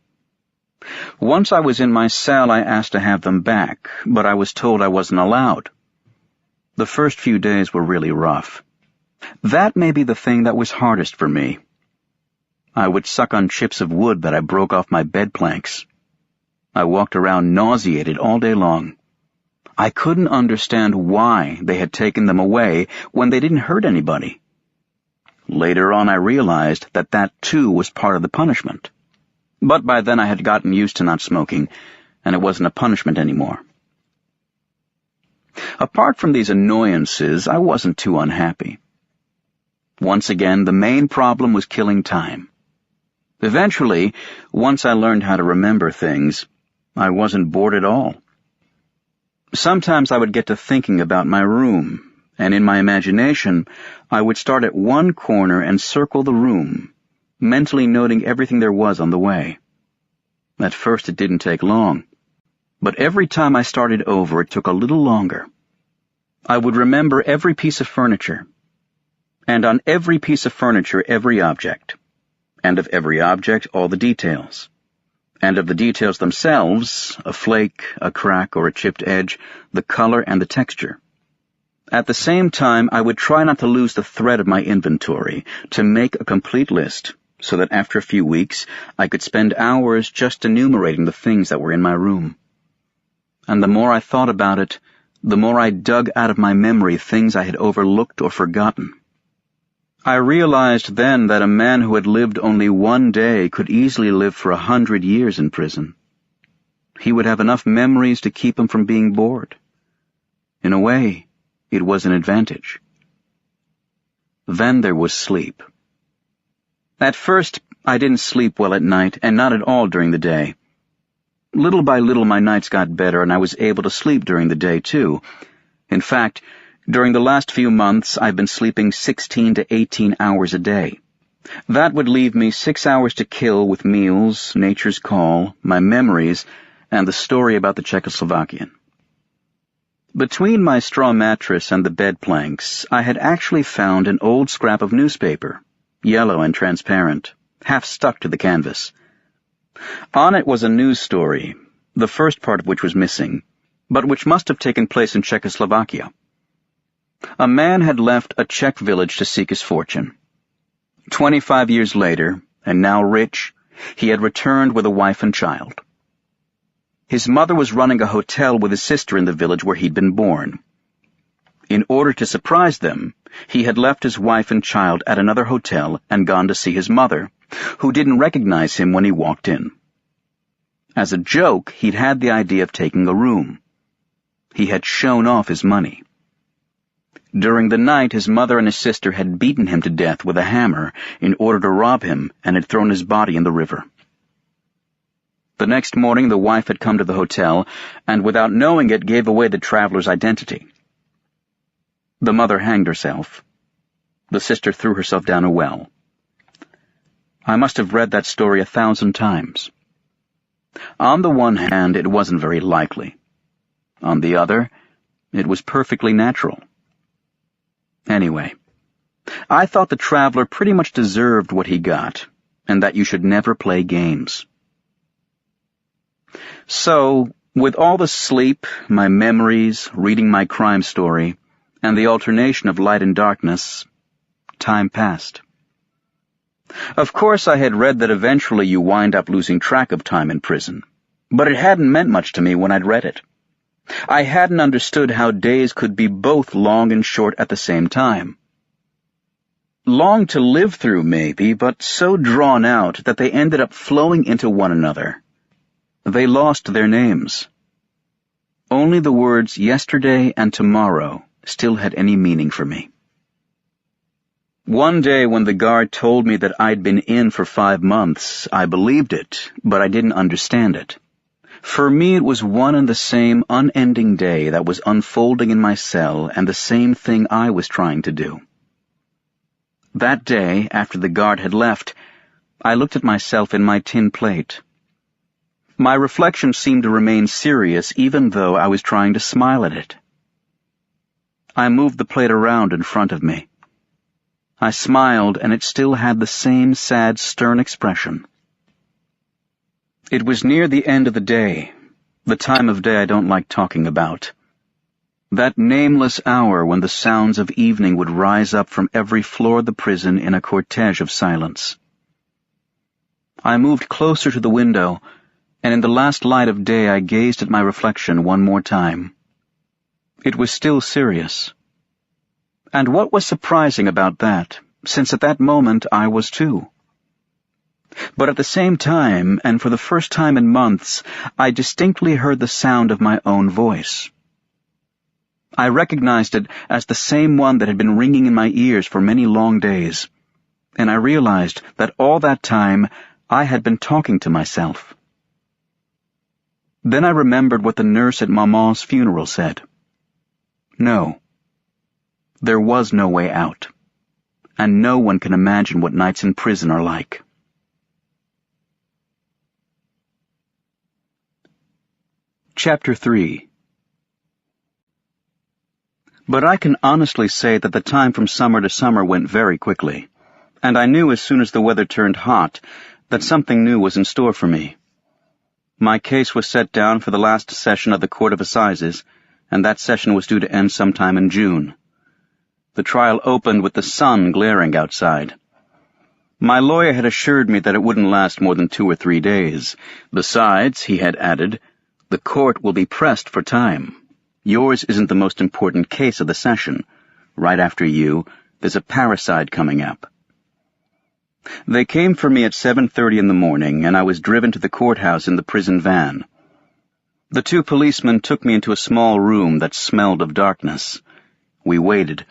Speaker 2: Once I was in my cell, I asked to have them back, but I was told I wasn't allowed. The first few days were really rough. That may be the thing that was hardest for me. I would suck on chips of wood that I broke off my bed planks. I walked around nauseated all day long. I couldn't understand why they had taken them away when they didn't hurt anybody. Later on I realized that that too was part of the punishment. But by then I had gotten used to not smoking, and it wasn't a punishment anymore. Apart from these annoyances, I wasn't too unhappy. Once again, the main problem was killing time. Eventually, once I learned how to remember things, I wasn't bored at all. Sometimes I would get to thinking about my room, and in my imagination, I would start at one corner and circle the room, mentally noting everything there was on the way. At first it didn't take long, but every time I started over it took a little longer. I would remember every piece of furniture, and on every piece of furniture every object, and of every object all the details, and of the details themselves, a flake, a crack, or a chipped edge, the color and the texture. At the same time, I would try not to lose the thread of my inventory, to make a complete list, so that after a few weeks I could spend hours just enumerating the things that were in my room. And the more I thought about it, the more I dug out of my memory things I had overlooked or forgotten. I realized then that a man who had lived only one day could easily live for 100 years in prison. He would have enough memories to keep him from being bored. In a way, it was an advantage. Then there was sleep. At first, I didn't sleep well at night, and not at all during the day. Little by little, my nights got better, and I was able to sleep during the day, too. In fact, during the last few months, I've been sleeping 16 to 18 hours a day. That would leave me 6 hours to kill with meals, nature's call, my memories, and the story about the Czechoslovakian. Between my straw mattress and the bed planks, I had actually found an old scrap of newspaper, yellow and transparent, half stuck to the canvas. On it was a news story, the first part of which was missing, but which must have taken place in Czechoslovakia. A man had left a Czech village to seek his fortune. 25 years later, and now rich, he had returned with a wife and child. His mother was running a hotel with his sister in the village where he'd been born. In order to surprise them, he had left his wife and child at another hotel and gone to see his mother, who didn't recognize him when he walked in. As a joke, he'd had the idea of taking a room. He had shown off his money. During the night, his mother and his sister had beaten him to death with a hammer in order to rob him and had thrown his body in the river. The next morning, the wife had come to the hotel and, without knowing it, gave away the traveler's identity. The mother hanged herself. The sister threw herself down a well. I must have read that story 1,000 times. On the one hand, it wasn't very likely. On the other, it was perfectly natural. Anyway, I thought the traveler pretty much deserved what he got, and that you should never play games. So, with all the sleep, my memories, reading my crime story, and the alternation of light and darkness, time passed. Of course, I had read that eventually you wind up losing track of time in prison, but it hadn't meant much to me when I'd read it. I hadn't understood how days could be both long and short at the same time. Long to live through, maybe, but so drawn out that they ended up flowing into one another. They lost their names. Only the words yesterday and tomorrow still had any meaning for me. One day when the guard told me that I'd been in for 5 months, I believed it, but I didn't understand it. For me it was one and the same unending day that was unfolding in my cell and the same thing I was trying to do. That day, after the guard had left, I looked at myself in my tin plate. My reflection seemed to remain serious even though I was trying to smile at it. I moved the plate around in front of me. I smiled, and it still had the same sad, stern expression. It was near the end of the day, the time of day I don't like talking about. That nameless hour when the sounds of evening would rise up from every floor of the prison in a cortege of silence. I moved closer to the window, and in the last light of day I gazed at my reflection one more time. It was still serious. And what was surprising about that, since at that moment I was too? But at the same time, and for the first time in months, I distinctly heard the sound of my own voice. I recognized it as the same one that had been ringing in my ears for many long days, and I realized that all that time I had been talking to myself. Then I remembered what the nurse at Maman's funeral said. No. There was no way out, and no one can imagine what nights in prison are like. Chapter 3. But I can honestly say that the time from summer to summer went very quickly, and I knew as soon as the weather turned hot that something new was in store for me. My case was set down for the last session of the Court of Assizes, and that session was due to end sometime in June. The trial opened with the sun glaring outside. My lawyer had assured me that it wouldn't last more than 2 or 3 days. Besides, he had added, the court will be pressed for time. Yours isn't the most important case of the session. Right after you, there's a parricide coming up. They came for me at 7:30 in the morning, and I was driven to the courthouse in the prison van. The 2 policemen took me into a small room that smelled of darkness. We waited,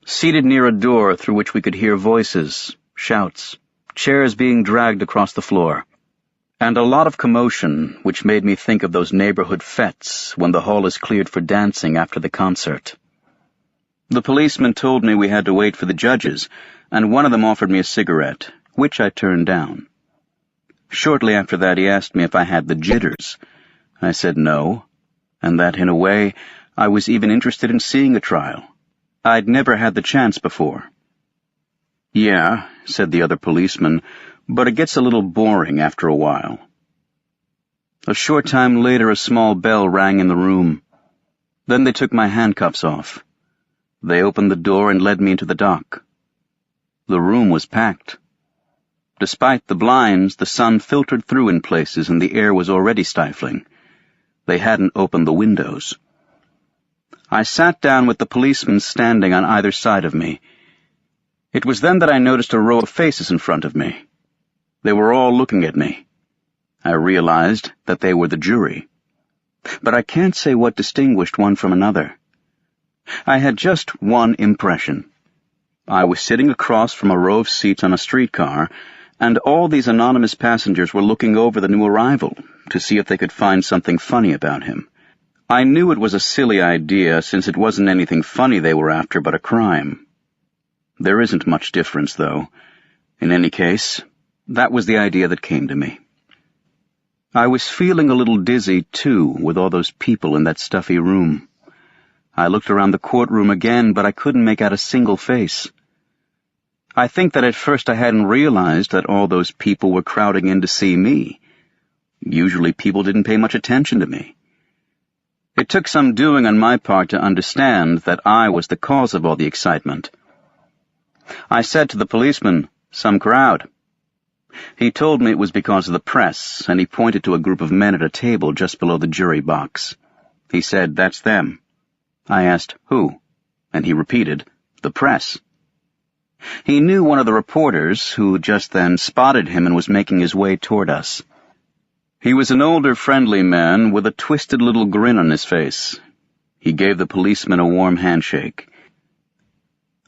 Speaker 2: seated near a door through which we could hear voices, shouts, chairs being dragged across the floor, and a lot of commotion, which made me think of those neighborhood fetes when the hall is cleared for dancing after the concert. The policeman told me we had to wait for the judges, and one of them offered me a cigarette, which I turned down. Shortly after that, he asked me if I had the jitters. I said no, and that, in a way, I was even interested in seeing a trial. I'd never had the chance before. Yeah, said the other policeman, but it gets a little boring after a while. A short time later, a small bell rang in the room. Then they took my handcuffs off. They opened the door and led me into the dock. The room was packed. Despite the blinds, the sun filtered through in places and the air was already stifling. They hadn't opened the windows. I sat down with the policemen standing on either side of me. It was then that I noticed a row of faces in front of me. They were all looking at me. I realized that they were the jury. But I can't say what distinguished one from another. I had just one impression. I was sitting across from a row of seats on a streetcar, and all these anonymous passengers were looking over the new arrival to see if they could find something funny about him. I knew it was a silly idea, since it wasn't anything funny they were after but a crime. There isn't much difference, though. In any case, that was the idea that came to me. I was feeling a little dizzy, too, with all those people in that stuffy room. I looked around the courtroom again, but I couldn't make out a single face. I think that at first I hadn't realized that all those people were crowding in to see me. Usually people didn't pay much attention to me. It took some doing on my part to understand that I was the cause of all the excitement. I said to the policeman, "Some crowd." He told me it was because of the press, and he pointed to a group of men at a table just below the jury box. He said, "That's them." I asked, "Who?" And he repeated, "The press." He knew one of the reporters, who just then spotted him and was making his way toward us. He was an older, friendly man with a twisted little grin on his face. He gave the policeman a warm handshake.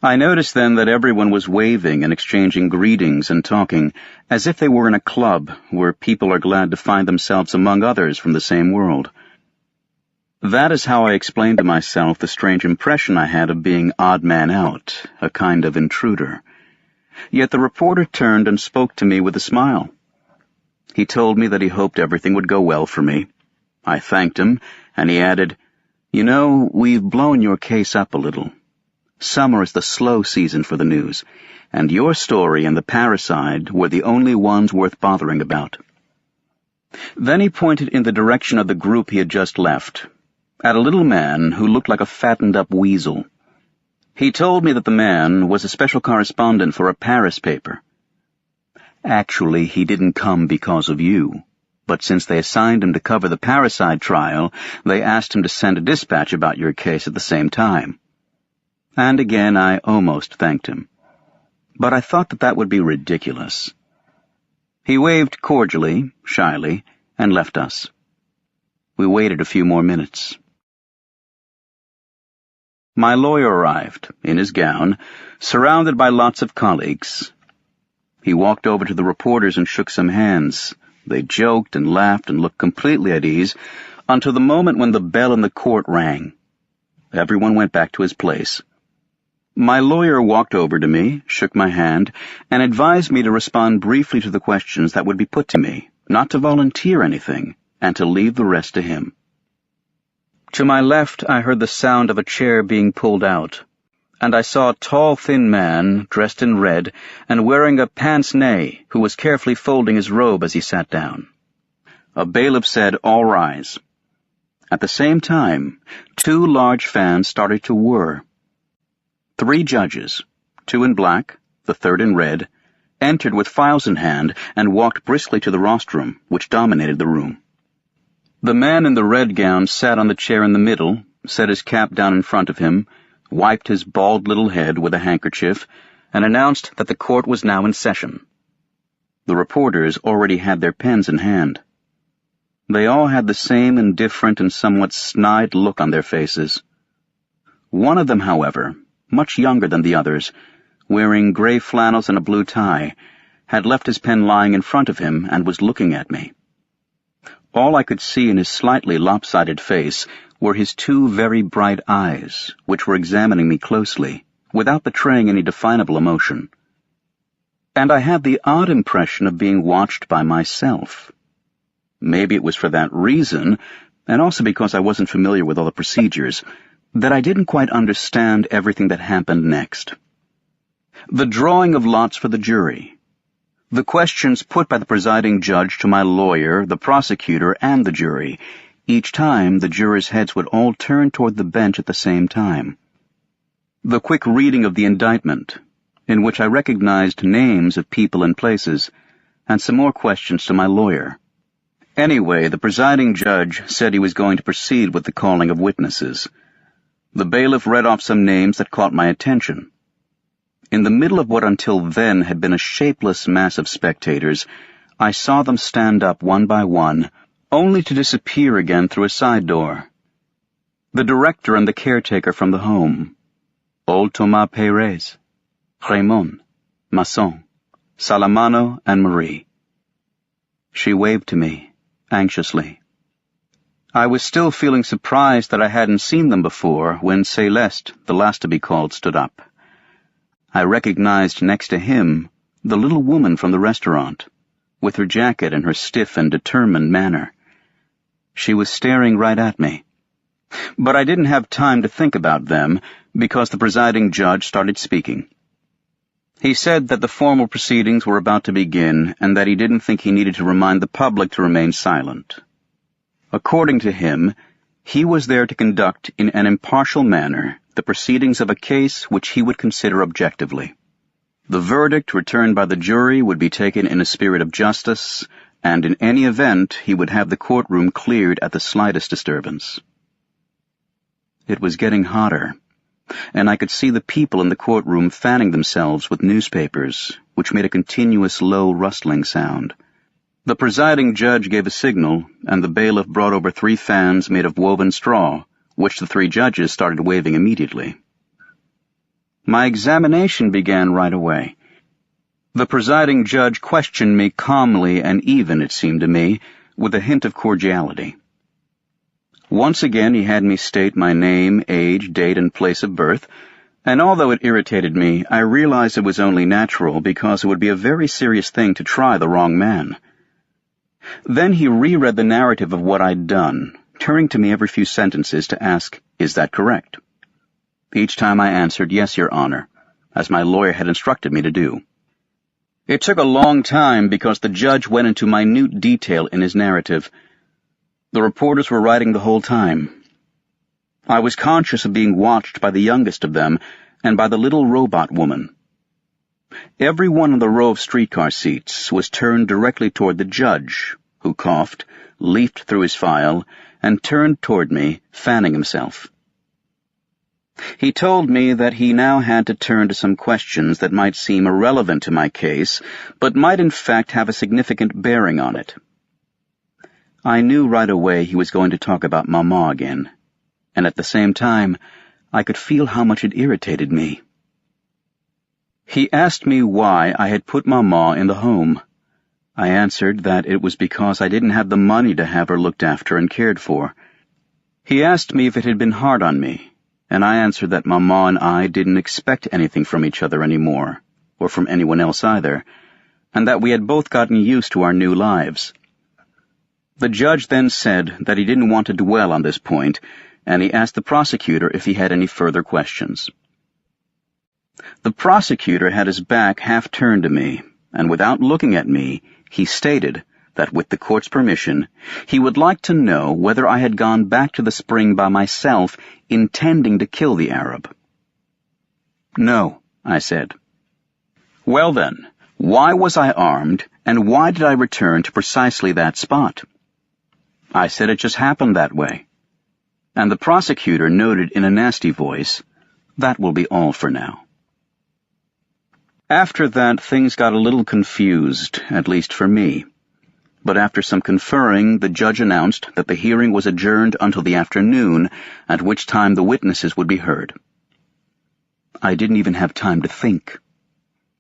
Speaker 2: I noticed then that everyone was waving and exchanging greetings and talking, as if they were in a club where people are glad to find themselves among others from the same world. That is how I explained to myself the strange impression I had of being odd man out, a kind of intruder. Yet the reporter turned and spoke to me with a smile. He told me that he hoped everything would go well for me. I thanked him, and he added, "You know, we've blown your case up a little. Summer is the slow season for the news, and your story and the parricide were the only ones worth bothering about." Then he pointed in the direction of the group he had just left, at a little man who looked like a fattened-up weasel. He told me that the man was a special correspondent for a Paris paper. Actually, he didn't come because of you, but since they assigned him to cover the parricide trial, they asked him to send a dispatch about your case at the same time. And again I almost thanked him. But I thought that would be ridiculous. He waved cordially, shyly, and left us. We waited a few more minutes. My lawyer arrived, in his gown, surrounded by lots of colleagues. He walked over to the reporters and shook some hands. They joked and laughed and looked completely at ease until the moment when the bell in the court rang. Everyone went back to his place. My lawyer walked over to me, shook my hand, and advised me to respond briefly to the questions that would be put to me, not to volunteer anything, and to leave the rest to him. To my left, I heard the sound of a chair being pulled out, and I saw a tall, thin man, dressed in red, and wearing a pince-nez, who was carefully folding his robe as he sat down. A bailiff said, "All rise." At the same time, 2 large fans started to whir. 3 judges, 2 in black, the 3rd in red, entered with files in hand and walked briskly to the rostrum, which dominated the room. The man in the red gown sat on the chair in the middle, set his cap down in front of him, wiped his bald little head with a handkerchief, and announced that the court was now in session. The reporters already had their pens in hand. They all had the same indifferent and somewhat snide look on their faces. One of them, however, much younger than the others, wearing gray flannels and a blue tie, had left his pen lying in front of him and was looking at me. All I could see in his slightly lopsided face were his 2 very bright eyes, which were examining me closely, without betraying any definable emotion. And I had the odd impression of being watched by myself. Maybe it was for that reason, and also because I wasn't familiar with all the procedures, that I didn't quite understand everything that happened next. The drawing of lots for the jury. The questions put by the presiding judge to my lawyer, the prosecutor, and the jury. Each time, the jurors' heads would all turn toward the bench at the same time. The quick reading of the indictment, in which I recognized names of people and places, and some more questions to my lawyer. Anyway, the presiding judge said he was going to proceed with the calling of witnesses. The bailiff read off some names that caught my attention. In the middle of what until then had been a shapeless mass of spectators, I saw them stand up one by one, only to disappear again through a side door. The director and the caretaker from the home, old Thomas Pérez, Raymond, Masson, Salamano, and Marie. She waved to me, anxiously. I was still feeling surprised that I hadn't seen them before when Céleste, the last to be called, stood up. I recognized next to him the little woman from the restaurant, with her jacket and her stiff and determined manner. She was staring right at me. But I didn't have time to think about them, because the presiding judge started speaking. He said that the formal proceedings were about to begin, and that he didn't think he needed to remind the public to remain silent. According to him, he was there to conduct in an impartial manner the proceedings of a case which he would consider objectively. The verdict returned by the jury would be taken in a spirit of justice, and in any event he would have the courtroom cleared at the slightest disturbance. It was getting hotter, and I could see the people in the courtroom fanning themselves with newspapers, which made a continuous low rustling sound. The presiding judge gave a signal, and the bailiff brought over 3 fans made of woven straw, which the 3 judges started waving immediately. My examination began right away. The presiding judge questioned me calmly and even, it seemed to me, with a hint of cordiality. Once again he had me state my name, age, date, and place of birth, and although it irritated me, I realized it was only natural because it would be a very serious thing to try the wrong man. Then he reread the narrative of what I'd done, turning to me every few sentences to ask, "Is that correct?" Each time I answered, "Yes, Your Honor," as my lawyer had instructed me to do. It took a long time because the judge went into minute detail in his narrative. The reporters were writing the whole time. I was conscious of being watched by the youngest of them and by the little robot woman. Every one on the row of streetcar seats was turned directly toward the judge, who coughed, leafed through his file, and turned toward me, fanning himself. He told me that he now had to turn to some questions that might seem irrelevant to my case, but might in fact have a significant bearing on it. I knew right away he was going to talk about Maman again, and at the same time, I could feel how much it irritated me. He asked me why I had put Maman in the home. I answered that it was because I didn't have the money to have her looked after and cared for. He asked me if it had been hard on me, and I answered that Maman and I didn't expect anything from each other anymore, or from anyone else either, and that we had both gotten used to our new lives. The judge then said that he didn't want to dwell on this point, and he asked the prosecutor if he had any further questions. The prosecutor had his back half turned to me, and without looking at me, he stated that with the court's permission, he would like to know whether I had gone back to the spring by myself, intending to kill the Arab. "No," I said. "Well then, why was I armed, and why did I return to precisely that spot?" I said it just happened that way. And the prosecutor noted in a nasty voice, "That will be all for now." After that, things got a little confused, at least for me. But after some conferring, the judge announced that the hearing was adjourned until the afternoon, at which time the witnesses would be heard. I didn't even have time to think.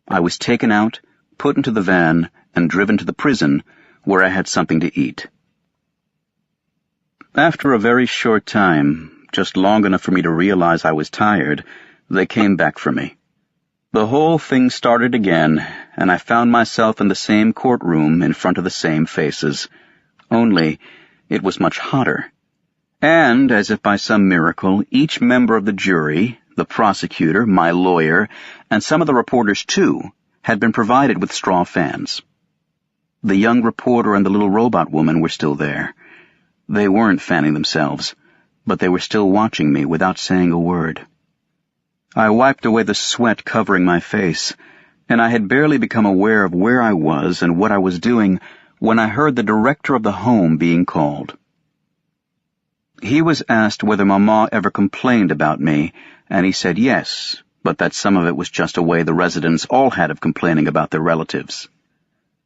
Speaker 2: I was taken out, put into the van, and driven to the prison, where I had something to eat. After a very short time, just long enough for me to realize I was tired, they came back for me. The whole thing started again, and I found myself in the same courtroom in front of the same faces. Only, it was much hotter. And, as if by some miracle, each member of the jury, the prosecutor, my lawyer, and some of the reporters too, had been provided with straw fans. The young reporter and the little robot woman were still there. They weren't fanning themselves, but they were still watching me without saying a word. I wiped away the sweat covering my face, and I had barely become aware of where I was and what I was doing when I heard the director of the home being called. He was asked whether Mama ever complained about me, and he said yes, but that some of it was just a way the residents all had of complaining about their relatives.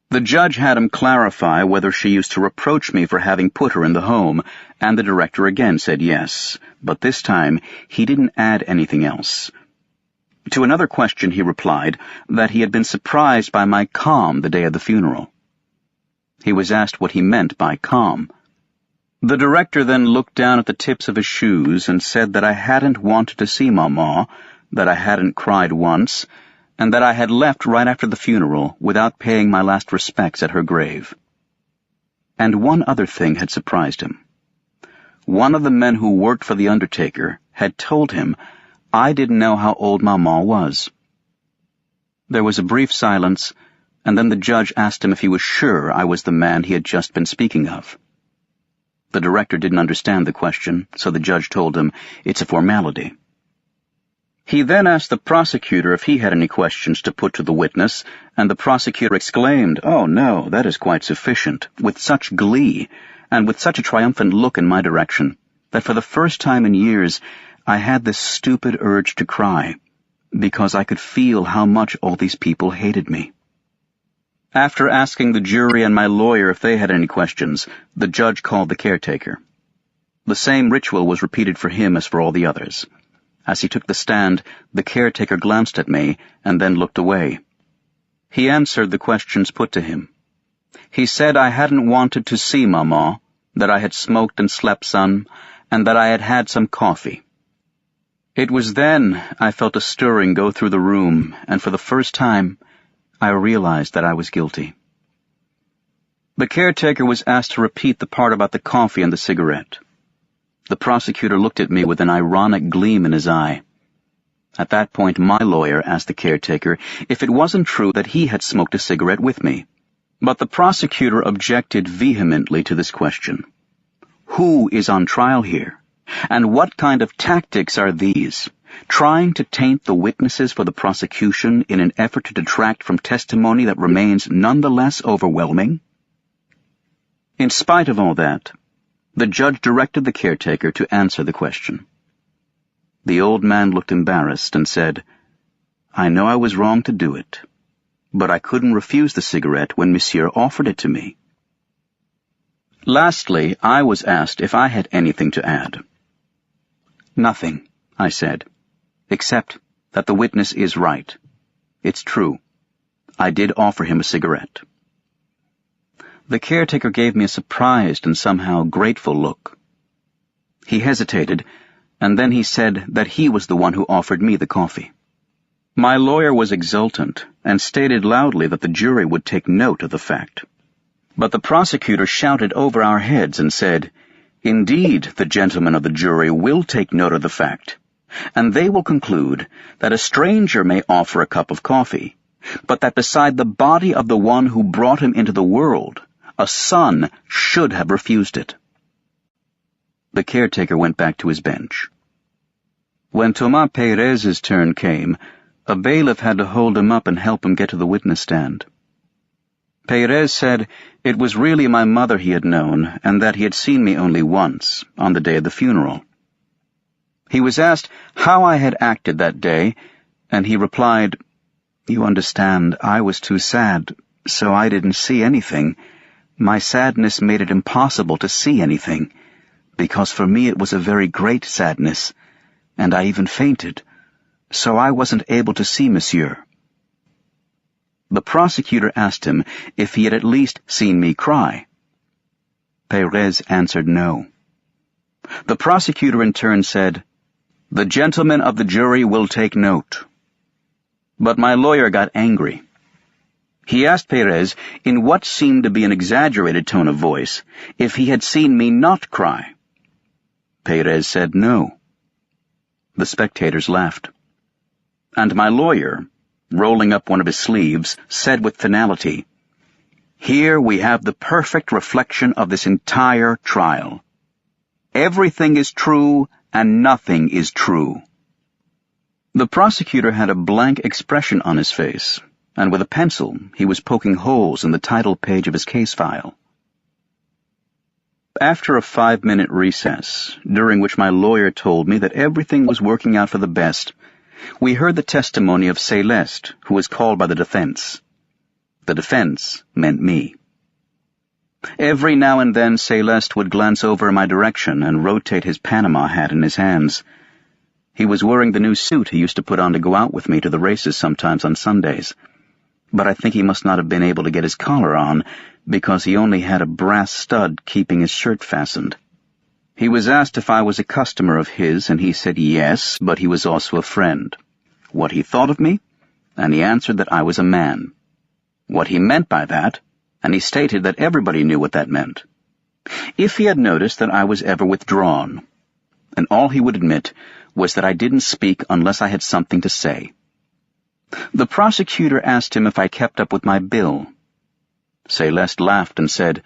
Speaker 2: The judge had him clarify whether she used to reproach me for having put her in the home, and the director again said yes, but this time he didn't add anything else. To another question he replied that he had been surprised by my calm the day of the funeral. He was asked what he meant by calm. The director then looked down at the tips of his shoes and said that I hadn't wanted to see Mama, that I hadn't cried once, and that I had left right after the funeral without paying my last respects at her grave. And one other thing had surprised him. One of the men who worked for the undertaker had told him I didn't know how old Mama was. There was a brief silence, and then the judge asked him if he was sure I was the man he had just been speaking of. The director didn't understand the question, so the judge told him it's a formality. He then asked the prosecutor if he had any questions to put to the witness, and the prosecutor exclaimed, "Oh no, that is quite sufficient," with such glee, and with such a triumphant look in my direction, that for the first time in years I had this stupid urge to cry, because I could feel how much all these people hated me. After asking the jury and my lawyer if they had any questions, the judge called the caretaker. The same ritual was repeated for him as for all the others. As he took the stand, the caretaker glanced at me and then looked away. He answered the questions put to him. He said I hadn't wanted to see Mama, that I had smoked and slept some, and that I had had some coffee. It was then I felt a stirring go through the room, and for the first time I realized that I was guilty. The caretaker was asked to repeat the part about the coffee and the cigarette. The prosecutor looked at me with an ironic gleam in his eye. At that point, my lawyer asked the caretaker if it wasn't true that he had smoked a cigarette with me. But the prosecutor objected vehemently to this question. Who is on trial here? And what kind of tactics are these? Trying to taint the witnesses for the prosecution in an effort to detract from testimony that remains nonetheless overwhelming? In spite of all that, the judge directed the caretaker to answer the question. The old man looked embarrassed and said, "I know I was wrong to do it, but I couldn't refuse the cigarette when Monsieur offered it to me." Lastly, I was asked if I had anything to add. "Nothing," I said, "except that the witness is right. It's true. I did offer him a cigarette." The caretaker gave me a surprised and somehow grateful look. He hesitated, and then he said that he was the one who offered me the coffee. My lawyer was exultant and stated loudly that the jury would take note of the fact. But the prosecutor shouted over our heads and said, "Indeed, the gentlemen of the jury will take note of the fact, and they will conclude that a stranger may offer a cup of coffee, but that beside the body of the one who brought him into the world, A son should have refused it. The caretaker went back to his bench. When Thomas Perez's turn came, a bailiff had to hold him up and help him get to the witness stand. Perez said it was really my mother he had known, and that he had seen me only once, on the day of the funeral. He was asked how I had acted that day, and he replied, "You understand, I was too sad, so I didn't see anything. My sadness made it impossible to see anything, because for me it was a very great sadness, and I even fainted, so I wasn't able to see Monsieur." The prosecutor asked him if he had at least seen me cry. Perez answered no. The prosecutor in turn said, "The gentlemen of the jury will take note." But my lawyer got angry. He asked Perez, in what seemed to be an exaggerated tone of voice, if he had seen me not cry. Perez said no. The spectators laughed. And my lawyer, rolling up one of his sleeves, said with finality, "Here we have the perfect reflection of this entire trial. Everything is true and nothing is true." The prosecutor had a blank expression on his face, and with a pencil he was poking holes in the title page of his case file. After a 5-minute recess, during which my lawyer told me that everything was working out for the best, we heard the testimony of Celeste, who was called by the defense. The defense meant me. Every now and then Celeste would glance over in my direction and rotate his Panama hat in his hands. He was wearing the new suit he used to put on to go out with me to the races sometimes on Sundays. But I think he must not have been able to get his collar on, because he only had a brass stud keeping his shirt fastened. He was asked if I was a customer of his, and he said yes, but he was also a friend. What he thought of me, and he answered that I was a man. What he meant by that, and he stated that everybody knew what that meant. If he had noticed that I was ever withdrawn, and all he would admit was that I didn't speak unless I had something to say. The prosecutor asked him if I kept up with my bill. Celeste laughed and said,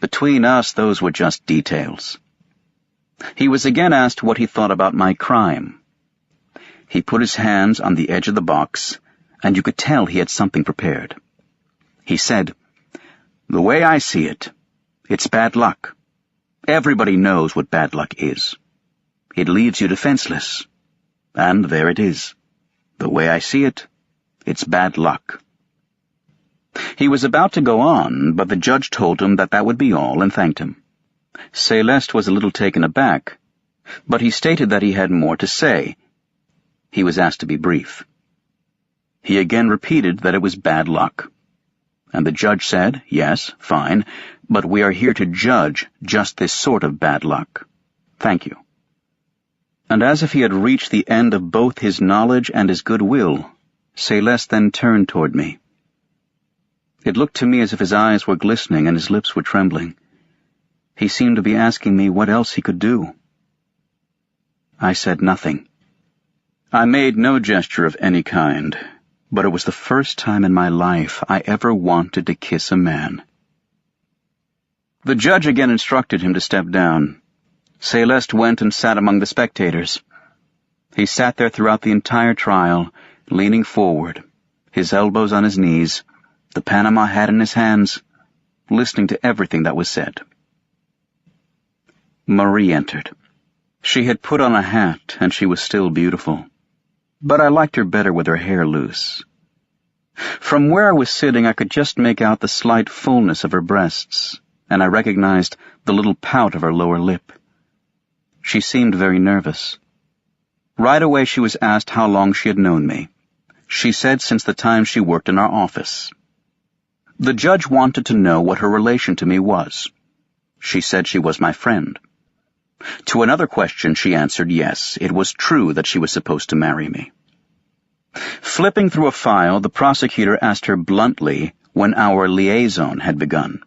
Speaker 2: "Between us, those were just details." He was again asked what he thought about my crime. He put his hands on the edge of the box, and you could tell he had something prepared. He said, "The way I see it, it's bad luck. Everybody knows what bad luck is. It leaves you defenseless. And there it is. The way I see it, it's bad luck." He was about to go on, but the judge told him that would be all and thanked him. Celeste was a little taken aback, but he stated that he had more to say. He was asked to be brief. He again repeated that it was bad luck. And the judge said, "Yes, fine, but we are here to judge just this sort of bad luck. Thank you." And as if he had reached the end of both his knowledge and his goodwill, Celeste then turned toward me. It looked to me as if his eyes were glistening and his lips were trembling. He seemed to be asking me what else he could do. I said nothing. I made no gesture of any kind, but it was the first time in my life I ever wanted to kiss a man. The judge again instructed him to step down. Celeste went and sat among the spectators. He sat there throughout the entire trial, leaning forward, his elbows on his knees, the Panama hat in his hands, listening to everything that was said. Marie entered. She had put on a hat, and she was still beautiful, but I liked her better with her hair loose. From where I was sitting, I could just make out the slight fullness of her breasts, and I recognized the little pout of her lower lip. She seemed very nervous. Right away she was asked how long she had known me. She said since the time she worked in our office. The judge wanted to know what her relation to me was. She said she was my friend. To another question she answered yes, it was true that she was supposed to marry me. Flipping through a file, the prosecutor asked her bluntly when our liaison had begun.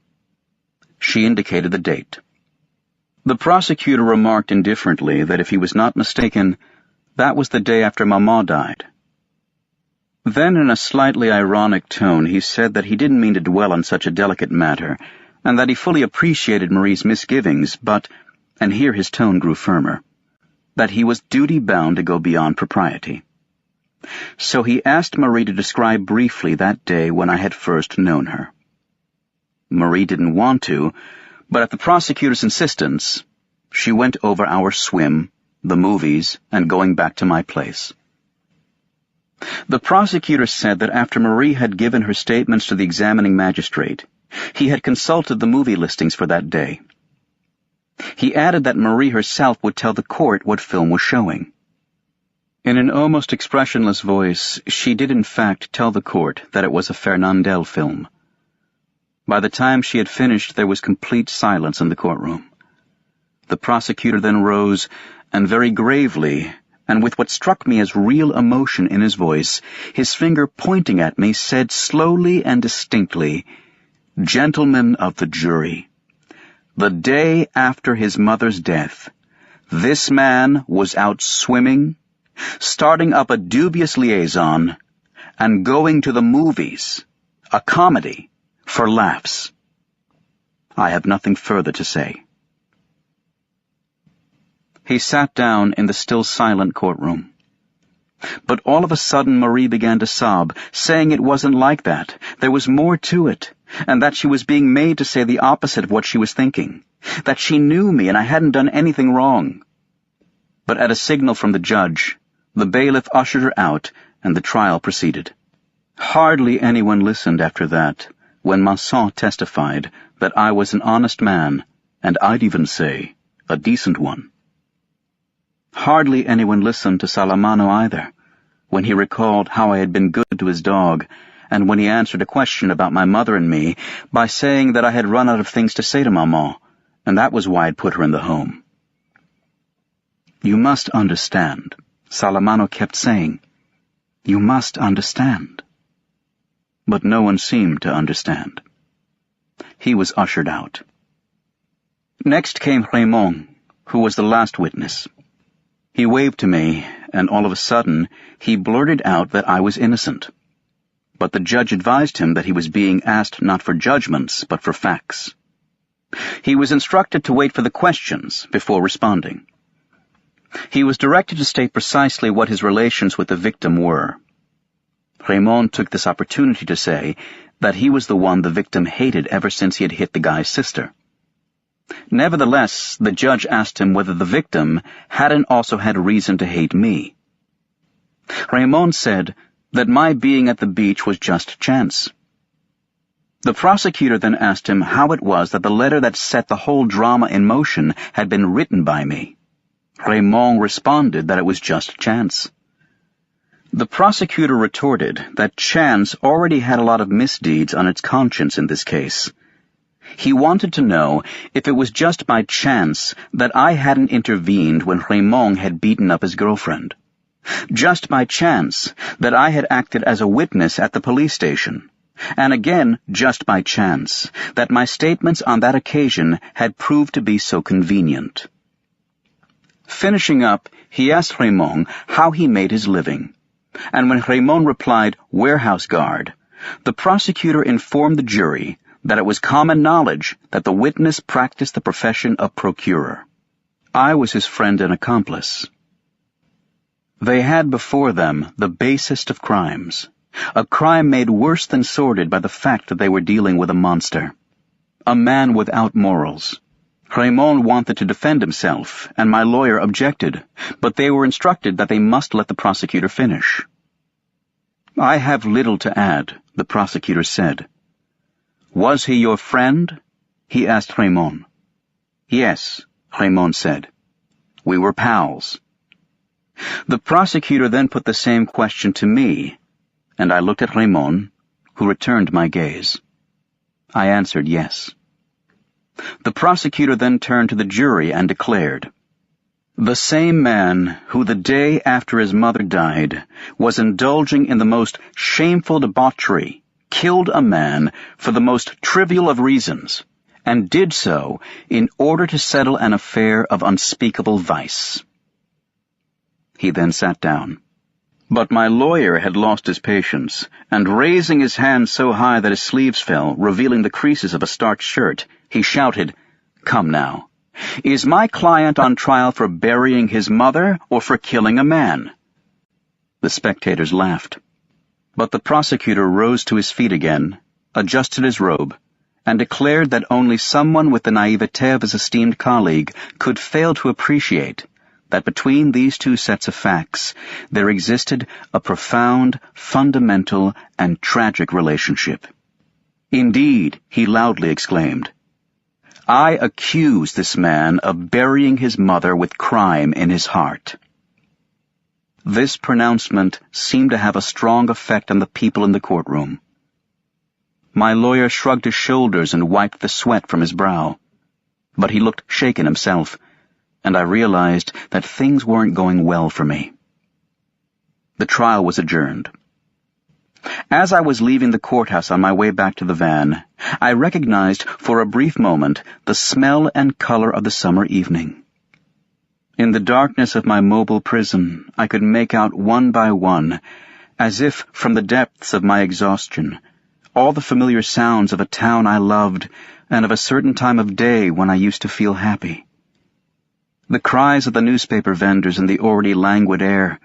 Speaker 2: She indicated the date. The prosecutor remarked indifferently that if he was not mistaken, that was the day after Maman died. Then in a slightly ironic tone he said that he didn't mean to dwell on such a delicate matter, and that he fully appreciated Marie's misgivings, but, and here his tone grew firmer, that he was duty-bound to go beyond propriety. So he asked Marie to describe briefly that day when I had first known her. Marie didn't want to, but at the prosecutor's insistence, she went over our swim, the movies, and going back to my place. The prosecutor said that after Marie had given her statements to the examining magistrate, he had consulted the movie listings for that day. He added that Marie herself would tell the court what film was showing. In an almost expressionless voice, she did in fact tell the court that it was a Fernandel film. By the time she had finished, there was complete silence in the courtroom. The prosecutor then rose, and very gravely, and with what struck me as real emotion in his voice, his finger pointing at me, said slowly and distinctly, "Gentlemen of the jury, the day after his mother's death, this man was out swimming, starting up a dubious liaison, and going to the movies, a comedy, for laughs. I have nothing further to say." He sat down in the still silent courtroom. But all of a sudden Marie began to sob, saying it wasn't like that, there was more to it, and that she was being made to say the opposite of what she was thinking, that she knew me and I hadn't done anything wrong. But at a signal from the judge, the bailiff ushered her out, and the trial proceeded. Hardly anyone listened after that, when Masson testified that I was an honest man, and I'd even say, a decent one. Hardly anyone listened to Salamano either, when he recalled how I had been good to his dog, and when he answered a question about my mother and me by saying that I had run out of things to say to Maman, and that was why I'd put her in the home. "You must understand," Salamano kept saying. "You must understand." But no one seemed to understand. He was ushered out. Next came Raymond, who was the last witness. He waved to me, and all of a sudden, he blurted out that I was innocent. But the judge advised him that he was being asked not for judgments, but for facts. He was instructed to wait for the questions before responding. He was directed to state precisely what his relations with the victim were. Raymond took this opportunity to say that he was the one the victim hated ever since he had hit the guy's sister. Nevertheless, the judge asked him whether the victim hadn't also had reason to hate me. Raymond said that my being at the beach was just chance. The prosecutor then asked him how it was that the letter that set the whole drama in motion had been written by me. Raymond responded that it was just chance. The prosecutor retorted that chance already had a lot of misdeeds on its conscience in this case. He wanted to know if it was just by chance that I hadn't intervened when Raymond had beaten up his girlfriend. Just by chance that I had acted as a witness at the police station. And again, just by chance, that my statements on that occasion had proved to be so convenient. Finishing up, he asked Raymond how he made his living. And when Raymond replied, "warehouse guard," the prosecutor informed the jury that it was common knowledge that the witness practiced the profession of procurer. I was his friend and accomplice. They had before them the basest of crimes, a crime made worse than sordid by the fact that they were dealing with a monster, a man without morals. Raymond wanted to defend himself, and my lawyer objected, but they were instructed that they must let the prosecutor finish. "I have little to add," the prosecutor said. "Was he your friend?" he asked Raymond. "Yes," Raymond said. "We were pals." The prosecutor then put the same question to me, and I looked at Raymond, who returned my gaze. I answered yes. The prosecutor then turned to the jury and declared, "The same man who the day after his mother died was indulging in the most shameful debauchery killed a man for the most trivial of reasons, and did so in order to settle an affair of unspeakable vice." He then sat down. But my lawyer had lost his patience, and raising his hand so high that his sleeves fell, revealing the creases of a starched shirt, he shouted, "Come now. Is my client on trial for burying his mother or for killing a man?" The spectators laughed. But the prosecutor rose to his feet again, adjusted his robe, and declared that only someone with the naivete of his esteemed colleague could fail to appreciate that between these two sets of facts there existed a profound, fundamental, and tragic relationship. "Indeed," he loudly exclaimed, "I accuse this man of burying his mother with crime in his heart." This pronouncement seemed to have a strong effect on the people in the courtroom. My lawyer shrugged his shoulders and wiped the sweat from his brow. But he looked shaken himself, and I realized that things weren't going well for me. The trial was adjourned. As I was leaving the courthouse on my way back to the van, I recognized for a brief moment the smell and color of the summer evening. In the darkness of my mobile prison, I could make out one by one, as if from the depths of my exhaustion, all the familiar sounds of a town I loved and of a certain time of day when I used to feel happy. The cries of the newspaper vendors in the already languid air,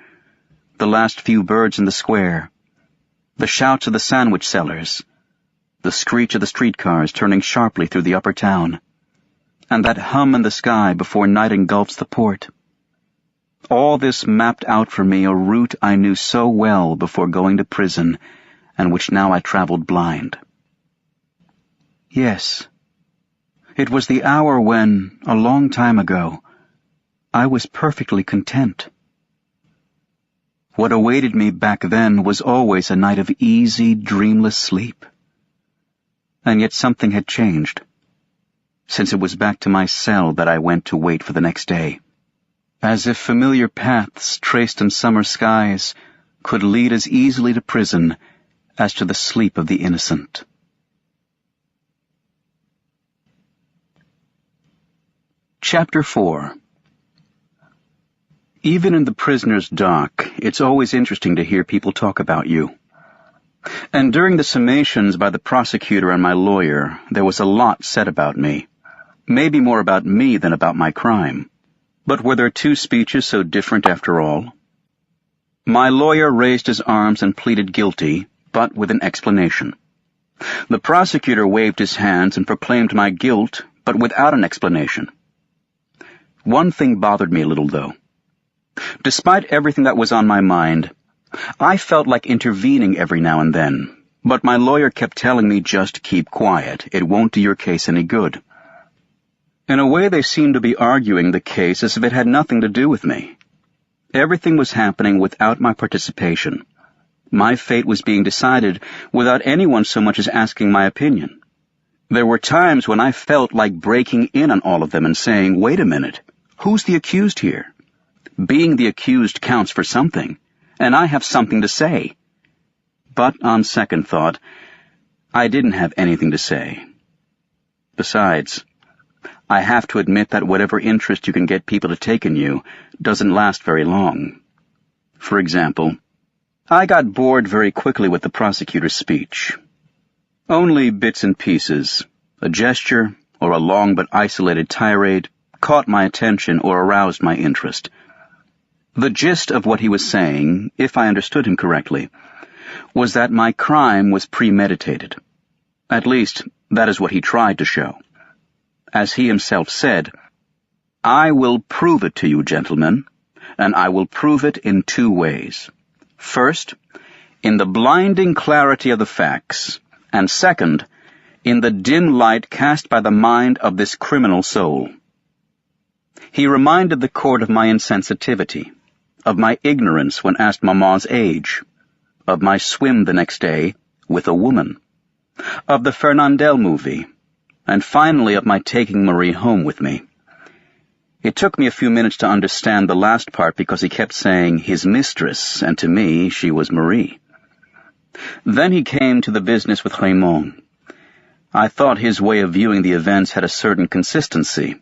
Speaker 2: the last few birds in the square, the shouts of the sandwich sellers, the screech of the streetcars turning sharply through the upper town, and that hum in the sky before night engulfs the port. All this mapped out for me a route I knew so well before going to prison, and which now I traveled blind. Yes, it was the hour when, a long time ago, I was perfectly content. What awaited me back then was always a night of easy, dreamless sleep. And yet something had changed, since it was back to my cell that I went to wait for the next day. As if familiar paths traced in summer skies could lead as easily to prison as to the sleep of the innocent. Chapter 4. Even in the prisoner's dock, it's always interesting to hear people talk about you. And during the summations by the prosecutor and my lawyer, there was a lot said about me. Maybe more about me than about my crime. But were there two speeches so different after all? My lawyer raised his arms and pleaded guilty, but with an explanation. The prosecutor waved his hands and proclaimed my guilt, but without an explanation. One thing bothered me a little, though. Despite everything that was on my mind, I felt like intervening every now and then, but my lawyer kept telling me just keep quiet. It won't do your case any good. In a way, they seemed to be arguing the case as if it had nothing to do with me. Everything was happening without my participation. My fate was being decided without anyone so much as asking my opinion. There were times when I felt like breaking in on all of them and saying, "Wait a minute, who's the accused here? Being the accused counts for something, and I have something to say." But on second thought, I didn't have anything to say. Besides, I have to admit that whatever interest you can get people to take in you doesn't last very long. For example, I got bored very quickly with the prosecutor's speech. Only bits and pieces, a gesture, or a long but isolated tirade, caught my attention or aroused my interest. The gist of what he was saying, if I understood him correctly, was that my crime was premeditated. At least, that is what he tried to show. As he himself said, "I will prove it to you, gentlemen, and I will prove it in two ways. First, in the blinding clarity of the facts, and second, in the dim light cast by the mind of this criminal soul." He reminded the court of my insensitivity, of my ignorance when asked Maman's age, of my swim the next day with a woman, of the Fernandel movie, and finally of my taking Marie home with me. It took me a few minutes to understand the last part because he kept saying his mistress, and to me she was Marie. Then he came to the business with Raymond. I thought his way of viewing the events had a certain consistency.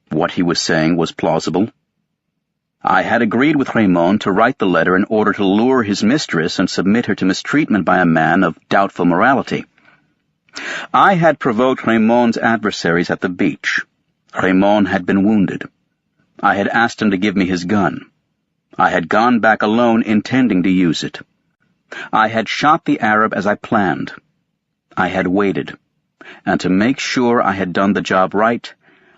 Speaker 2: What he was saying was plausible. I had agreed with Raymond to write the letter in order to lure his mistress and submit her to mistreatment by a man of doubtful morality. I had provoked Raymond's adversaries at the beach. Raymond had been wounded. I had asked him to give me his gun. I had gone back alone intending to use it. I had shot the Arab as I planned. I had waited, and to make sure I had done the job right,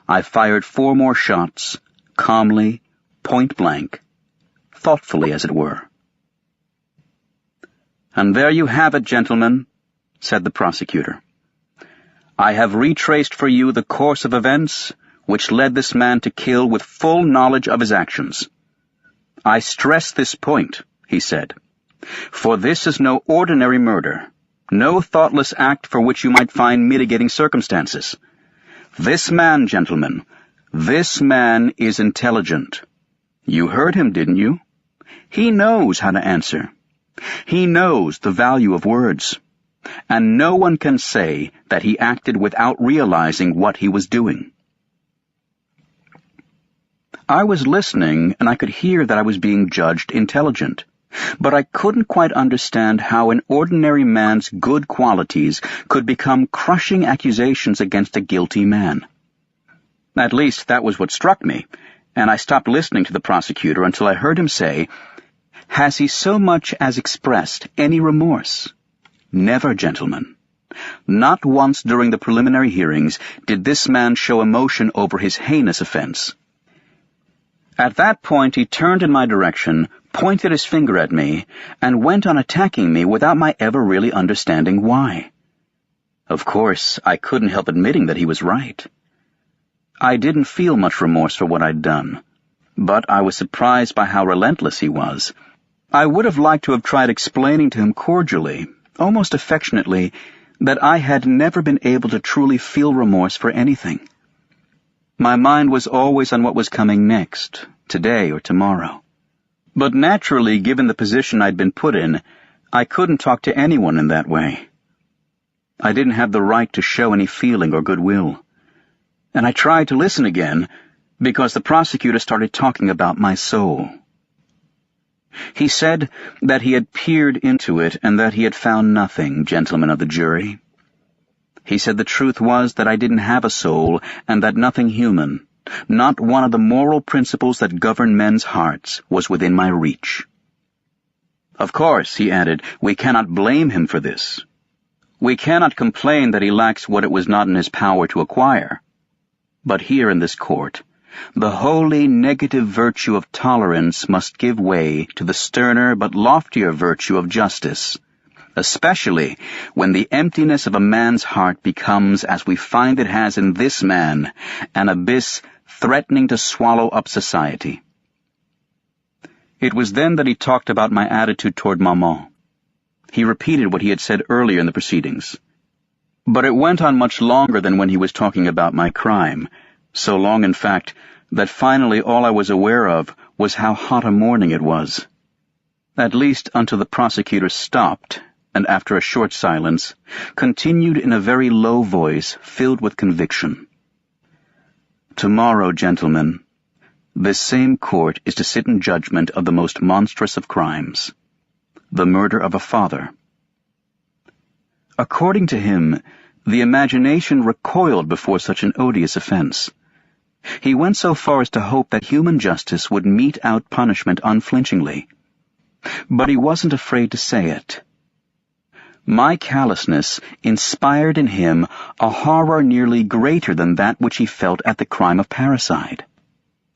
Speaker 2: I fired 4 more shots, calmly, point blank, thoughtfully as it were. "And there you have it, gentlemen," said the prosecutor. "I have retraced for you the course of events which led this man to kill with full knowledge of his actions. I stress this point," he said, "for this is no ordinary murder, no thoughtless act for which you might find mitigating circumstances. This man, gentlemen, this man is intelligent. You heard him, didn't you? He knows how to answer. He knows the value of words. And no one can say that he acted without realizing what he was doing." I was listening, and I could hear that I was being judged intelligent, but I couldn't quite understand how an ordinary man's good qualities could become crushing accusations against a guilty man. At least that was what struck me, and I stopped listening to the prosecutor until I heard him say, "Has he so much as expressed any remorse? Never, gentlemen. Not once during the preliminary hearings did this man show emotion over his heinous offense." At that point he turned in my direction, pointed his finger at me, and went on attacking me without my ever really understanding why. Of course, I couldn't help admitting that he was right. I didn't feel much remorse for what I'd done, but I was surprised by how relentless he was. I would have liked to have tried explaining to him cordially, almost affectionately, that I had never been able to truly feel remorse for anything. My mind was always on what was coming next, today or tomorrow. But naturally, given the position I'd been put in, I couldn't talk to anyone in that way. I didn't have the right to show any feeling or goodwill. And I tried to listen again, because the prosecutor started talking about my soul. He said that he had peered into it and that he had found nothing, gentlemen of the jury. He said the truth was that I didn't have a soul and that nothing human, not one of the moral principles that govern men's hearts, was within my reach. Of course, he added, we cannot blame him for this. We cannot complain that he lacks what it was not in his power to acquire. But here in this court, the wholly negative virtue of tolerance must give way to the sterner but loftier virtue of justice, especially when the emptiness of a man's heart becomes, as we find it has in this man, an abyss threatening to swallow up society. It was then that he talked about my attitude toward Maman. He repeated what he had said earlier in the proceedings. But it went on much longer than when he was talking about my crime, so long, in fact, that finally all I was aware of was how hot a morning it was. At least until the prosecutor stopped, and after a short silence, continued in a very low voice filled with conviction. Tomorrow, gentlemen, this same court is to sit in judgment of the most monstrous of crimes, the murder of a father. According to him, the imagination recoiled before such an odious offense. He went so far as to hope that human justice would mete out punishment unflinchingly. But he wasn't afraid to say it. My callousness inspired in him a horror nearly greater than that which he felt at the crime of parricide.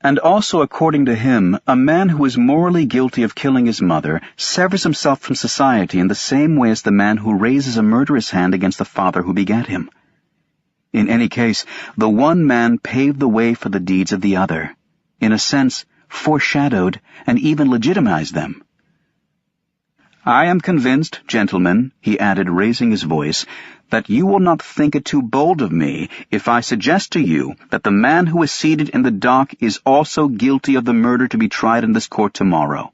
Speaker 2: And also, according to him, a man who is morally guilty of killing his mother severs himself from society in the same way as the man who raises a murderous hand against the father who begat him. In any case, the one man paved the way for the deeds of the other, in a sense foreshadowed and even legitimized them. I am convinced, gentlemen, he added, raising his voice, that you will not think it too bold of me if I suggest to you that the man who is seated in the dock is also guilty of the murder to be tried in this court tomorrow.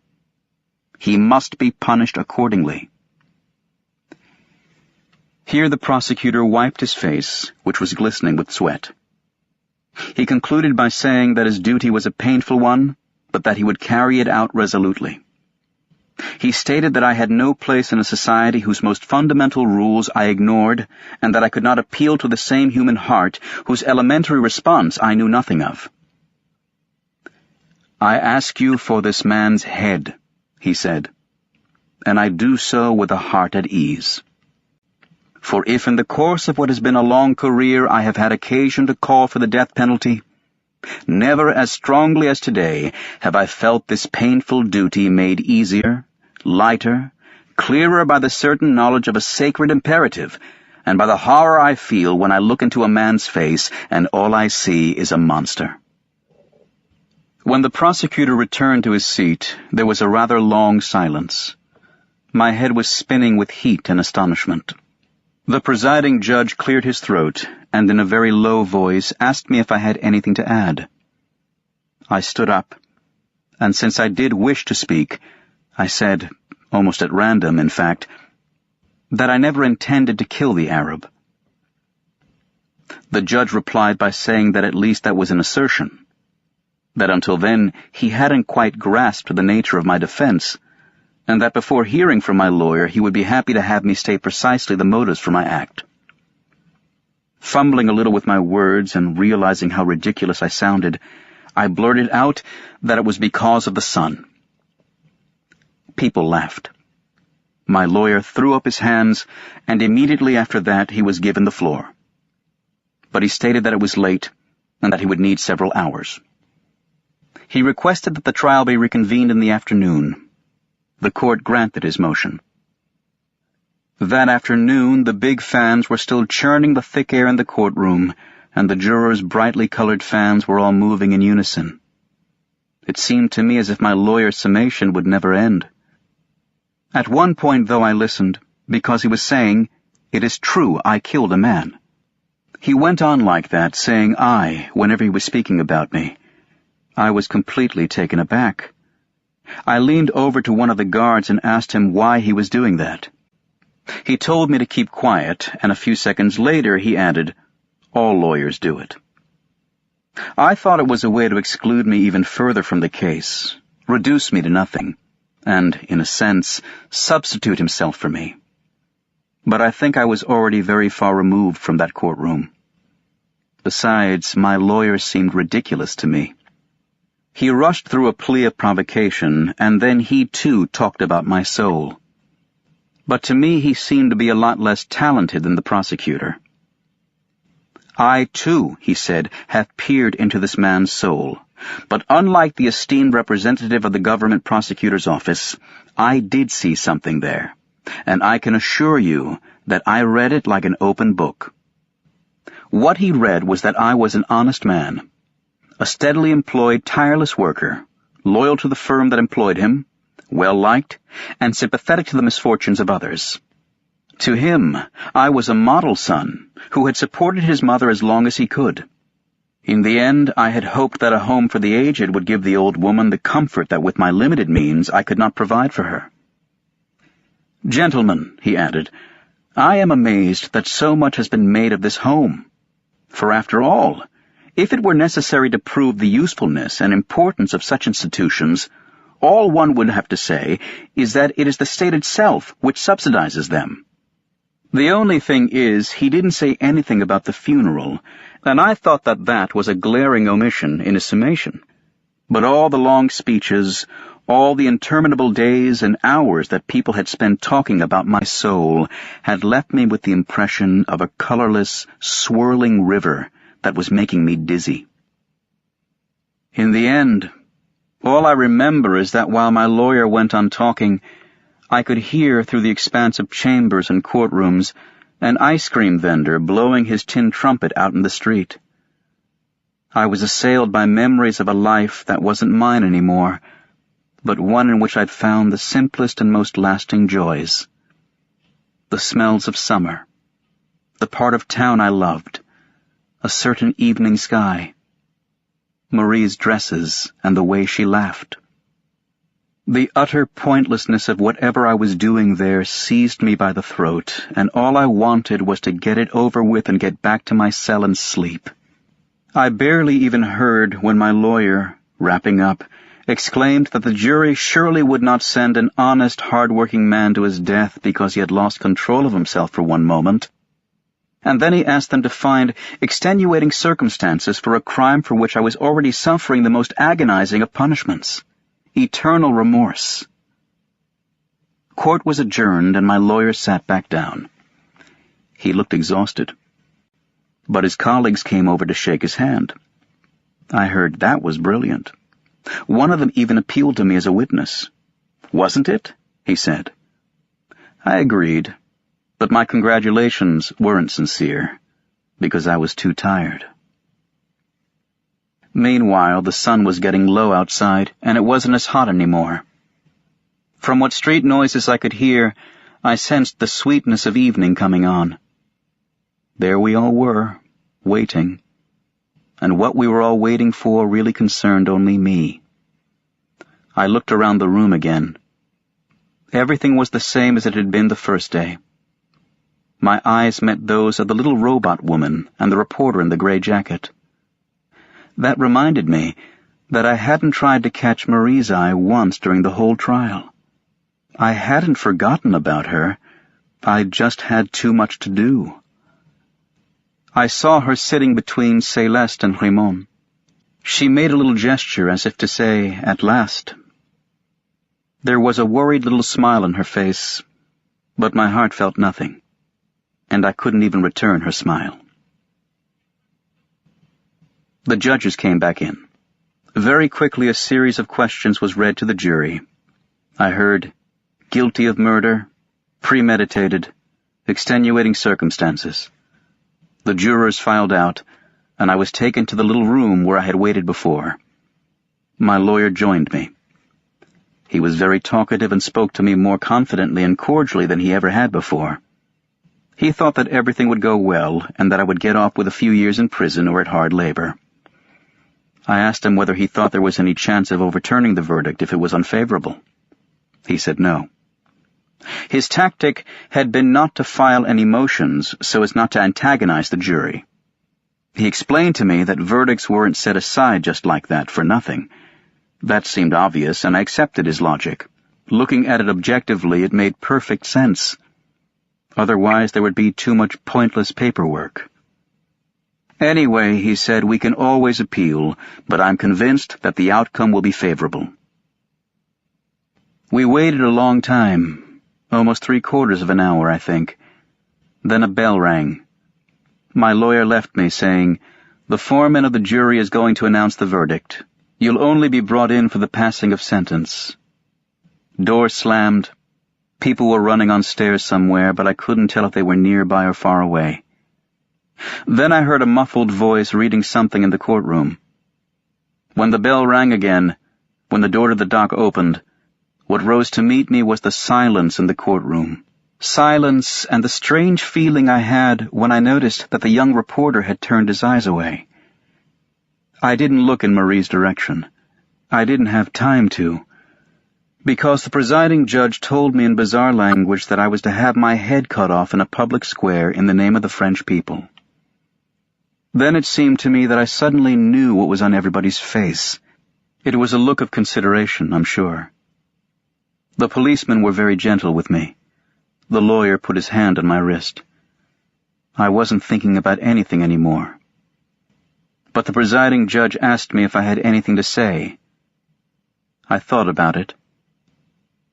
Speaker 2: He must be punished accordingly. Here the prosecutor wiped his face, which was glistening with sweat. He concluded by saying that his duty was a painful one, but that he would carry it out resolutely. He stated that I had no place in a society whose most fundamental rules I ignored, and that I could not appeal to the same human heart whose elementary response I knew nothing of. "I ask you for this man's head," he said, "and I do so with a heart at ease. For if in the course of what has been a long career I have had occasion to call for the death penalty, never as strongly as today have I felt this painful duty made easier, lighter, clearer by the certain knowledge of a sacred imperative, and by the horror I feel when I look into a man's face and all I see is a monster." When the prosecutor returned to his seat, there was a rather long silence. My head was spinning with heat and astonishment. The presiding judge cleared his throat and in a very low voice asked me if I had anything to add. I stood up, and since I did wish to speak, I said, almost at random, in fact, that I never intended to kill the Arab. The judge replied by saying that at least that was an assertion, that until then he hadn't quite grasped the nature of my defense, and that before hearing from my lawyer he would be happy to have me state precisely the motives for my act. Fumbling a little with my words and realizing how ridiculous I sounded, I blurted out that it was because of the sun. People laughed. My lawyer threw up his hands, and immediately after that he was given the floor. But he stated that it was late, and that he would need several hours. He requested that the trial be reconvened in the afternoon. The court granted his motion. That afternoon, the big fans were still churning the thick air in the courtroom, and the jurors' brightly colored fans were all moving in unison. It seemed to me as if my lawyer's summation would never end. At one point, though, I listened, because he was saying, "It is true, I killed a man." He went on like that, saying "I" whenever he was speaking about me. I was completely taken aback. I leaned over to one of the guards and asked him why he was doing that. He told me to keep quiet, and a few seconds later he added, "All lawyers do it." I thought it was a way to exclude me even further from the case, reduce me to nothing, and, in a sense, substitute himself for me. But I think I was already very far removed from that courtroom. Besides, my lawyer seemed ridiculous to me. He rushed through a plea of provocation, and then he too talked about my soul. But to me he seemed to be a lot less talented than the prosecutor. "I too," he said, "have peered into this man's soul. But unlike the esteemed representative of the government prosecutor's office, I did see something there, and I can assure you that I read it like an open book." What he read was that I was an honest man, a steadily employed, tireless worker, loyal to the firm that employed him, well-liked, and sympathetic to the misfortunes of others. To him, I was a model son who had supported his mother as long as he could. In the end, I had hoped that a home for the aged would give the old woman the comfort that with my limited means I could not provide for her. "Gentlemen," he added, "I am amazed that so much has been made of this home. For after all, if it were necessary to prove the usefulness and importance of such institutions, all one would have to say is that it is the state itself which subsidizes them." The only thing is, he didn't say anything about the funeral, and I thought that that was a glaring omission in his summation. But all the long speeches, all the interminable days and hours that people had spent talking about my soul had left me with the impression of a colorless, swirling river that was making me dizzy. In the end, all I remember is that while my lawyer went on talking, I could hear through the expanse of chambers and courtrooms an ice cream vendor blowing his tin trumpet out in the street. I was assailed by memories of a life that wasn't mine anymore, but one in which I'd found the simplest and most lasting joys. The smells of summer, the part of town I loved, a certain evening sky, Marie's dresses and the way she laughed. The utter pointlessness of whatever I was doing there seized me by the throat, and all I wanted was to get it over with and get back to my cell and sleep. I barely even heard when my lawyer, wrapping up, exclaimed that the jury surely would not send an honest, hard-working man to his death because he had lost control of himself for one moment. And then he asked them to find extenuating circumstances for a crime for which I was already suffering the most agonizing of punishments: eternal remorse. Court was adjourned, and my lawyer sat back down. He looked exhausted, but his colleagues came over to shake his hand. I heard that was brilliant. One of them even appealed to me as a witness. "Wasn't it?" he said. I agreed, but my congratulations weren't sincere, because I was too tired. Meanwhile, the sun was getting low outside, and it wasn't as hot anymore. From what street noises I could hear, I sensed the sweetness of evening coming on. There we all were, waiting. And what we were all waiting for really concerned only me. I looked around the room again. Everything was the same as it had been the first day. My eyes met those of the little robot woman and the reporter in the gray jacket. That reminded me that I hadn't tried to catch Marie's eye once during the whole trial. I hadn't forgotten about her. I'd just had too much to do. I saw her sitting between Céleste and Raymond. She made a little gesture as if to say, "At last." There was a worried little smile on her face, but my heart felt nothing, and I couldn't even return her smile. The judges came back in. Very quickly a series of questions was read to the jury. I heard, "Guilty of murder, premeditated, extenuating circumstances." The jurors filed out, and I was taken to the little room where I had waited before. My lawyer joined me. He was very talkative and spoke to me more confidently and cordially than he ever had before. He thought that everything would go well and that I would get off with a few years in prison or at hard labor. I asked him whether he thought there was any chance of overturning the verdict if it was unfavorable. He said no. His tactic had been not to file any motions so as not to antagonize the jury. He explained to me that verdicts weren't set aside just like that for nothing. That seemed obvious, and I accepted his logic. Looking at it objectively, it made perfect sense. Otherwise, there would be too much pointless paperwork. "Anyway," he said, "we can always appeal, but I'm convinced that the outcome will be favorable." We waited a long time. Almost 3/4 of an hour, I think. Then a bell rang. My lawyer left me, saying, "The foreman of the jury is going to announce the verdict. You'll only be brought in for the passing of sentence." Doors slammed. People were running on stairs somewhere, but I couldn't tell if they were nearby or far away. Then I heard a muffled voice reading something in the courtroom. When the bell rang again, when the door to the dock opened, what rose to meet me was the silence in the courtroom. Silence and the strange feeling I had when I noticed that the young reporter had turned his eyes away. I didn't look in Marie's direction. I didn't have time to, because the presiding judge told me in bizarre language that I was to have my head cut off in a public square in the name of the French people. Then it seemed to me that I suddenly knew what was on everybody's face. It was a look of consideration, I'm sure. The policemen were very gentle with me. The lawyer put his hand on my wrist. I wasn't thinking about anything anymore. But the presiding judge asked me if I had anything to say. I thought about it.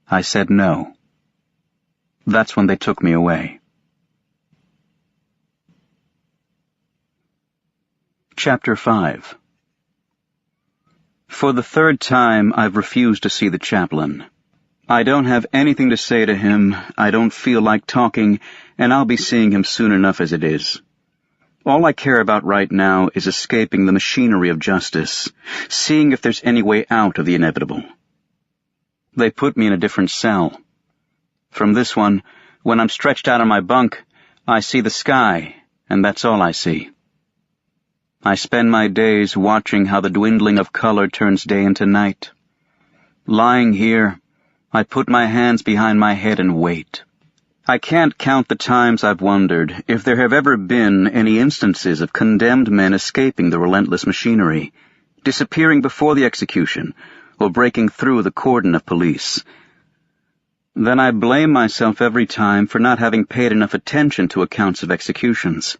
Speaker 2: I said no. That's when they took me away. Chapter 5. For the 3rd time, I've refused to see the chaplain. I don't have anything to say to him, I don't feel like talking, and I'll be seeing him soon enough as it is. All I care about right now is escaping the machinery of justice, seeing if there's any way out of the inevitable. They put me in a different cell. From this one, when I'm stretched out on my bunk, I see the sky, and that's all I see. I spend my days watching how the dwindling of color turns day into night. Lying here, I put my hands behind my head and wait. I can't count the times I've wondered if there have ever been any instances of condemned men escaping the relentless machinery, disappearing before the execution, or breaking through the cordon of police. Then I blame myself every time for not having paid enough attention to accounts of executions.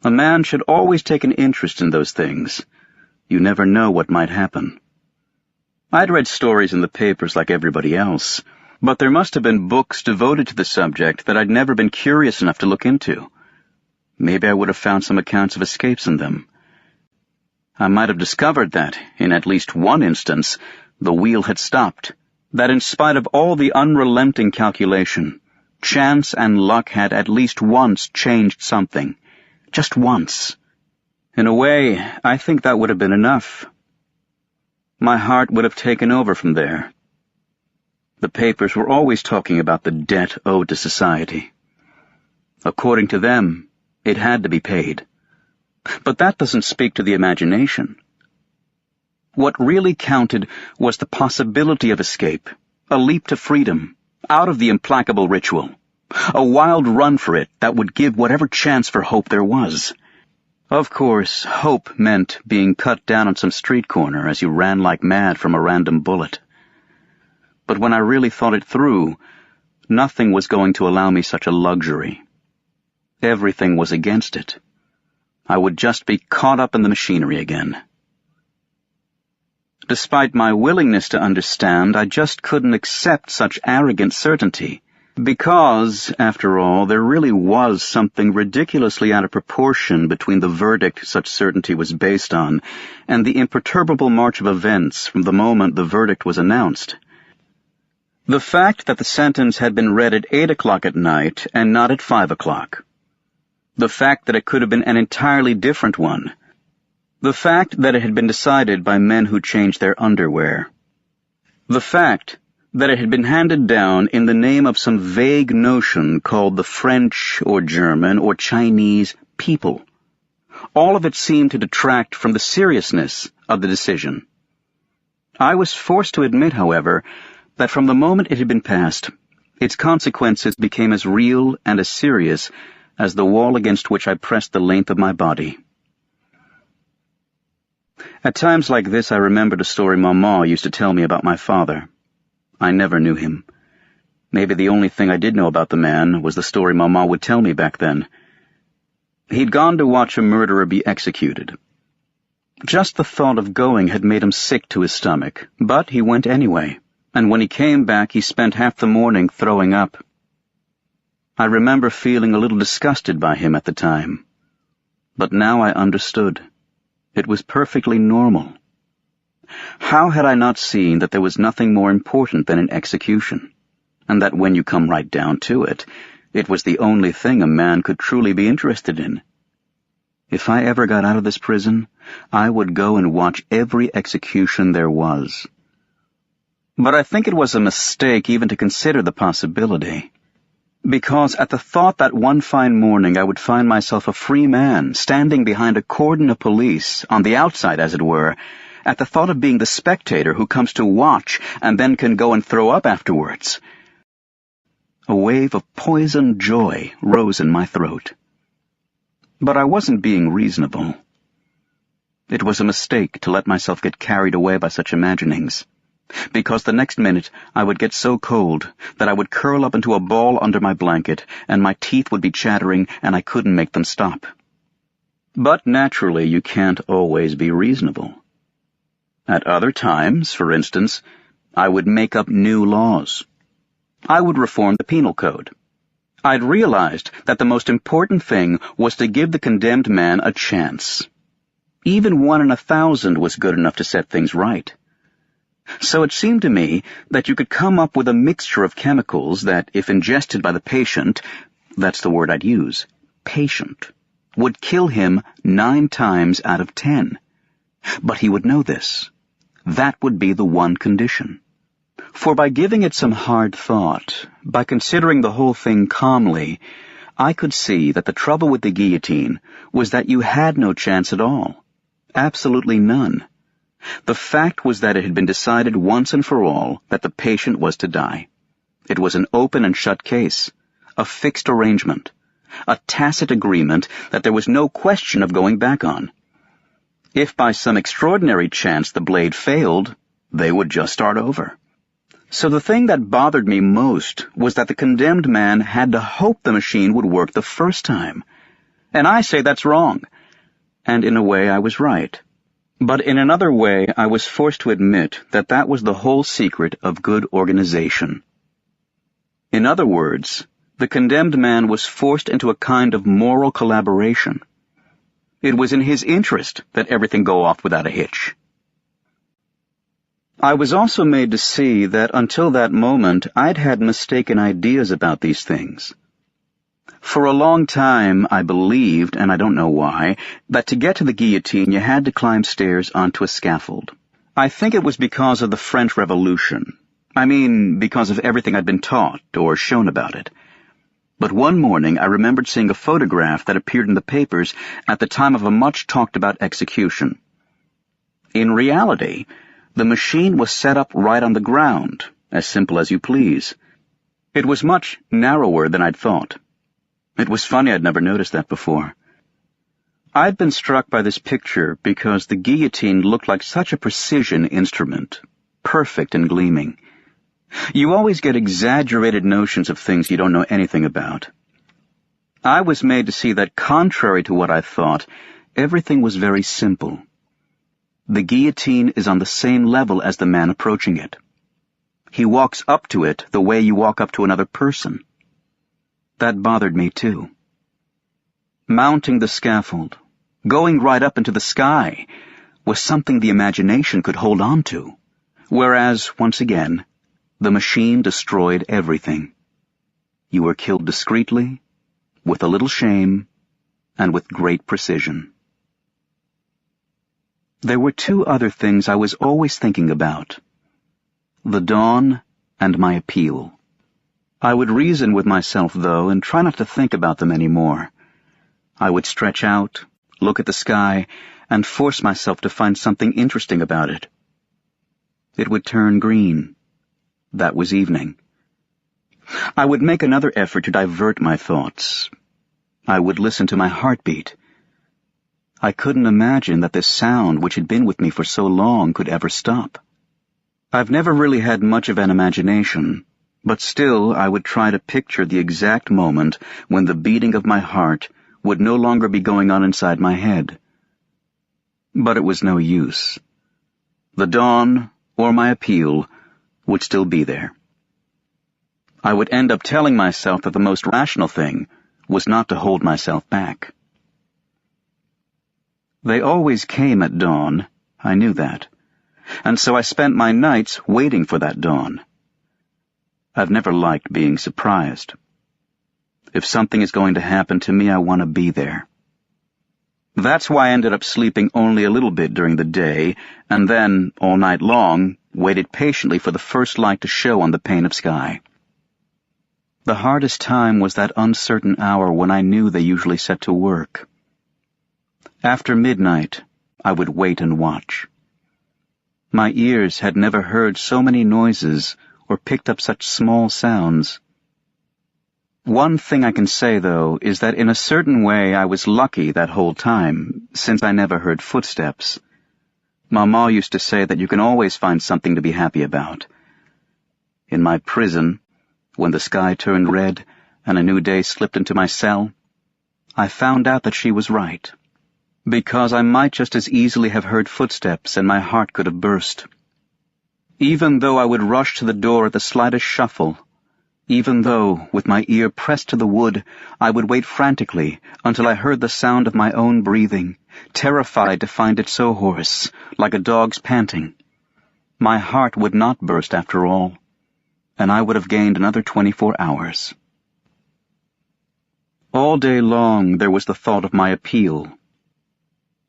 Speaker 2: A man should always take an interest in those things. You never know what might happen. I'd read stories in the papers like everybody else, but there must have been books devoted to the subject that I'd never been curious enough to look into. Maybe I would have found some accounts of escapes in them. I might have discovered that, in at least one instance, the wheel had stopped, that in spite of all the unrelenting calculation, chance and luck had at least once changed something. Just once. In a way, I think that would have been enough. My heart would have taken over from there. The papers were always talking about the debt owed to society. According to them, it had to be paid. But that doesn't speak to the imagination. What really counted was the possibility of escape, a leap to freedom, out of the implacable ritual, a wild run for it that would give whatever chance for hope there was. Of course, hope meant being cut down on some street corner as you ran like mad from a random bullet. But when I really thought it through, nothing was going to allow me such a luxury. Everything was against it. I would just be caught up in the machinery again. Despite my willingness to understand, I just couldn't accept such arrogant certainty. Because, after all, there really was something ridiculously out of proportion between the verdict such certainty was based on and the imperturbable march of events from the moment the verdict was announced. The fact that the sentence had been read at 8 o'clock at night and not at 5 o'clock. The fact that it could have been an entirely different one. The fact that it had been decided by men who changed their underwear. The fact that it had been handed down in the name of some vague notion called the French or German or Chinese people. All of it seemed to detract from the seriousness of the decision. I was forced to admit, however, that from the moment it had been passed, its consequences became as real and as serious as the wall against which I pressed the length of my body. At times like this I remembered a story Maman used to tell me about my father. I never knew him. Maybe the only thing I did know about the man was the story Maman would tell me back then. He'd gone to watch a murderer be executed. Just the thought of going had made him sick to his stomach, but he went anyway, and when he came back he spent half the morning throwing up. I remember feeling a little disgusted by him at the time. But now I understood. It was perfectly normal. How had I not seen that there was nothing more important than an execution, and that when you come right down to it, it was the only thing a man could truly be interested in? If I ever got out of this prison, I would go and watch every execution there was. But I think it was a mistake even to consider the possibility. Because at the thought that one fine morning I would find myself a free man, standing behind a cordon of police, on the outside as it were, at the thought of being the spectator who comes to watch and then can go and throw up afterwards, a wave of poisoned joy rose in my throat. But I wasn't being reasonable. It was a mistake to let myself get carried away by such imaginings, because the next minute I would get so cold that I would curl up into a ball under my blanket, and my teeth would be chattering, and I couldn't make them stop. But naturally you can't always be reasonable. At other times, for instance, I would make up new laws. I would reform the penal code. I'd realized that the most important thing was to give the condemned man a chance. Even 1 in 1,000 was good enough to set things right. So it seemed to me that you could come up with a mixture of chemicals that, if ingested by the patient, that's the word I'd use, patient, would kill him 9 times out of 10. But he would know this. That would be the one condition. For by giving it some hard thought, by considering the whole thing calmly, I could see that the trouble with the guillotine was that you had no chance at all. Absolutely none. The fact was that it had been decided once and for all that the patient was to die. It was an open and shut case, a fixed arrangement, a tacit agreement that there was no question of going back on. If by some extraordinary chance the blade failed, they would just start over. So the thing that bothered me most was that the condemned man had to hope the machine would work the first time. And I say that's wrong. And in a way I was right. But in another way I was forced to admit that that was the whole secret of good organization. In other words, the condemned man was forced into a kind of moral collaboration. It was in his interest that everything go off without a hitch. I was also made to see that until that moment I'd had mistaken ideas about these things. For a long time I believed, and I don't know why, that to get to the guillotine you had to climb stairs onto a scaffold. I think it was because of the French Revolution. I mean, because of everything I'd been taught or shown about it. But one morning I remembered seeing a photograph that appeared in the papers at the time of a much-talked-about execution. In reality, the machine was set up right on the ground, as simple as you please. It was much narrower than I'd thought. It was funny I'd never noticed that before. I'd been struck by this picture because the guillotine looked like such a precision instrument, perfect and gleaming. You always get exaggerated notions of things you don't know anything about. I was made to see that, contrary to what I thought, everything was very simple. The guillotine is on the same level as the man approaching it. He walks up to it the way you walk up to another person. That bothered me too. Mounting the scaffold, going right up into the sky, was something the imagination could hold on to, whereas, once again, the machine destroyed everything. You were killed discreetly, with a little shame, and with great precision. There were two other things I was always thinking about: the dawn and my appeal. I would reason with myself, though, and try not to think about them anymore. I would stretch out, look at the sky, and force myself to find something interesting about it. It would turn green. That was evening. I would make another effort to divert my thoughts. I would listen to my heartbeat. I couldn't imagine that this sound, which had been with me for so long, could ever stop. I've never really had much of an imagination, but still I would try to picture the exact moment when the beating of my heart would no longer be going on inside my head. But it was no use. The dawn, or my appeal, would still be there. I would end up telling myself that the most rational thing was not to hold myself back. They always came at dawn, I knew that, and so I spent my nights waiting for that dawn. I've never liked being surprised. If something is going to happen to me, I want to be there. That's why I ended up sleeping only a little bit during the day, and then, all night long, waited patiently for the first light to show on the pane of sky. The hardest time was that uncertain hour when I knew they usually set to work. After midnight, I would wait and watch. My ears had never heard so many noises or picked up such small sounds. One thing I can say, though, is that in a certain way I was lucky that whole time, since I never heard footsteps. Mama used to say that you can always find something to be happy about. In my prison, when the sky turned red and a new day slipped into my cell, I found out that she was right, because I might just as easily have heard footsteps and my heart could have burst. Even though I would rush to the door at the slightest shuffle, even though, with my ear pressed to the wood, I would wait frantically until I heard the sound of my own breathing, terrified to find it so hoarse, like a dog's panting, my heart would not burst after all, and I would have gained another 24 hours. All day long there was the thought of my appeal.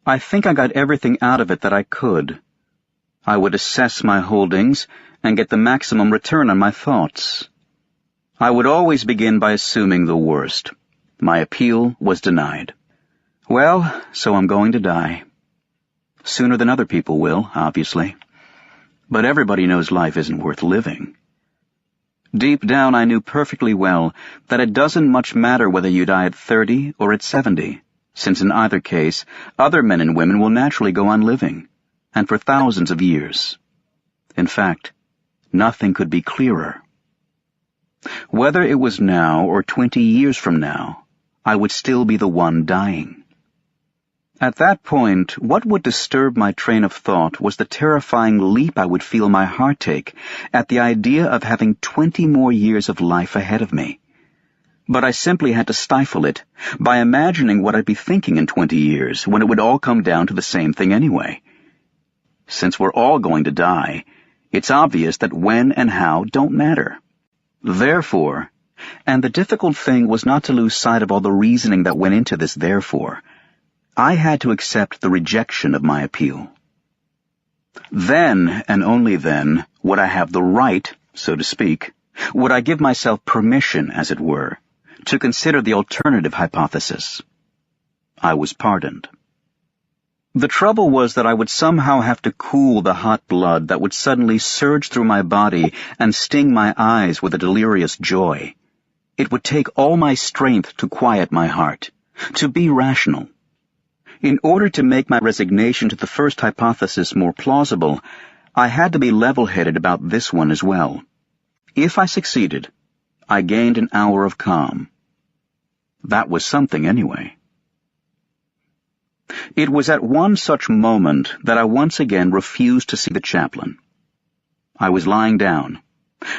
Speaker 2: I think I got everything out of it that I could. I would assess my holdings and get the maximum return on my thoughts. I would always begin by assuming the worst. My appeal was denied. Well, so I'm going to die. Sooner than other people will, obviously. But everybody knows life isn't worth living. Deep down I knew perfectly well that it doesn't much matter whether you die at 30 or at 70, since in either case, other men and women will naturally go on living, and for thousands of years. In fact, nothing could be clearer. Whether it was now or 20 years from now, I would still be the one dying. At that point, what would disturb my train of thought was the terrifying leap I would feel my heart take at the idea of having 20 more years of life ahead of me. But I simply had to stifle it by imagining what I'd be thinking in 20 years when it would all come down to the same thing anyway. Since we're all going to die, it's obvious that when and how don't matter. Therefore, and the difficult thing was not to lose sight of all the reasoning that went into this therefore, I had to accept the rejection of my appeal. Then, and only then, would I have the right, so to speak, would I give myself permission, as it were, to consider the alternative hypothesis. I was pardoned. The trouble was that I would somehow have to cool the hot blood that would suddenly surge through my body and sting my eyes with a delirious joy. It would take all my strength to quiet my heart, to be rational. In order to make my resignation to the first hypothesis more plausible, I had to be level-headed about this one as well. If I succeeded, I gained an hour of calm. That was something anyway. It was at one such moment that I once again refused to see the chaplain. I was lying down,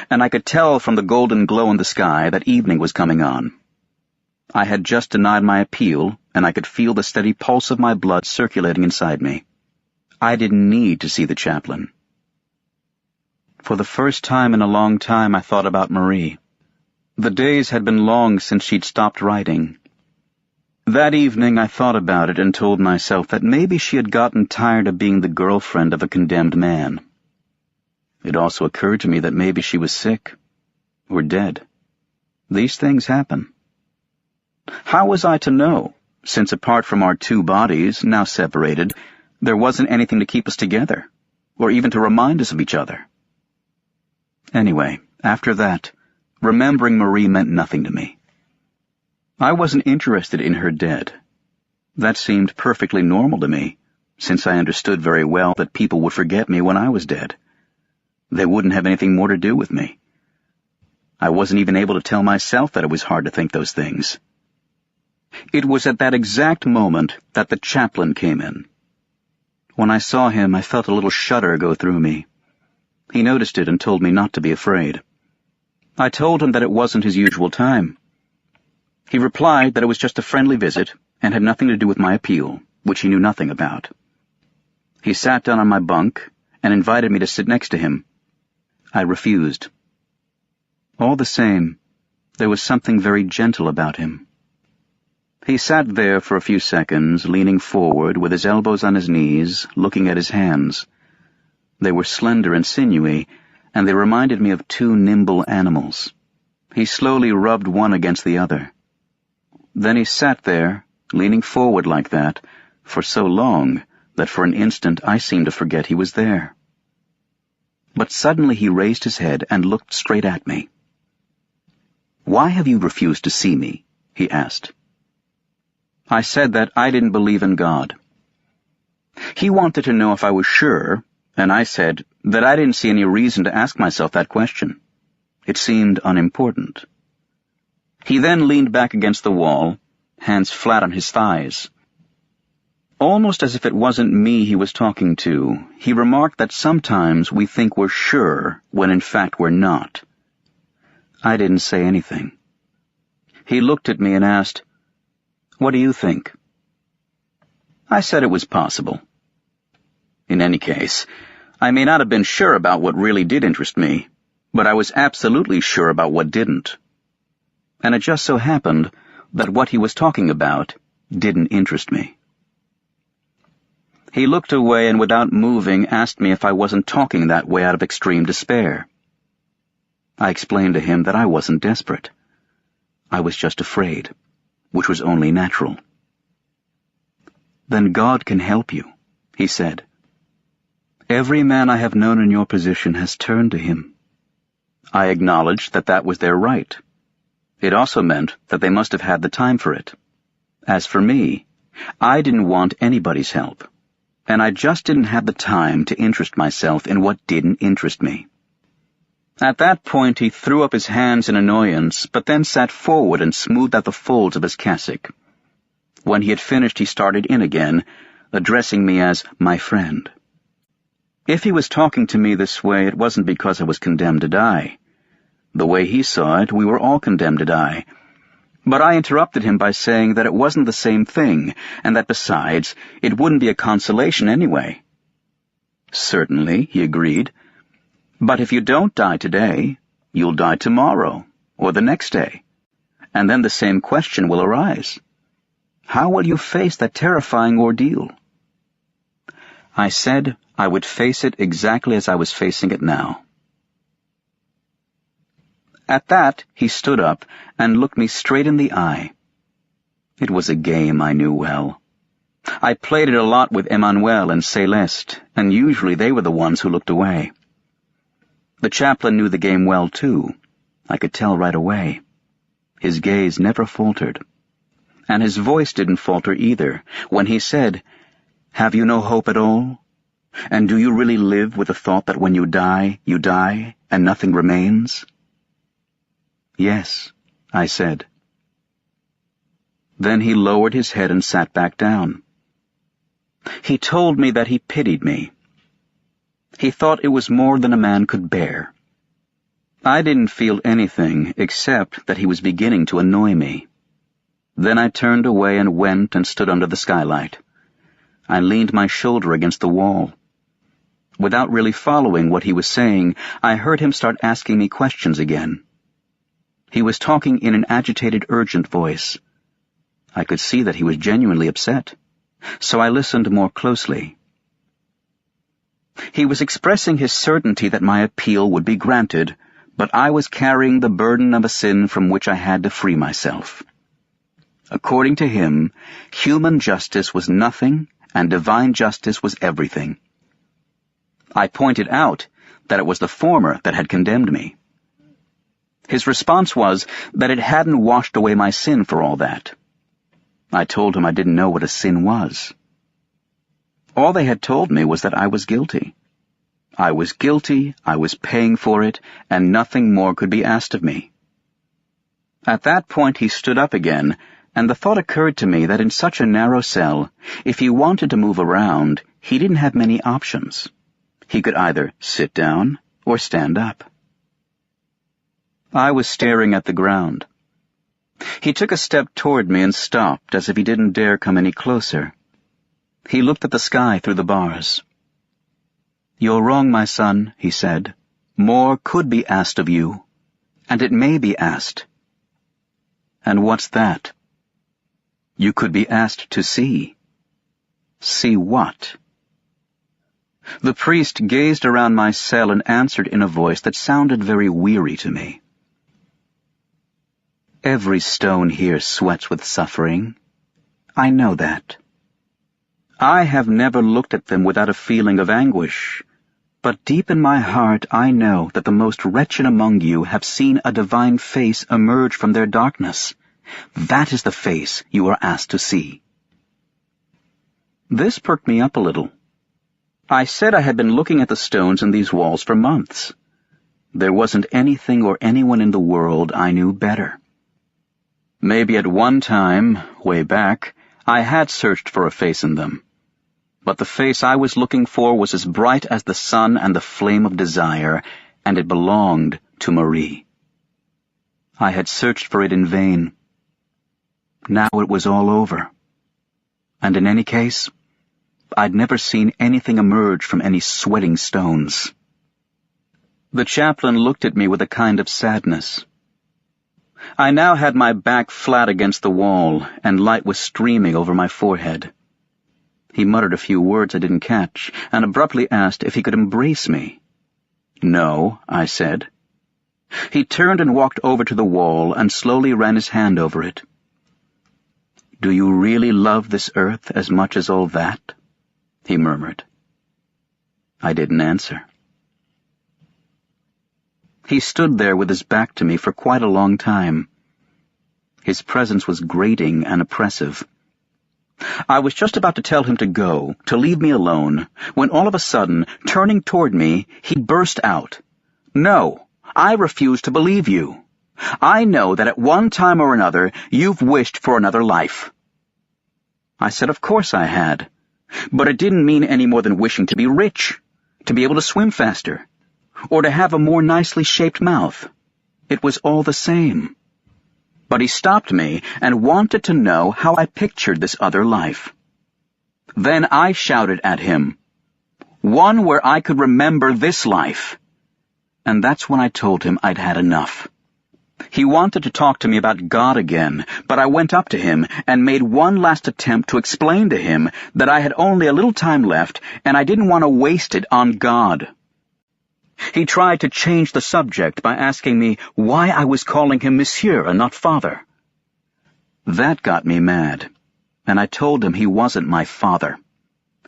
Speaker 2: and I could tell from the golden glow in the sky that evening was coming on. I had just denied my appeal, and I could feel the steady pulse of my blood circulating inside me. I didn't need to see the chaplain. For the first time in a long time, I thought about Marie. The days had been long since she'd stopped writing. That evening I thought about it and told myself that maybe she had gotten tired of being the girlfriend of a condemned man. It also occurred to me that maybe she was sick, or dead. These things happen. How was I to know, since apart from our two bodies, now separated, there wasn't anything to keep us together, or even to remind us of each other? Anyway, after that, remembering Marie meant nothing to me. I wasn't interested in her dead. That seemed perfectly normal to me, since I understood very well that people would forget me when I was dead. They wouldn't have anything more to do with me. I wasn't even able to tell myself that it was hard to think those things. It was at that exact moment that the chaplain came in. When I saw him, I felt a little shudder go through me. He noticed it and told me not to be afraid. I told him that it wasn't his usual time. He replied that it was just a friendly visit and had nothing to do with my appeal, which he knew nothing about. He sat down on my bunk and invited me to sit next to him. I refused. All the same, there was something very gentle about him. He sat there for a few seconds, leaning forward with his elbows on his knees, looking at his hands. They were slender and sinewy, and they reminded me of two nimble animals. He slowly rubbed one against the other. Then he sat there, leaning forward like that, for so long that for an instant I seemed to forget he was there. But suddenly he raised his head and looked straight at me. "Why have you refused to see me?" he asked. I said that I didn't believe in God. He wanted to know if I was sure, and I said that I didn't see any reason to ask myself that question. It seemed unimportant. He then leaned back against the wall, hands flat on his thighs. Almost as if it wasn't me he was talking to, he remarked that sometimes we think we're sure when in fact we're not. I didn't say anything. He looked at me and asked, "What do you think?" I said it was possible. In any case, I may not have been sure about what really did interest me, but I was absolutely sure about what didn't. And it just so happened that what he was talking about didn't interest me. He looked away and without moving asked me if I wasn't talking that way out of extreme despair. I explained to him that I wasn't desperate. I was just afraid, which was only natural. "Then God can help you," he said. "Every man I have known in your position has turned to him." I acknowledged that that was their right. It also meant that they must have had the time for it. As for me, I didn't want anybody's help, and I just didn't have the time to interest myself in what didn't interest me. At that point he threw up his hands in annoyance, but then sat forward and smoothed out the folds of his cassock. When he had finished, he started in again, addressing me as my friend. If he was talking to me this way, it wasn't because I was condemned to die. The way he saw it, we were all condemned to die. But I interrupted him by saying that it wasn't the same thing, and that besides, it wouldn't be a consolation anyway. Certainly, he agreed. But if you don't die today, you'll die tomorrow, or the next day, and then the same question will arise. How will you face that terrifying ordeal? I said I would face it exactly as I was facing it now. At that, he stood up and looked me straight in the eye. It was a game I knew well. I played it a lot with Emmanuel and Celeste, and usually they were the ones who looked away. The chaplain knew the game well, too. I could tell right away. His gaze never faltered. And his voice didn't falter either when he said, "Have you no hope at all? And do you really live with the thought that when you die, and nothing remains?" "Yes," I said. Then he lowered his head and sat back down. He told me that he pitied me. He thought it was more than a man could bear. I didn't feel anything except that he was beginning to annoy me. Then I turned away and went and stood under the skylight. I leaned my shoulder against the wall. Without really following what he was saying, I heard him start asking me questions again. He was talking in an agitated, urgent voice. I could see that he was genuinely upset, so I listened more closely. He was expressing his certainty that my appeal would be granted, but I was carrying the burden of a sin from which I had to free myself. According to him, human justice was nothing and divine justice was everything. I pointed out that it was the former that had condemned me. His response was that it hadn't washed away my sin for all that. I told him I didn't know what a sin was. All they had told me was that I was guilty. I was guilty, I was paying for it, and nothing more could be asked of me. At that point he stood up again, and the thought occurred to me that in such a narrow cell, if he wanted to move around, he didn't have many options. He could either sit down or stand up. I was staring at the ground. He took a step toward me and stopped as if he didn't dare come any closer. He looked at the sky through the bars. "You're wrong, my son," he said. "More could be asked of you, and it may be asked." "And what's that?" "You could be asked to see." "See what?" The priest gazed around my cell and answered in a voice that sounded very weary to me. "Every stone here sweats with suffering. I know that. I have never looked at them without a feeling of anguish, but deep in my heart I know that the most wretched among you have seen a divine face emerge from their darkness. That is the face you are asked to see." This perked me up a little. I said I had been looking at the stones in these walls for months. There wasn't anything or anyone in the world I knew better. Maybe at one time, way back, I had searched for a face in them. But the face I was looking for was as bright as the sun and the flame of desire, and it belonged to Marie. I had searched for it in vain. Now it was all over. And in any case, I'd never seen anything emerge from any sweating stones. The chaplain looked at me with a kind of sadness. I now had my back flat against the wall, and light was streaming over my forehead. He muttered a few words I didn't catch, and abruptly asked if he could embrace me. "No," I said. He turned and walked over to the wall and slowly ran his hand over it. "Do you really love this earth as much as all that?" he murmured. I didn't answer. He stood there with his back to me for quite a long time. His presence was grating and oppressive. I was just about to tell him to go, to leave me alone, when all of a sudden, turning toward me, he burst out, "No, I refuse to believe you. I know that at one time or another you've wished for another life." I said of course I had, but it didn't mean any more than wishing to be rich, to be able to swim faster, or to have a more nicely shaped mouth. It was all the same. But he stopped me and wanted to know how I pictured this other life. Then I shouted at him, "One where I could remember this life." And that's when I told him I'd had enough. He wanted to talk to me about God again, but I went up to him and made one last attempt to explain to him that I had only a little time left and I didn't want to waste it on God. He tried to change the subject by asking me why I was calling him Monsieur and not Father. That got me mad, and I told him he wasn't my father.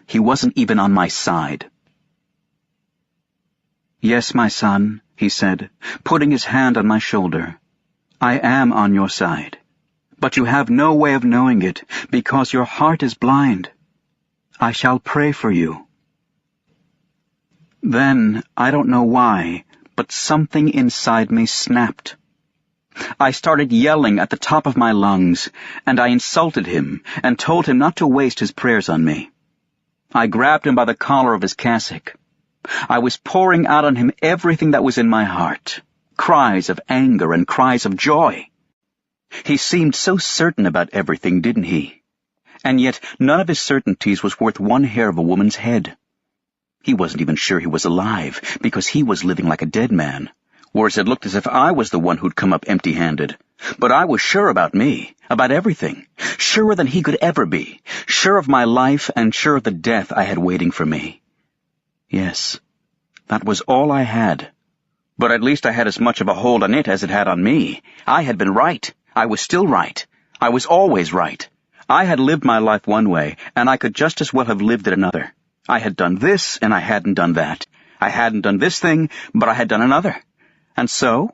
Speaker 2: He wasn't even on my side. "Yes, my son," he said, putting his hand on my shoulder. "I am on your side, but you have no way of knowing it because your heart is blind. I shall pray for you." Then, I don't know why, but something inside me snapped. I started yelling at the top of my lungs, and I insulted him and told him not to waste his prayers on me. I grabbed him by the collar of his cassock. I was pouring out on him everything that was in my heart, cries of anger and cries of joy. He seemed so certain about everything, didn't he? And yet none of his certainties was worth one hair of a woman's head. He wasn't even sure he was alive, because he was living like a dead man, whereas it looked as if I was the one who'd come up empty-handed. But I was sure about me, about everything, surer than he could ever be, sure of my life and sure of the death I had waiting for me. Yes, that was all I had. But at least I had as much of a hold on it as it had on me. I had been right. I was still right. I was always right. I had lived my life one way, and I could just as well have lived it another. I had done this, and I hadn't done that. I hadn't done this thing, but I had done another. And so?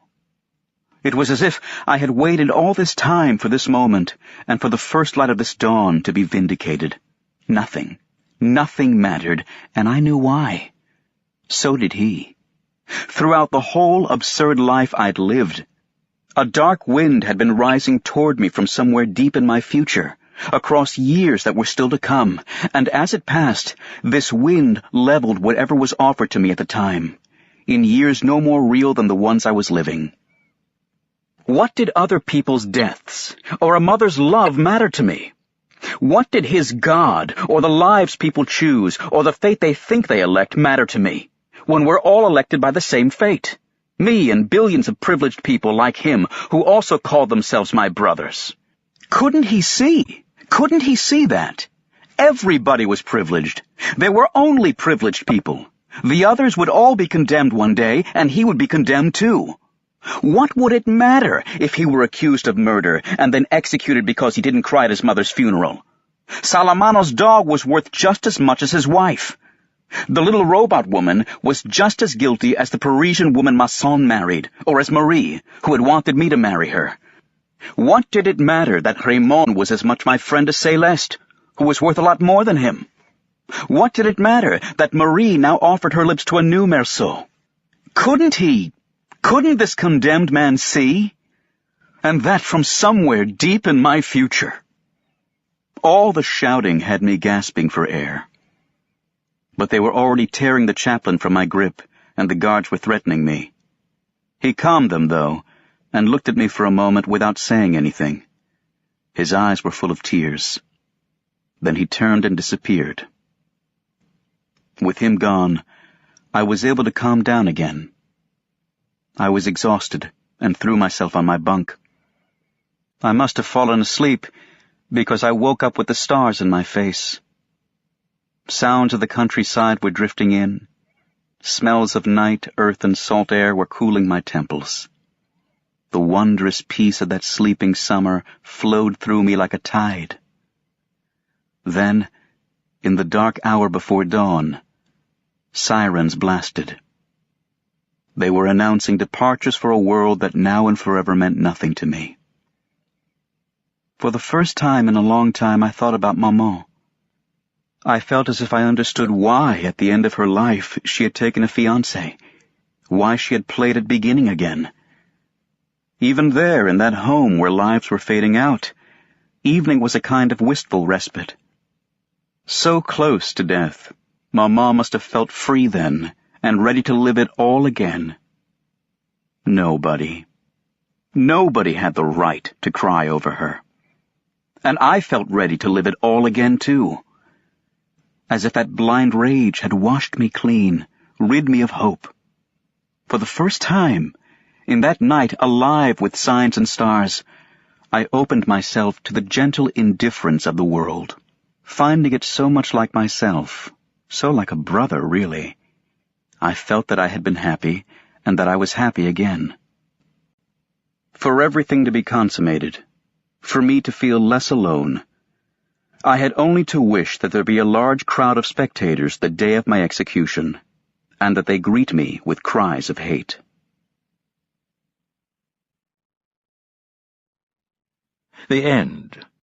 Speaker 2: It was as if I had waited all this time for this moment, and for the first light of this dawn to be vindicated. Nothing mattered, and I knew why. So did he. Throughout the whole absurd life I'd lived, a dark wind had been rising toward me from somewhere deep in my future, across years that were still to come, and as it passed, this wind leveled whatever was offered to me at the time, in years no more real than the ones I was living. What did other people's deaths, or a mother's love matter to me? What did his God, or the lives people choose, or the fate they think they elect matter to me, when we're all elected by the same fate? Me and billions of privileged people like him, who also call themselves my brothers. Couldn't he see? Couldn't he see that? Everybody was privileged. There were only privileged people. The others would all be condemned one day, and he would be condemned too. What would it matter if he were accused of murder and then executed because he didn't cry at his mother's funeral? Salamano's dog was worth just as much as his wife. The little robot woman was just as guilty as the Parisian woman Masson married, or as Marie, who had wanted me to marry her. What did it matter that Raymond was as much my friend as Céleste, who was worth a lot more than him? What did it matter that Marie now offered her lips to a new Merceau? Couldn't this condemned man see? And that from somewhere deep in my future. All the shouting had me gasping for air. But they were already tearing the chaplain from my grip, and the guards were threatening me. He calmed them, though, and looked at me for a moment without saying anything. His eyes were full of tears. Then he turned and disappeared. With him gone, I was able to calm down again. I was exhausted and threw myself on my bunk. I must have fallen asleep because I woke up with the stars in my face. Sounds of the countryside were drifting in. Smells of night, earth, and salt air were cooling my temples. The wondrous peace of that sleeping summer flowed through me like a tide. Then, in the dark hour before dawn, sirens blasted. They were announcing departures for a world that now and forever meant nothing to me. For the first time in a long time, I thought about Maman. I felt as if I understood why, at the end of her life, she had taken a fiancé, why she had played at beginning again. Even there, in that home where lives were fading out, evening was a kind of wistful respite. So close to death, Maman must have felt free then, and ready to live it all again. Nobody had the right to cry over her. And I felt ready to live it all again, too. As if that blind rage had washed me clean, rid me of hope. For the first time, in that night alive with signs and stars, I opened myself to the gentle indifference of the world, finding it so much like myself, so like a brother, really. I felt that I had been happy, and that I was happy again. For everything to be consummated, for me to feel less alone, I had only to wish that there be a large crowd of spectators the day of my execution, and that they greet me with cries of hate.
Speaker 1: The End